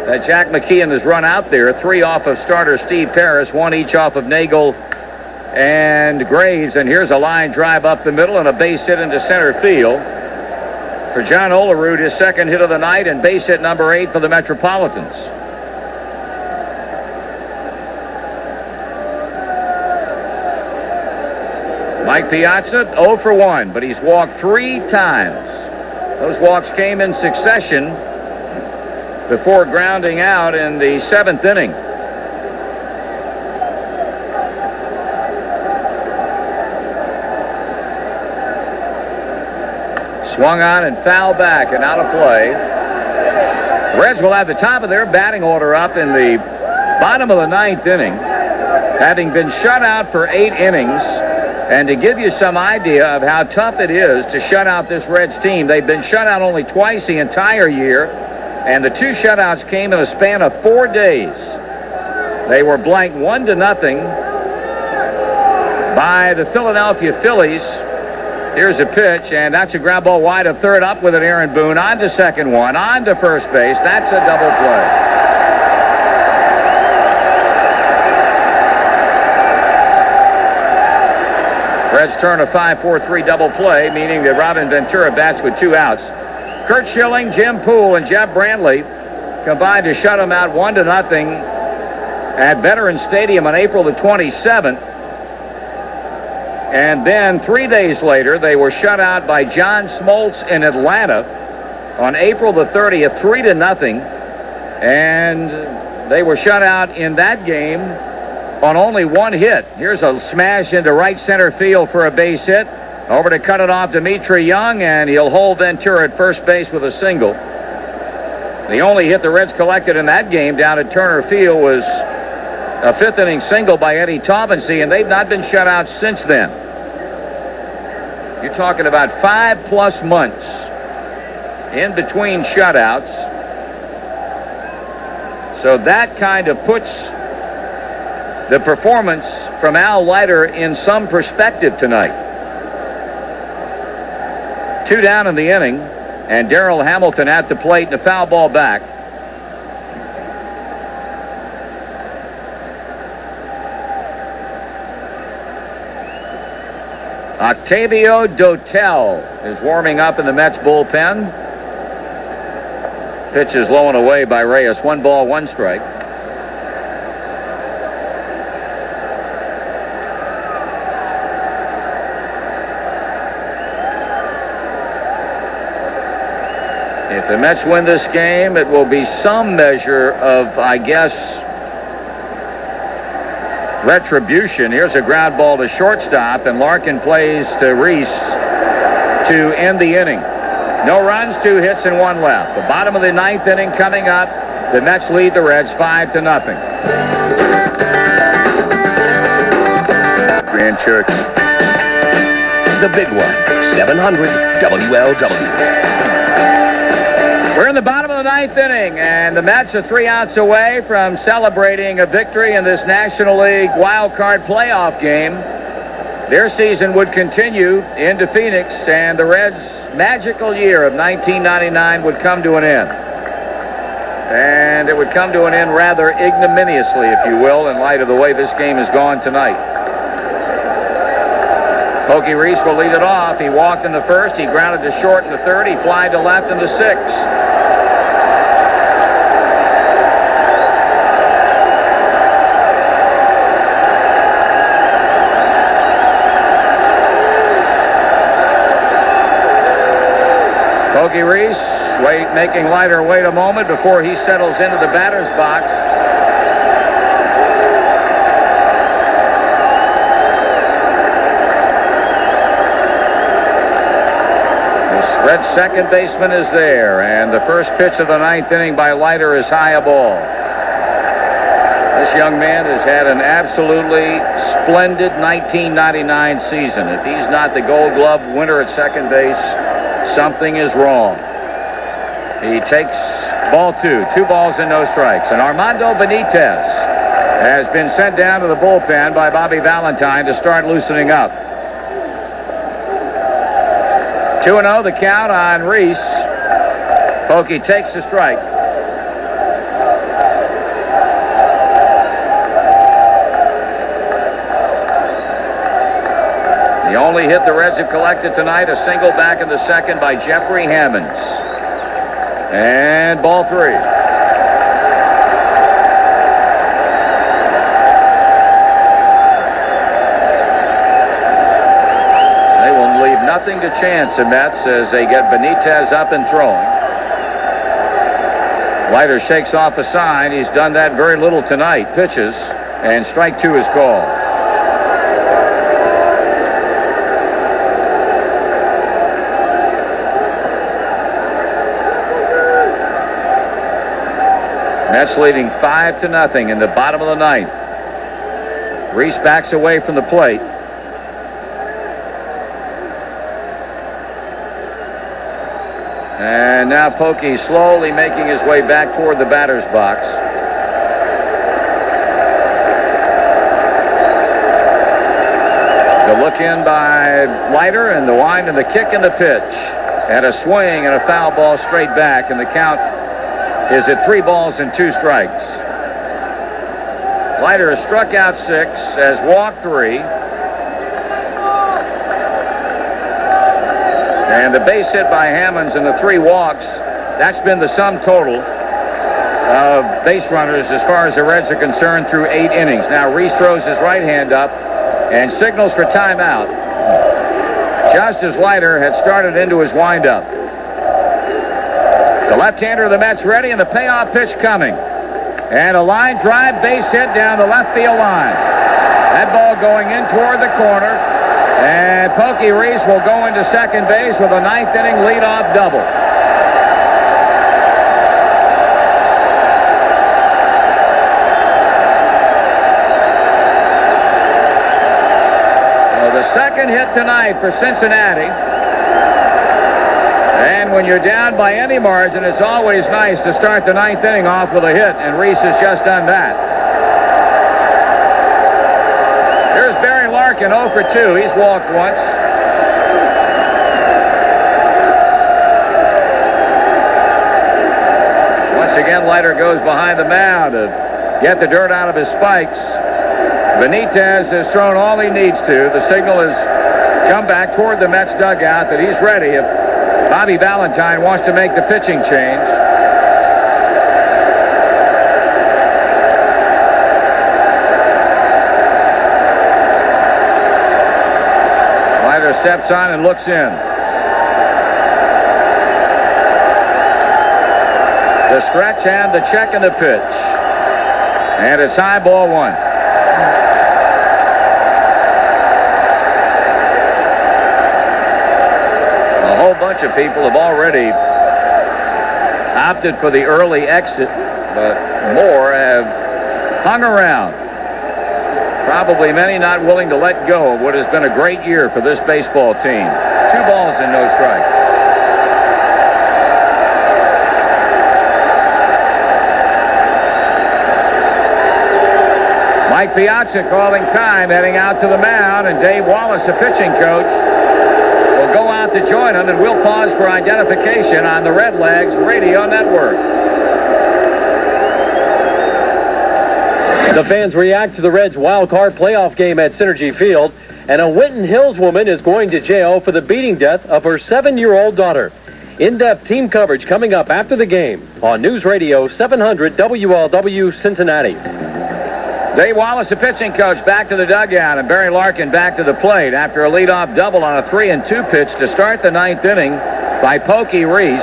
[SPEAKER 1] that Jack McKeon has run out there. 3 off of starter Steve Parris, 1 each off of Nagel and Graves. And here's a line drive up the middle and a base hit into center field for John Olerud, his 2nd hit of the night, and base hit number 8 for the Metropolitans. Mike Piazza 0 for 1, but he's walked 3 times. Those walks came in succession before grounding out in the 7th inning. Swung on and fouled back and out of play. The Reds will have the top of their batting order up in the bottom of the 9th inning, having been shut out for 8 innings. And to give you some idea of how tough it is to shut out this Reds team, they've been shut out only twice the entire year, and the 2 shutouts came in a span of 4 days. They were blanked 1-0 by the Philadelphia Phillies. Here's a pitch, and that's a ground ball wide of third. Up with it, Aaron Boone. On to second one. On to first base. That's a double play. Reds turn a 5-4-3 double play, meaning that Robin Ventura bats with 2 outs. Kurt Schilling, Jim Poole, and Jeff Brantley combined to shut him out 1-0 at Veterans Stadium on April the 27th. And then 3 days later, they were shut out by John Smoltz in Atlanta on April the 30th, 3-0. And they were shut out in that game on only 1 hit. Here's a smash into right center field for a base hit. Over to cut it off, Dimitri Young, and he'll hold Ventura at first base with a single. The only hit the Reds collected in that game down at Turner Field was a 5th inning single by Eddie Taubensee, and they've not been shut out since then. You're talking about 5+ months in between shutouts. So that kind of puts the performance from Al Leiter in some perspective tonight. 2 down in the inning, and Darrell Hamilton at the plate and a foul ball back. Octavio Dotel is warming up in the Mets bullpen. Pitch is low and away by Reyes. 1 ball, 1 strike. If the Mets win this game, it will be some measure of, I guess, retribution. Here's a ground ball to shortstop, and Larkin plays to Reese to end the inning. No runs, 2 hits, and 1 left. The bottom of the 9th inning coming up. The Mets lead the Reds 5-0.
[SPEAKER 9] Grand Cherokee.
[SPEAKER 7] The big one, 700 WLW.
[SPEAKER 1] We're in the bottom of the 9th inning, and the Mets are 3 outs away from celebrating a victory in this National League wild card playoff game. Their season would continue into Phoenix, and the Reds' magical year of 1999 would come to an end. And it would come to an end rather ignominiously, if you will, in light of the way this game has gone tonight. Pokey Reese will lead it off. He walked in the first. He grounded to short in the third. He flied to left in the sixth. Pokey Reese making Leiter wait a moment before he settles into the batter's box. Red's second baseman is there, and the first pitch of the 9th inning by Leiter is high a ball. This young man has had an absolutely splendid 1999 season. If he's not the Gold Glove winner at second base, something is wrong. He takes ball 2 balls and no strikes, and Armando Benitez has been sent down to the bullpen by Bobby Valentine to start loosening up. 2-0 the count on Reese. Pokey takes the strike. The only hit the Reds have collected tonight, a single back in the second by Jeffrey Hammonds. And ball 3. Nothing to chance, the Mets, as they get Benitez up and throwing. Leiter shakes off a sign. He's done that very little tonight. Pitches, and strike 2 is called. Mets leading 5-0 in the bottom of the 9th. Reese backs away from the plate. And now Pokey slowly making his way back toward the batter's box. The look in by Leiter, and the wind and the kick and the pitch. And a swing and a foul ball straight back, and the count is at 3 balls and 2 strikes. Leiter has struck out 6, has walked 3. And the base hit by Hammonds and the 3 walks, that's been the sum total of base runners as far as the Reds are concerned through 8 innings. Now Reese throws his right hand up and signals for timeout, just as Leiter had started into his windup. The left-hander of the Mets ready, and the payoff pitch coming. And a line drive base hit down the left field line. That ball going in toward the corner. And Pokey Reese will go into second base with a 9th inning leadoff double. Well, the second hit tonight for Cincinnati. And when you're down by any margin, it's always nice to start the 9th inning off with a hit, and Reese has just done that. Here's Barry Larkin, 0 for 2. He's walked once. Once again, Leiter goes behind the mound to get the dirt out of his spikes. Benitez has thrown all he needs to. The signal has come back toward the Mets dugout that he's ready if Bobby Valentine wants to make the pitching change. Leiter steps on and looks in. The stretch and the check and the pitch. And it's high, ball 1. A whole bunch of people have already opted for the early exit, but more have hung around. Probably many not willing to let go of what has been a great year for this baseball team. 2 balls and no strike. Mike Piazza calling time, heading out to the mound, and Dave Wallace, the pitching coach, will go out to join him, and we'll pause for identification on the Redlegs Radio Network.
[SPEAKER 3] The fans react to the Reds' wild card playoff game at Cinergy Field, and a Winton Hills woman is going to jail for the beating death of her 7-year-old daughter. In-depth team coverage coming up after the game on News Radio 700 WLW Cincinnati.
[SPEAKER 1] Dave Wallace, the pitching coach, back to the dugout, and Barry Larkin back to the plate after a leadoff double on a 3-2 pitch to start the 9th inning by Pokey Reese.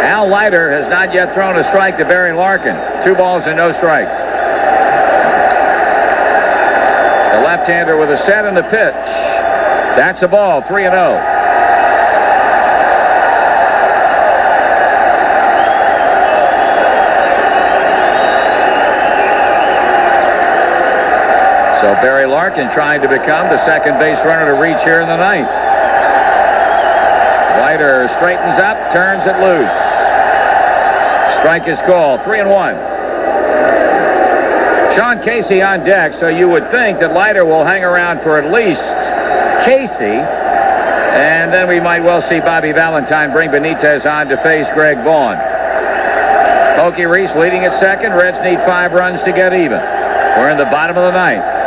[SPEAKER 1] Al Leiter has not yet thrown a strike to Barry Larkin. 2 balls and no strike. The left-hander with a set and the pitch. That's a ball, 3-0. So Barry Larkin trying to become the second base runner to reach here in the 9th. Leiter straightens up, turns it loose. Strike is called, 3-1. Sean Casey on deck, so you would think that Leiter will hang around for at least Casey. And then we might well see Bobby Valentine bring Benitez on to face Greg Vaughn. Pokey Reese leading at second. Reds need 5 runs to get even. We're in the bottom of the 9th.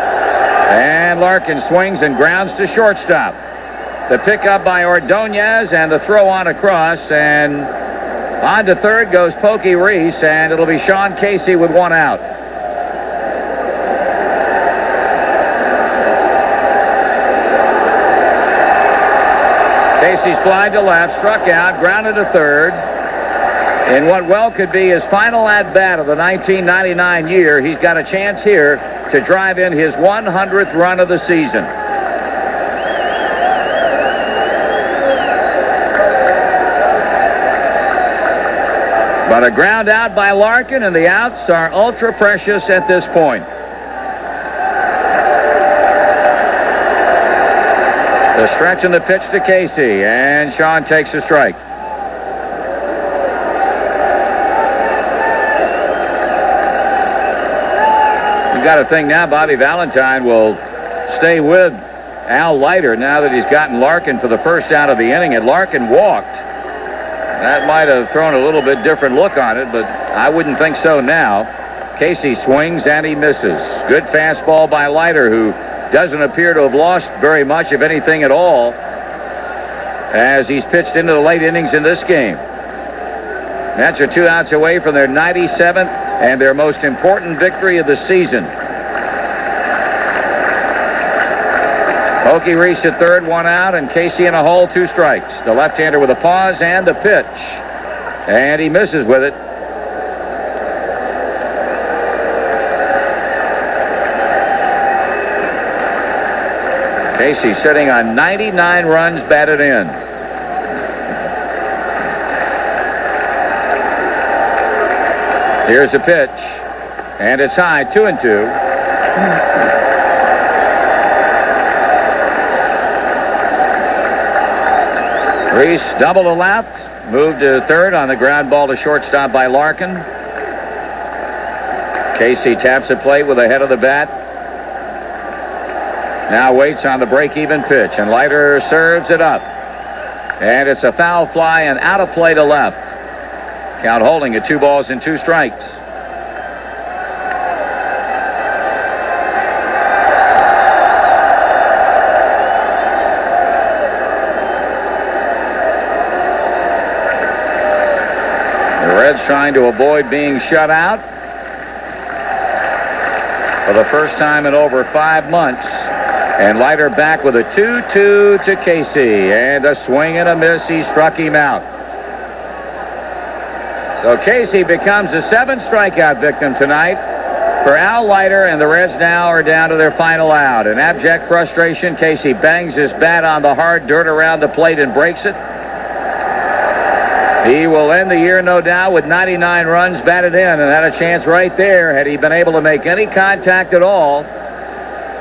[SPEAKER 1] And Larkin swings and grounds to shortstop. The pickup by Ordonez and the throw on across, and on to third goes Pokey Reese, and it'll be Sean Casey with 1 out. Casey's fly to left, struck out, grounded to third. In what well could be his final at-bat of the 1999 year, he's got a chance here to drive in his 100th run of the season. But a ground out by Larkin, and the outs are ultra precious at this point. The stretch and the pitch to Casey, and Sean takes a strike. Got to think now Bobby Valentine will stay with Al Leiter now that he's gotten Larkin for the first out of the inning, and Larkin walked. That might have thrown a little bit different look on it, but I wouldn't think so now. Casey swings and he misses. Good fastball by Leiter, who doesn't appear to have lost very much, if anything at all, as he's pitched into the late innings in this game. Mets are 2 outs away from their 97th and their most important victory of the season. Okie reached at third, 1 out, and Casey in a hole, 2 strikes. The left-hander with a pause and the pitch. And he misses with it. Casey sitting on 99 runs batted in. Here's a pitch, and it's high, 2-2. Reese double to left, moved to third on the ground ball to shortstop by Larkin. Casey taps the plate with the head of the bat. Now waits on the break-even pitch, and Leiter serves it up. And it's a foul fly and out of play to left. Count holding at 2 balls and 2 strikes. The Reds trying to avoid being shut out for the first time in over 5 months. And Leiter back with a 2-2 to Casey. And a swing and a miss. He struck him out. So Casey becomes a 7th strikeout victim tonight for Al Leiter, and the Reds now are down to their final out. In abject frustration, Casey bangs his bat on the hard dirt around the plate and breaks it. He will end the year, no doubt, with 99 runs batted in, and had a chance right there, had he been able to make any contact at all,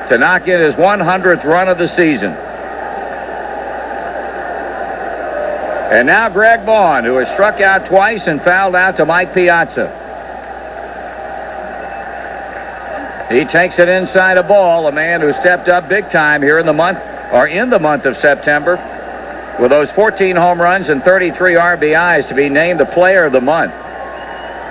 [SPEAKER 1] to knock in his 100th run of the season. And now Greg Vaughn, who has struck out twice and fouled out to Mike Piazza. He takes it inside a ball, a man who stepped up big time here in the month of September, with those 14 home runs and 33 RBIs to be named the player of the month.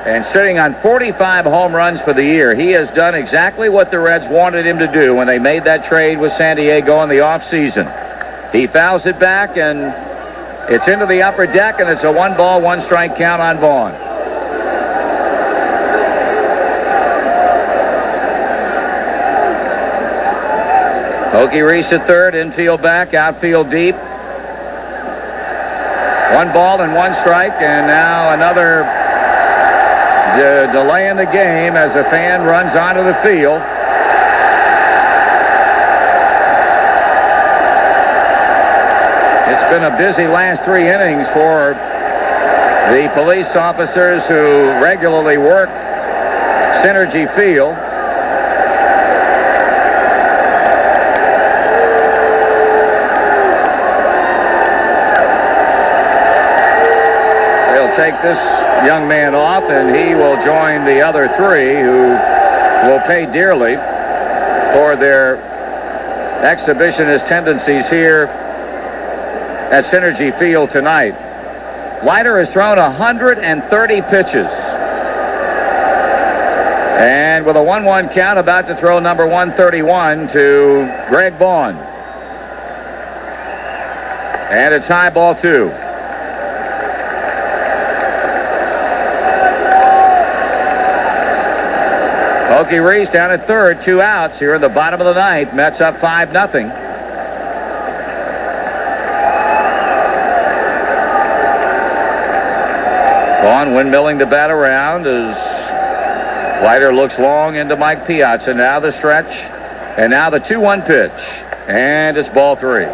[SPEAKER 1] And sitting on 45 home runs for the year, he has done exactly what the Reds wanted him to do when they made that trade with San Diego in the offseason. He fouls it back, and it's into the upper deck, and it's a 1-ball, 1-strike count on Vaughn. Okie Reese at third, infield back, outfield deep. 1 ball and 1 strike, and now another delay in the game as a fan runs onto the field. It's been a busy last 3 innings for the police officers who regularly work Cinergy Field. They'll take this young man off, and he will join the other 3 who will pay dearly for their exhibitionist tendencies here at Cinergy Field tonight. Leiter has thrown 130 pitches. And with a 1-1 count, about to throw number 131 to Greg Vaughn. And it's high, ball 2. Okie Reese down at third, 2 outs here in the bottom of the 9th. Mets up 5-0. Vaughn windmilling the bat around as Leiter looks long into Mike Piazza. Now the stretch, and now the 2-1 pitch, and it's ball 3.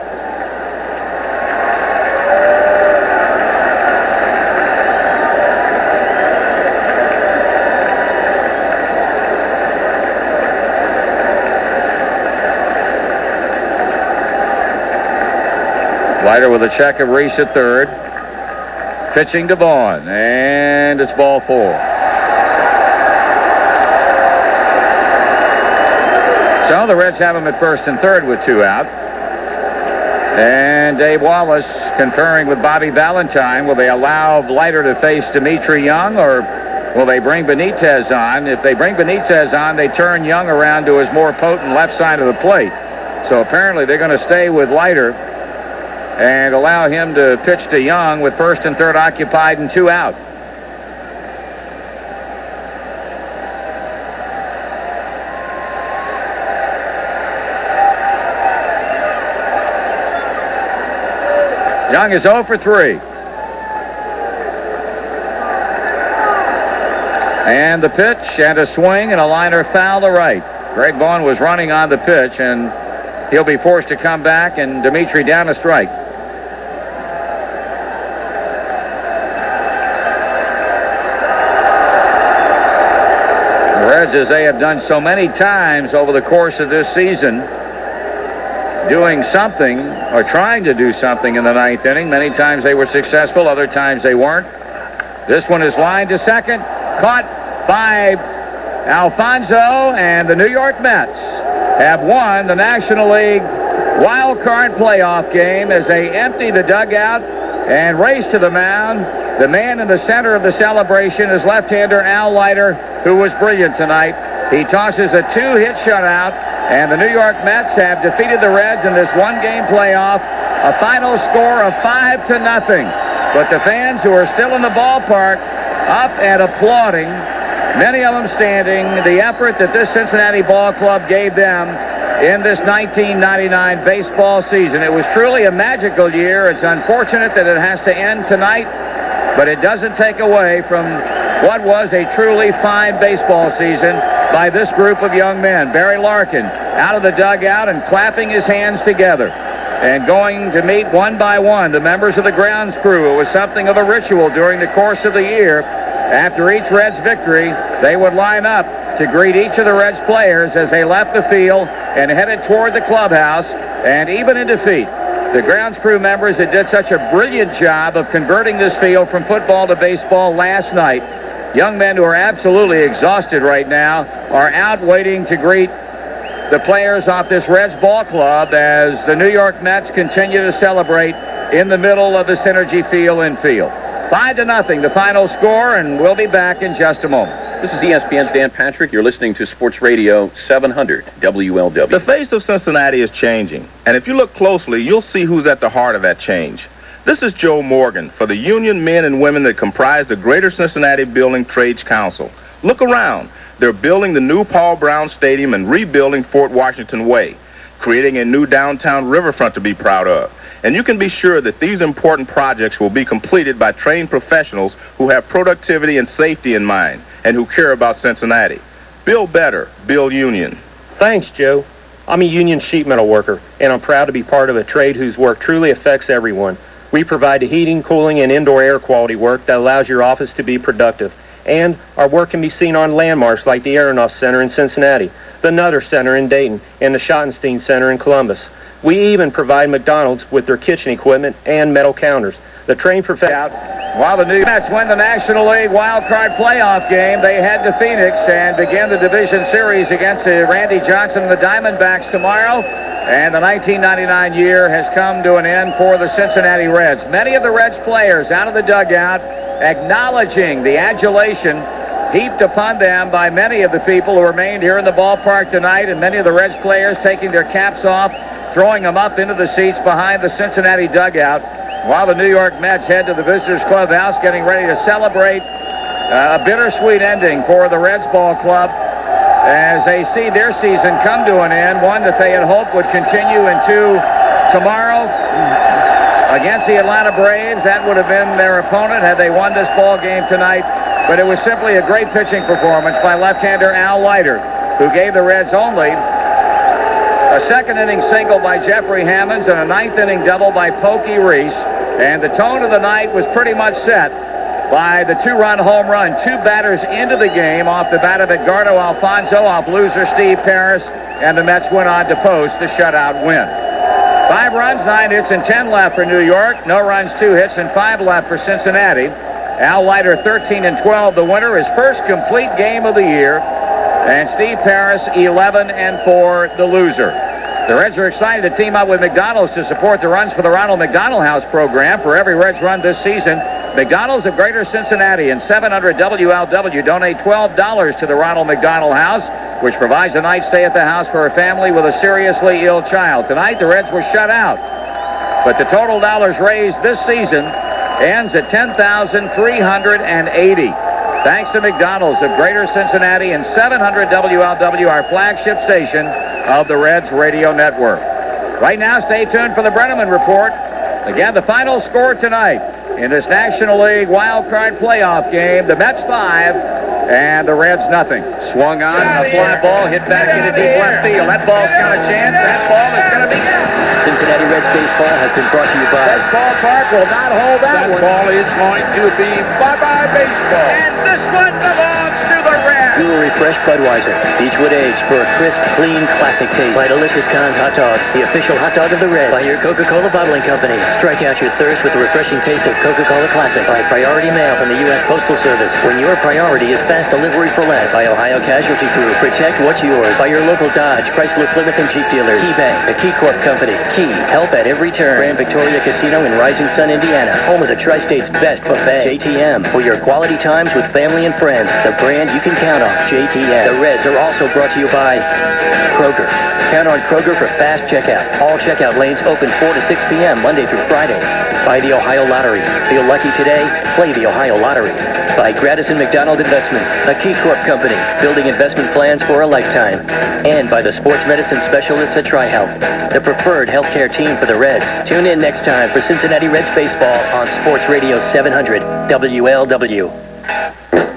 [SPEAKER 1] Leiter with a check of Reese at third. Pitching to Vaughn, and it's ball 4. So the Reds have him at first and third with 2 out. And Dave Wallace conferring with Bobby Valentine. Will they allow Leiter to face Dimitri Young, or will they bring Benitez on? If they bring Benitez on, they turn Young around to his more potent left side of the plate. So apparently they're going to stay with Leiter and allow him to pitch to Young with first and third occupied and 2 out. Young is 0 for 3. And the pitch and a swing and a liner foul to right. Greg Vaughn was running on the pitch, and he'll be forced to come back, and Dimitri down a strike. The Reds, as they have done so many times over the course of this season, doing something or trying to do something in the ninth inning. Many times they were successful, other times they weren't. This one is lined to second, caught by Alfonso, and the New York Mets have won the National League wild card playoff game as they empty the dugout and race to the mound. The man in the center of the celebration is left-hander Al Leiter, who was brilliant tonight. He tosses a 2-hit shutout, and the New York Mets have defeated the Reds in this one-game playoff, a final score of 5-0. But the fans who are still in the ballpark up and applauding, many of them standing, the effort that this Cincinnati ball club gave them in this 1999 baseball season. It was truly a magical year. It's unfortunate that it has to end tonight, but it doesn't take away from what was a truly fine baseball season by this group of young men. Barry Larkin out of the dugout and clapping his hands together and going to meet one by one the members of the grounds crew. It was something of a ritual during the course of the year. After each Reds victory, they would line up to greet each of the Reds players as they left the field and headed toward the clubhouse. And even in defeat, the grounds crew members that did such a brilliant job of converting this field from football to baseball last night, young men who are absolutely exhausted right now, are out waiting to greet the players off this Reds ball club as the New York Mets continue to celebrate in the middle of the Cinergy Field infield. 5-0, the final score, and we'll be back in just a moment.
[SPEAKER 7] This is ESPN's Dan Patrick. You're listening to Sports Radio 700 WLW.
[SPEAKER 11] The face of Cincinnati is changing, and if you look closely, you'll see who's at the heart of that change. This is Joe Morgan for the union men and women that comprise the Greater Cincinnati Building Trades Council. Look around. They're building the new Paul Brown Stadium and rebuilding Fort Washington Way, creating a new downtown Riverfront to be proud of. And you can be sure that these important projects will be completed by trained professionals who have productivity and safety in mind and who care about Cincinnati. Build better. Build union.
[SPEAKER 4] Thanks, Joe. I'm a union sheet metal worker, and I'm proud to be part of a trade whose work truly affects everyone. We provide the heating, cooling, and indoor air quality work that allows your office to be productive. And our work can be seen on landmarks like the Aronoff Center in Cincinnati, the Nutter Center in Dayton, and the Schottenstein Center in Columbus. We even provide McDonald's with their kitchen equipment and metal counters. The train for
[SPEAKER 1] while the New Mets win the National League wild card playoff game, they head to Phoenix and begin the division series against Randy Johnson and the Diamondbacks tomorrow. And the 1999 year has come to an end for the Cincinnati Reds. Many of the Reds players out of the dugout acknowledging the adulation heaped upon them by many of the people who remained here in the ballpark tonight, and many of the Reds players taking their caps off, throwing them up into the seats behind the Cincinnati dugout, while the New York Mets head to the visitors clubhouse, getting ready to celebrate a bittersweet ending for the Reds ball club as they see their season come to an end, one that they had hoped would continue into tomorrow against the Atlanta Braves. That would have been their opponent had they won this ball game tonight. But it was simply a great pitching performance by left-hander Al Leiter, who gave the Reds only a second-inning single by Jeffrey Hammonds and a ninth-inning double by Pokey Reese. And the tone of the night was pretty much set by the two-run home run, two batters into the game off the bat of Edgardo Alfonso, off loser Steve Parris, and the Mets went on to post the shutout win. 5 runs, 9 hits, and 10 left for New York. No runs, 2 hits, and 5 left for Cincinnati. Al Leiter 13-12, the winner, his first complete game of the year. And Steve Parris 11-4, the loser. The Reds are excited to team up with McDonald's to support the Runs for the Ronald McDonald House program. For every Reds run this season, McDonald's of Greater Cincinnati and 700 WLW donate $12 to the Ronald McDonald House, which provides a night stay at the house for a family with a seriously ill child. Tonight, the Reds were shut out But the total dollars raised this season ends at $10,380. Thanks to McDonald's of Greater Cincinnati and 700 WLW, our flagship station of the Reds Radio Network. Right now, stay tuned for the Brenneman Report. Again, the final score tonight in this National League Wild Card Playoff game, the Mets 5 and the Reds nothing. Swung on, a fly ball hit back into deep left field. That ball's got a chance. That ball is going to be out.
[SPEAKER 12] Cincinnati Reds baseball has been brought to you by...
[SPEAKER 1] This ballpark will not hold that one.
[SPEAKER 2] Ball is going to be bye-bye baseball.
[SPEAKER 1] And this one belongs to the Reds.
[SPEAKER 12] Dual Refresh Budweiser. Beechwood Age for a crisp, clean, classic taste. By Delicious Cons Hot Dogs, the official hot dog of the Reds. By your Coca-Cola Bottling Company. Strike out your thirst with the refreshing taste of Coca-Cola Classic. By Priority Mail from the U.S. Postal Service. When your priority is fast delivery for less. By Ohio Casualty Group. Protect what's yours. By your local Dodge, Chrysler, Plymouth, and Jeep dealers. Key Bank, the Key Corp Company. Key, help at every turn. Grand Victoria Casino in Rising Sun, Indiana. Home of the Tri-State's best buffet. JTM, for your quality times with family and friends. The brand you can count on. JTM. The Reds are also brought to you by Kroger. Count on Kroger for fast checkout. All checkout lanes open 4 to 6 p.m. Monday through Friday. By the Ohio Lottery. Feel lucky today? Play the Ohio Lottery. By Gradison McDonald Investments, a Key Corp company, building investment plans for a lifetime. And by the sports medicine specialists at TriHealth, the preferred healthcare team for the Reds. Tune in next time for Cincinnati Reds baseball on Sports Radio 700 WLW.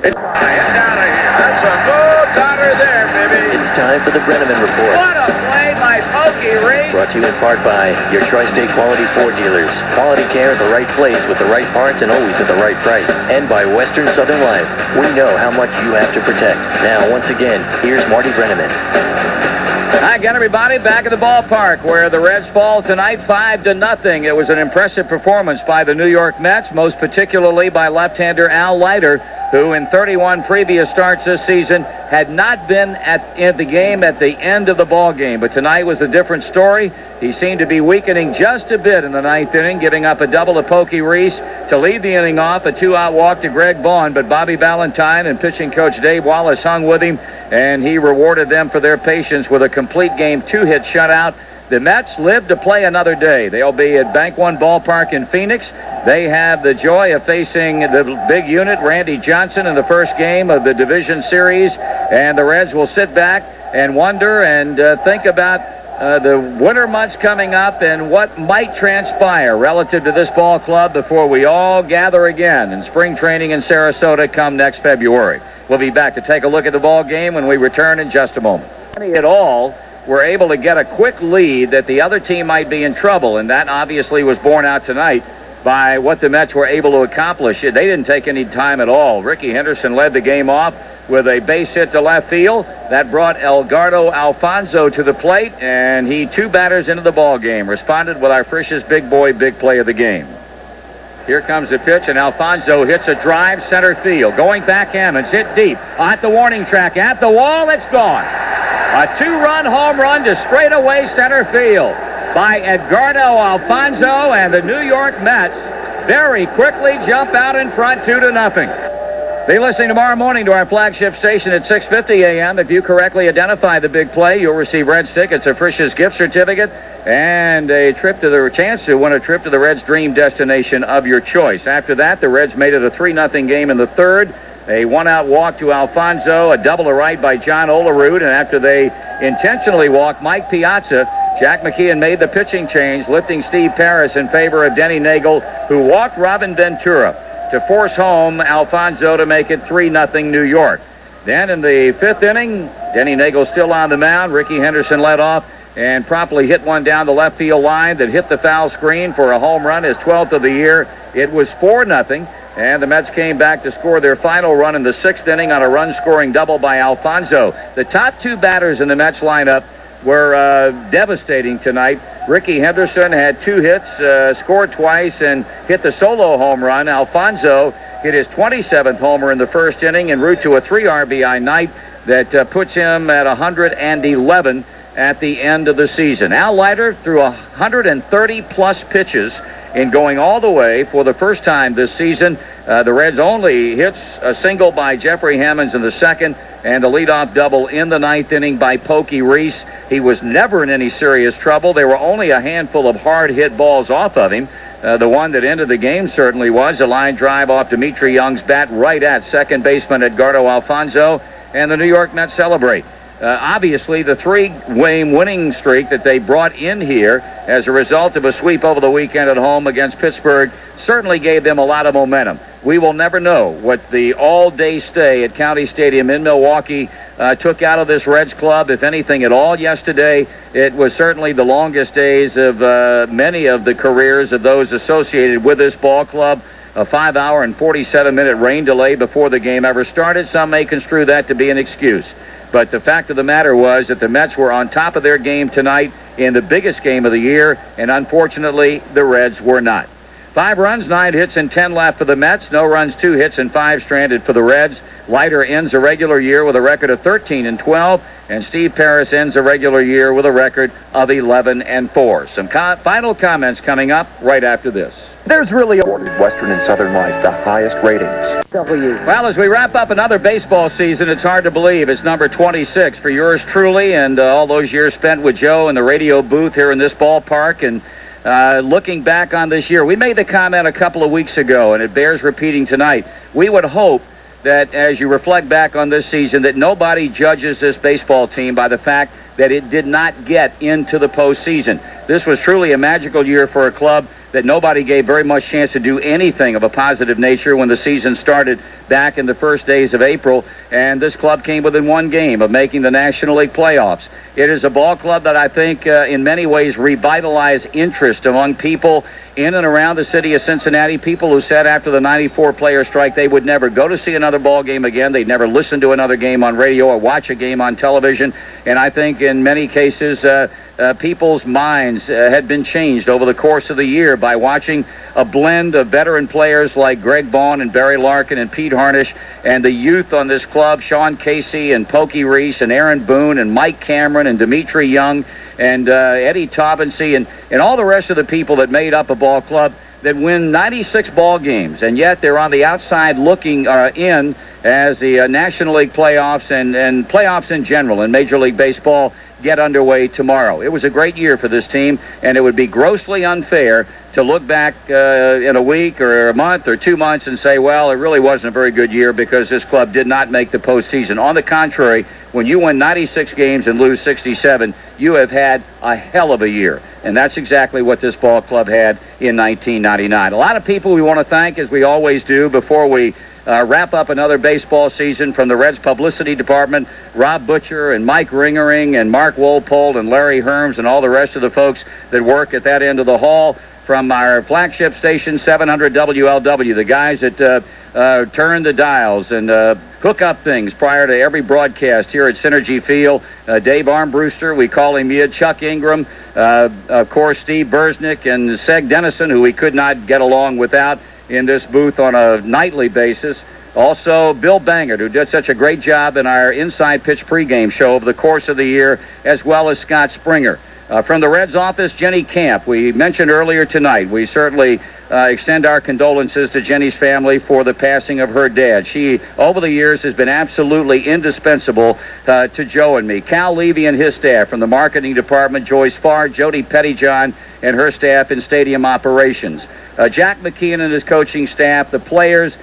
[SPEAKER 2] It's out of here. That's a no-doubter there, baby.
[SPEAKER 12] It's time for the Brenneman Report.
[SPEAKER 1] What a play by Pokey Reese.
[SPEAKER 12] Brought to you in part by your Tri-State Quality Ford dealers. Quality care at the right place with the right parts and always at the right price. And by Western Southern Life. We know how much you have to protect. Now, once again, here's Marty Brenneman.
[SPEAKER 1] Hi again, everybody, back at the ballpark where the Reds fall tonight 5-0. It was an impressive performance by the New York Mets, most particularly by left-hander Al Leiter, who in 31 previous starts this season had not been at the game at the end of the ball game. But tonight was a different story. He seemed to be weakening just a bit in the ninth inning, giving up a double to Pokey Reese to lead the inning off, a 2-out walk to Greg Vaughn. But Bobby Valentine and pitching coach Dave Wallace hung with him, and he rewarded them for their patience with a complete game 2-hit shutout. The Mets live to play another day. They'll be at Bank One Ballpark in Phoenix. They have the joy of facing the big unit, Randy Johnson, in the first game of the division series. And the Reds will sit back and wonder and think about the winter months coming up and what might transpire relative to this ball club before we all gather again in spring training in Sarasota come next February. We'll be back to take a look at the ball game when we return in just a moment. At all, were able to get a quick lead that the other team might be in trouble, and that obviously was borne out tonight by what the Mets were able to accomplish. They didn't take any time at all. Ricky Henderson led the game off with a base hit to left field. That brought Edgardo Alfonso to the plate, and he 2 batters into the ball game. Responded with our Frisch's big boy big play of the game. Here comes the pitch, and Alfonso hits a drive center field. Going back Hammonds, hit deep. At the warning track, at the wall, it's gone. A 2-run home run to straightaway center field by Edgardo Alfonso, and the New York Mets very quickly jump out in front 2-0. Be listening tomorrow morning to our flagship station at 6:50 a.m. If you correctly identify the big play, you'll receive Reds tickets, a Frisch's gift certificate, and a chance to win a trip to the Reds' dream destination of your choice. After that, the Reds made it a 3-0 game in the third. A 1-out walk to Alfonso, a double to right by John Olerud, and after they intentionally walked Mike Piazza, Jack McKeon made the pitching change, lifting Steve Parris in favor of Denny Nagel, who walked Robin Ventura to force home Alfonso to make it 3-0 New York. Then in the 5th inning, Denny Nagel still on the mound. Ricky Henderson led off and promptly hit one down the left field line that hit the foul screen for a home run, his 12th of the year. It was 4-0. And the Mets came back to score their final run in the 6th inning on a run-scoring double by Alfonso. The top 2 batters in the Mets lineup were devastating tonight. Ricky Henderson had 2 hits, scored twice, and hit the solo home run. Alfonso hit his 27th homer in the 1st inning en route to a 3 RBI night that puts him at 111 at the end of the season. Al Leiter threw 130-plus pitches in going all the way for the first time this season. The Reds only hits a single by Jeffrey Hammonds in the 2nd, and the leadoff double in the ninth inning by Pokey Reese. He was never in any serious trouble. There were only a handful of hard hit balls off of him. The one that ended the game certainly was a line drive off Dimitri Young's bat right at second baseman Edgardo Alfonso, and the New York Mets celebrate. Obviously, the three-game winning streak that they brought in here as a result of a sweep over the weekend at home against Pittsburgh certainly gave them a lot of momentum. We will never know what the all-day stay at County Stadium in Milwaukee took out of this Reds club, if anything at all, yesterday. It was certainly the longest days of many of the careers of those associated with this ball club. A 5-hour and 47-minute rain delay before the game ever started. Some may construe that to be an excuse. But the fact of the matter was that the Mets were on top of their game tonight in the biggest game of the year, and unfortunately, the Reds were not. 5 runs, 9 hits, and 10 left for the Mets. No runs, 2 hits, and 5 stranded for the Reds. Leiter ends a regular year with a record of 13-12, and Steve Parris ends a regular year with a record of 11-4. Some final comments coming up right after this.
[SPEAKER 7] There's really awarded Western and Southern Life the highest ratings.
[SPEAKER 1] Well, as we wrap up another baseball season, it's hard to believe it's number 26 for yours truly, and all those years spent with Joe in the radio booth here in this ballpark. And looking back on this year, we made the comment a couple of weeks ago, and it bears repeating tonight. We would hope that as you reflect back on this season, that nobody judges this baseball team by the fact that it did not get into the postseason. This was truly a magical year for a club that nobody gave very much chance to do anything of a positive nature when the season started back in the first days of April, and this club came within one game of making the National League playoffs. It is a ball club that I think in many ways revitalized interest among people in and around the city of Cincinnati, people who said after the 94 player strike they would never go to see another ball game again. They'd never listen to another game on radio or watch a game on television. And I think in many cases people's minds had been changed over the course of the year by watching a blend of veteran players like Greg Vaughn and Barry Larkin and Pete Harnish, and the youth on this club, Sean Casey and Pokey Reese and Aaron Boone and Mike Cameron and Dimitri Young and Eddie Taubensee and all the rest of the people that made up a ball club that win 96 ball games, and yet they're on the outside looking in as the National League playoffs and playoffs in general in Major League Baseball get underway tomorrow. It was a great year for this team, and it would be grossly unfair to look back in a week or a month or 2 months and say, well, it really wasn't a very good year because this club did not make the postseason. On the contrary, when you win 96 games and lose 67, you have had a hell of a year. And that's exactly what this ball club had in 1999. A lot of people we want to thank, as we always do, before we wrap up another baseball season, from the Reds publicity department, Rob Butcher and Mike Ringering and Mark Wolpold and Larry Herms and all the rest of the folks that work at that end of the hall. From our flagship station, 700 WLW, the guys that turn the dials and hook up things prior to every broadcast here at Cinergy Field. Dave Armbruster, we call him Mia, Chuck Ingram, of course Steve Bersnick and Seg Dennison, who we could not get along without in this booth on a nightly basis. Also, Bill Bangert, who did such a great job in our Inside Pitch pregame show over the course of the year, as well as Scott Springer. From the Reds office, Jenny Camp, we mentioned earlier tonight, we certainly extend our condolences to Jenny's family for the passing of her dad. She, over the years, has been absolutely indispensable to Joe and me. Cal Levy and his staff from the marketing department, Joyce Farr, Jody Pettyjohn and her staff in stadium operations. Jack McKeon and his coaching staff, the players,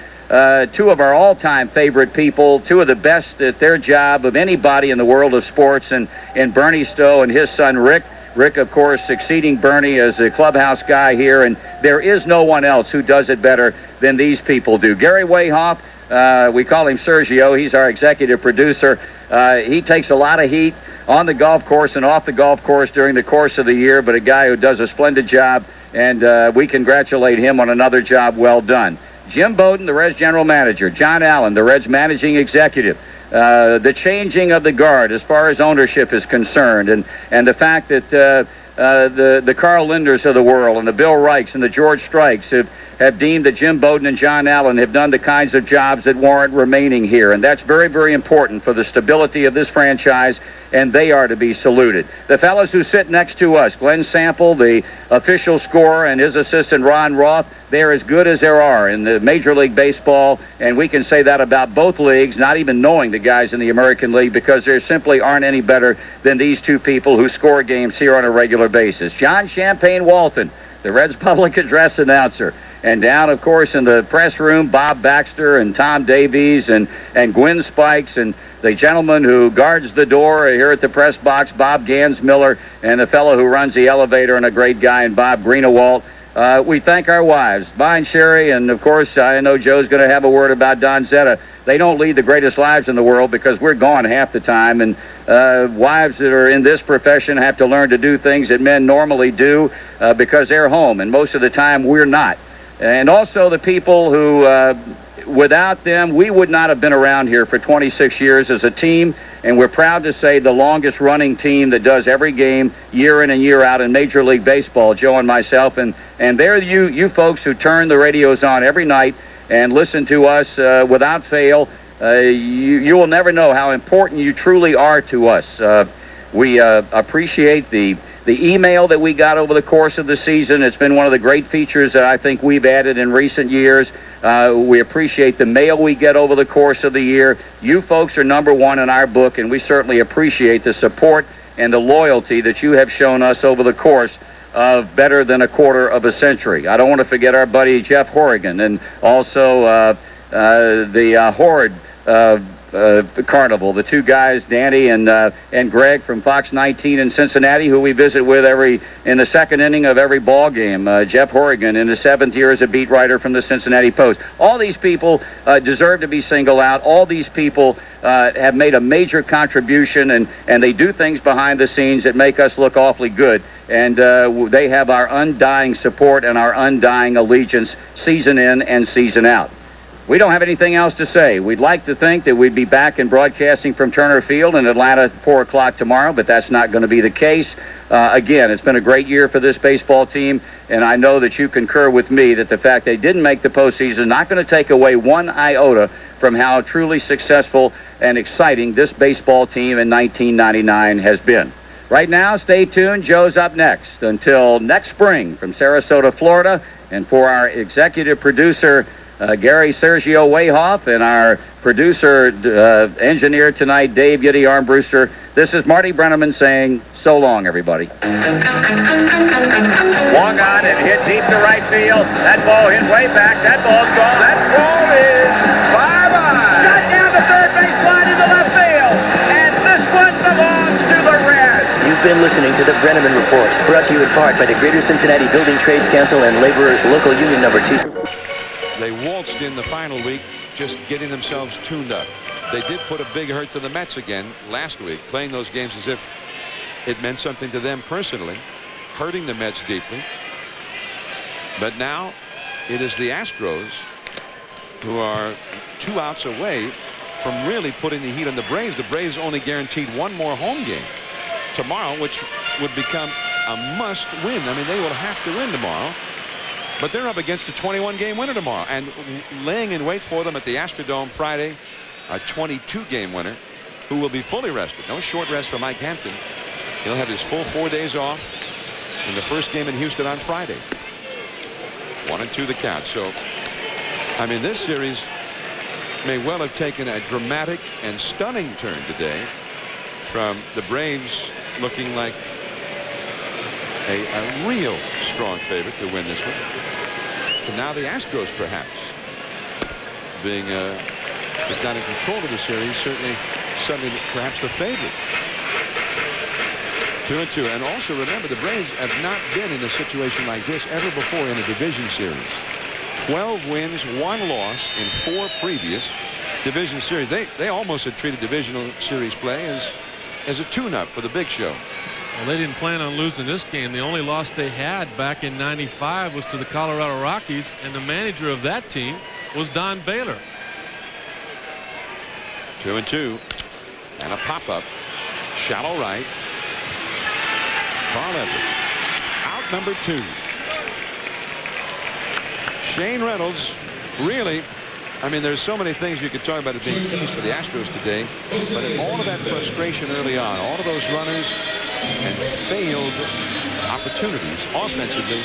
[SPEAKER 1] two of our all-time favorite people, two of the best at their job of anybody in the world of sports, and Bernie Stowe and his son Rick. Rick, of course, succeeding Bernie as the clubhouse guy here, and there is no one else who does it better than these people do. Gary Wayhoff, we call him Sergio. He's our executive producer. He takes a lot of heat on the golf course and off the golf course during the course of the year, but a guy who does a splendid job, and we congratulate him on another job well done. Jim Bowden, the Reds general manager. John Allen, the Reds managing executive. The changing of the guard as far as ownership is concerned, and the fact that the Carl Linders of the world and the Bill Reichs and the George Strikes have deemed that Jim Bowden and John Allen have done the kinds of jobs that warrant remaining here. And that's very, very important for the stability of this franchise, and they are to be saluted. The fellows who sit next to us, Glenn Sample, the official scorer, and his assistant Ron Roth, they're as good as there are in the Major League Baseball, and we can say that about both leagues, not even knowing the guys in the American League, because there simply aren't any better than these two people who score games here on a regular basis. John Champagne Walton, the Reds public address announcer. And down, of course, in the press room, Bob Baxter and Tom Davies and Gwen Spikes and the gentleman who guards the door here at the press box, Bob Gansmiller, and the fellow who runs the elevator, and a great guy, and Bob Greenewalt. We thank our wives, Vine Sherry, and of course, I know Joe's going to have a word about Don Zetta. They don't lead the greatest lives in the world because we're gone half the time, and wives that are in this profession have to learn to do things that men normally do because they're home, and most of the time we're not. And also the people who, without them, we would not have been around here for 26 years as a team, and we're proud to say the longest running team that does every game year in and year out in Major League Baseball, Joe and myself, and they're you folks who turn the radios on every night and listen to us without fail. You will never know how important you truly are to us. We appreciate the email that we got over the course of the season. It's been one of the great features that I think we've added in recent years. We appreciate the mail we get over the course of the year. You folks are number one in our book, and we certainly appreciate the support and the loyalty that you have shown us over the course of better than a quarter of a century. I don't want to forget our buddy Jeff Horrigan, and also the Horde Carnival, the two guys, Danny and Greg from Fox 19 in Cincinnati, who we visit with in the second inning of every ball game. Jeff Horrigan in his 7th year as a beat writer from the Cincinnati Post. All these people deserve to be singled out. All these people have made a major contribution, and they do things behind the scenes that make us look awfully good. And they have our undying support and our undying allegiance season in and season out. We don't have anything else to say. We'd like to think that we'd be back in broadcasting from Turner Field in Atlanta at 4 o'clock tomorrow, but that's not going to be the case. Again, it's been a great year for this baseball team, and I know that you concur with me that the fact they didn't make the postseason is not going to take away one iota from how truly successful and exciting this baseball team in 1999 has been. Right now, stay tuned. Joe's up next. Until next spring from Sarasota, Florida, and for our executive producer, Gary Sergio Wayhoff, and our producer, engineer tonight, Dave Yiddy Armbruster, this is Marty Brenneman saying so long, everybody. Swung on and hit deep to right field. That ball hit way back. That ball's gone. That ball is bye-bye. Shot down the third base line into left field. And this one belongs to the Reds.
[SPEAKER 12] You've been listening to the Brenneman Report, brought to you in part by the Greater Cincinnati Building Trades Council and Laborers Local Union Number 2.
[SPEAKER 13] They waltzed in the final week, just getting themselves tuned up. They did put a big hurt to the Mets again last week, playing those games as if it meant something to them personally, hurting the Mets deeply. But now it is the Astros who are 2 outs away from really putting the heat on the Braves. The Braves only guaranteed one more home game tomorrow, which would become a must win. I mean, they will have to win tomorrow. But they're up against a 21-game winner tomorrow, and laying in wait for them at the Astrodome Friday, a 22-game winner who will be fully rested. No short rest for Mike Hampton. He'll have his full 4 days off in the first game in Houston on Friday. 1-2 the count. So, I mean, this series may well have taken a dramatic and stunning turn today from the Braves looking like a real strong favorite to win this one, to now the Astros perhaps being if not in control of the series, certainly suddenly perhaps the favorite. 2-2. And also remember, the Braves have not been in a situation like this ever before in a division series. 12 wins, 1 loss in 4 previous division series. They almost had treated divisional series play as a tune-up for the big show.
[SPEAKER 14] Well, they didn't plan on losing this game. The only loss they had back in '95 was to the Colorado Rockies, and the manager of that team was Don Baylor.
[SPEAKER 13] 2-2, and a pop-up, shallow right. Carl Everett, out number 2. Shane Reynolds, really, I mean, there's so many things you could talk about as being keys for the Astros today, but all of that frustration early on, all of those runners and failed opportunities offensively,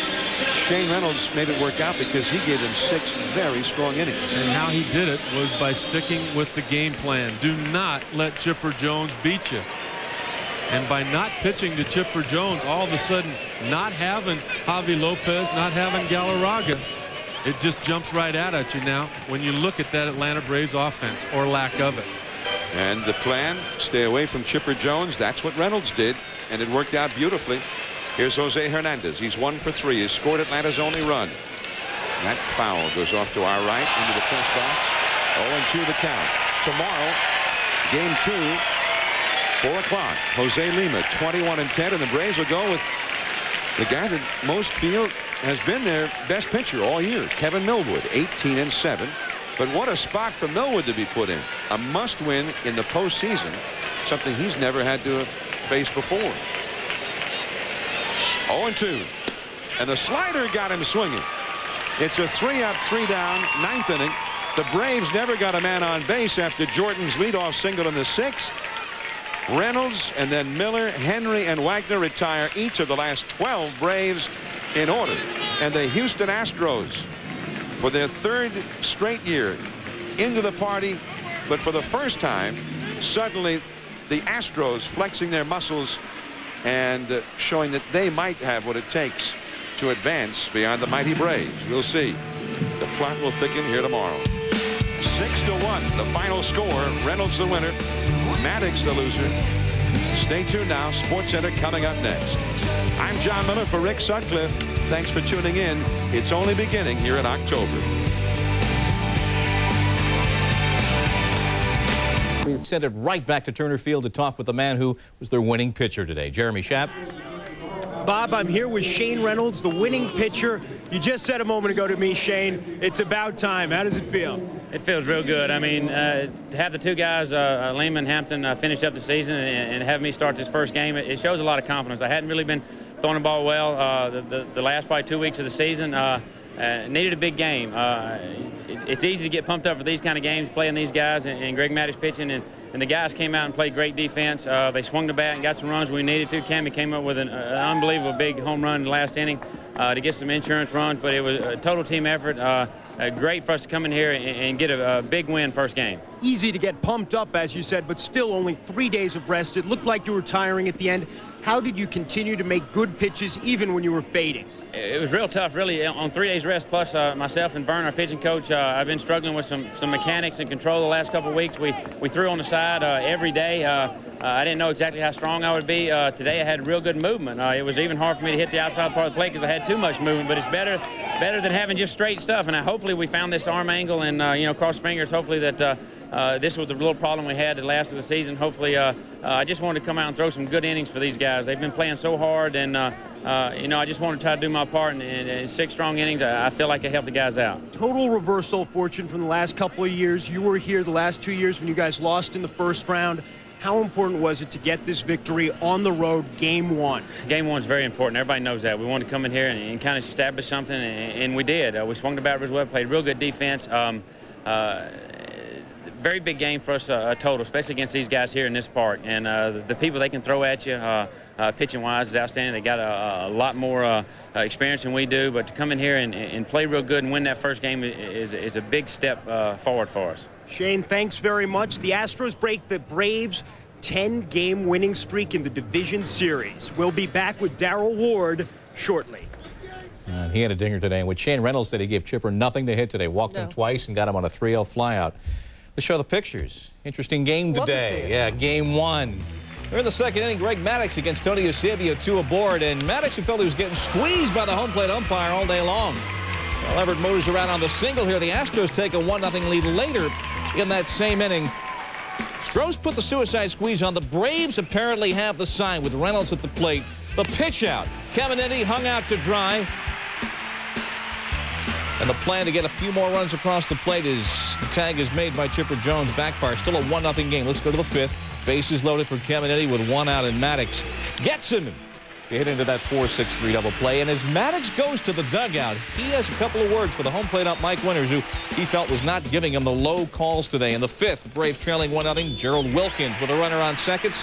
[SPEAKER 13] Shane Reynolds made it work out because he gave them 6 very strong innings.
[SPEAKER 14] And how he did it was by sticking with the game plan. Do not let Chipper Jones beat you. And by not pitching to Chipper Jones, all of a sudden not having Javi Lopez, not having Galarraga, it just jumps right out at you now when you look at that Atlanta Braves offense, or lack of it.
[SPEAKER 13] And the plan, stay away from Chipper Jones. That's what Reynolds did, and it worked out beautifully. Here's Jose Hernandez. He's 1 for 3. He's scored Atlanta's only run. That foul goes off to our right into the press box. 0-2 the count. Tomorrow, game 2, 4 o'clock. Jose Lima, 21-10, and the Braves will go with the guy that most feel has been their best pitcher all year, Kevin Millwood, 18-7. But what a spot for Millwood to be put in. A must-win in the postseason, something he's never had to face before. 0-2. And the slider got him swinging. It's a 3-up, 3-down, 9th inning. The Braves never got a man on base after Jordan's leadoff single in the 6th. Reynolds and then Miller, Henry, and Wagner retire each of the last 12 Braves in order. And the Houston Astros, for their 3rd straight year, into the party, but for the first time, suddenly the Astros flexing their muscles and showing that they might have what it takes to advance beyond the mighty Braves. We'll see. The plot will thicken here tomorrow. 6-1, the final score. Reynolds the winner, Maddox the loser. Stay tuned now. SportsCenter coming up next. I'm John Miller for Rick Sutcliffe. Thanks for tuning in. It's only beginning here in October.
[SPEAKER 15] We sent it right back to Turner Field to talk with the man who was their winning pitcher today, Jeremy Schaap.
[SPEAKER 16] Bob, I'm here with Shane Reynolds, the winning pitcher. You just said a moment ago to me, Shane, it's about time. How does it feel?
[SPEAKER 17] It feels real good. I mean, to have the 2 guys, Lehman and Hampton, finish up the season and have me start this first game, it shows a lot of confidence. I hadn't really been throwing the ball well the last probably 2 weeks of the season. Needed a big game. It's easy to get pumped up for these kind of games, playing these guys and Greg Maddux pitching, and the guys came out and played great defense. They swung the bat and got some runs we needed to. Cammy came up with an unbelievable big home run in the last inning to get some insurance runs, but it was a total team effort. Great for us to come in here and get a big win first game.
[SPEAKER 16] Easy to get pumped up, as you said, but still only 3 days of rest. It looked like you were tiring at the end. How did you continue to make good pitches even when you were fading?
[SPEAKER 17] It was real tough, really, on 3 days rest, plus myself and Vern, our pitching coach, I've been struggling with some mechanics and control the last couple of weeks. We threw on the side every day. I didn't know exactly how strong I would be. Today I had real good movement. It was even hard for me to hit the outside part of the plate because I had too much movement, but it's better than having just straight stuff. And hopefully we found this arm angle, and cross fingers, hopefully that this was the little problem we had the last of the season. Hopefully, I just wanted to come out and throw some good innings for these guys. They've been playing so hard, and I just want to try to do my part. And in 6 strong innings, I feel like I helped the guys out.
[SPEAKER 16] Total reversal of fortune from the last couple of years. You were here the last 2 years when you guys lost in the first round. How important was it to get this victory on the road, game 1?
[SPEAKER 17] Game 1's very important. Everybody knows that. We wanted to come in here and kind of establish something, and we did. We swung the bat as well, played real good defense. Very big game for us total, especially against these guys here in this park. And the people they can throw at you, pitching-wise, is outstanding. They got a lot more experience than we do. But to come in here and play real good and win that first game is a big step forward for us.
[SPEAKER 16] Shane, thanks very much. The Astros break the Braves' 10-game winning streak in the division series. We'll be back with Darrell Ward shortly.
[SPEAKER 15] He had a dinger today, and with Shane Reynolds said he gave Chipper nothing to hit today. Walked him twice and got him on a 3-0 flyout. Let's show the pictures. Interesting game today. Yeah, game 1. We're in the 2nd inning. Greg Maddux against Tony Eusebio, 2 aboard, and Maddux, who felt he was getting squeezed by the home plate umpire all day long. Well, Everett motors around on the single here. The Astros take a 1-0 lead later in that same inning. Stroh's put the suicide squeeze on. The Braves apparently have the sign with Reynolds at the plate. The pitch out. Caminetti hung out to dry. And the plan to get a few more runs across the plate is the tag is made by Chipper Jones. Backfire. Still a 1-0 game. Let's go to the 5th. Bases loaded for Caminetti with 1 out, and Maddox gets him. to hit into that 4-6-3 double play. And as Maddox goes to the dugout, he has a couple of words for the home plate ump Mike Winters, who he felt was not giving him the low calls today. In the 5th, Braves trailing 1-0. Gerald Wilkins with a runner on second.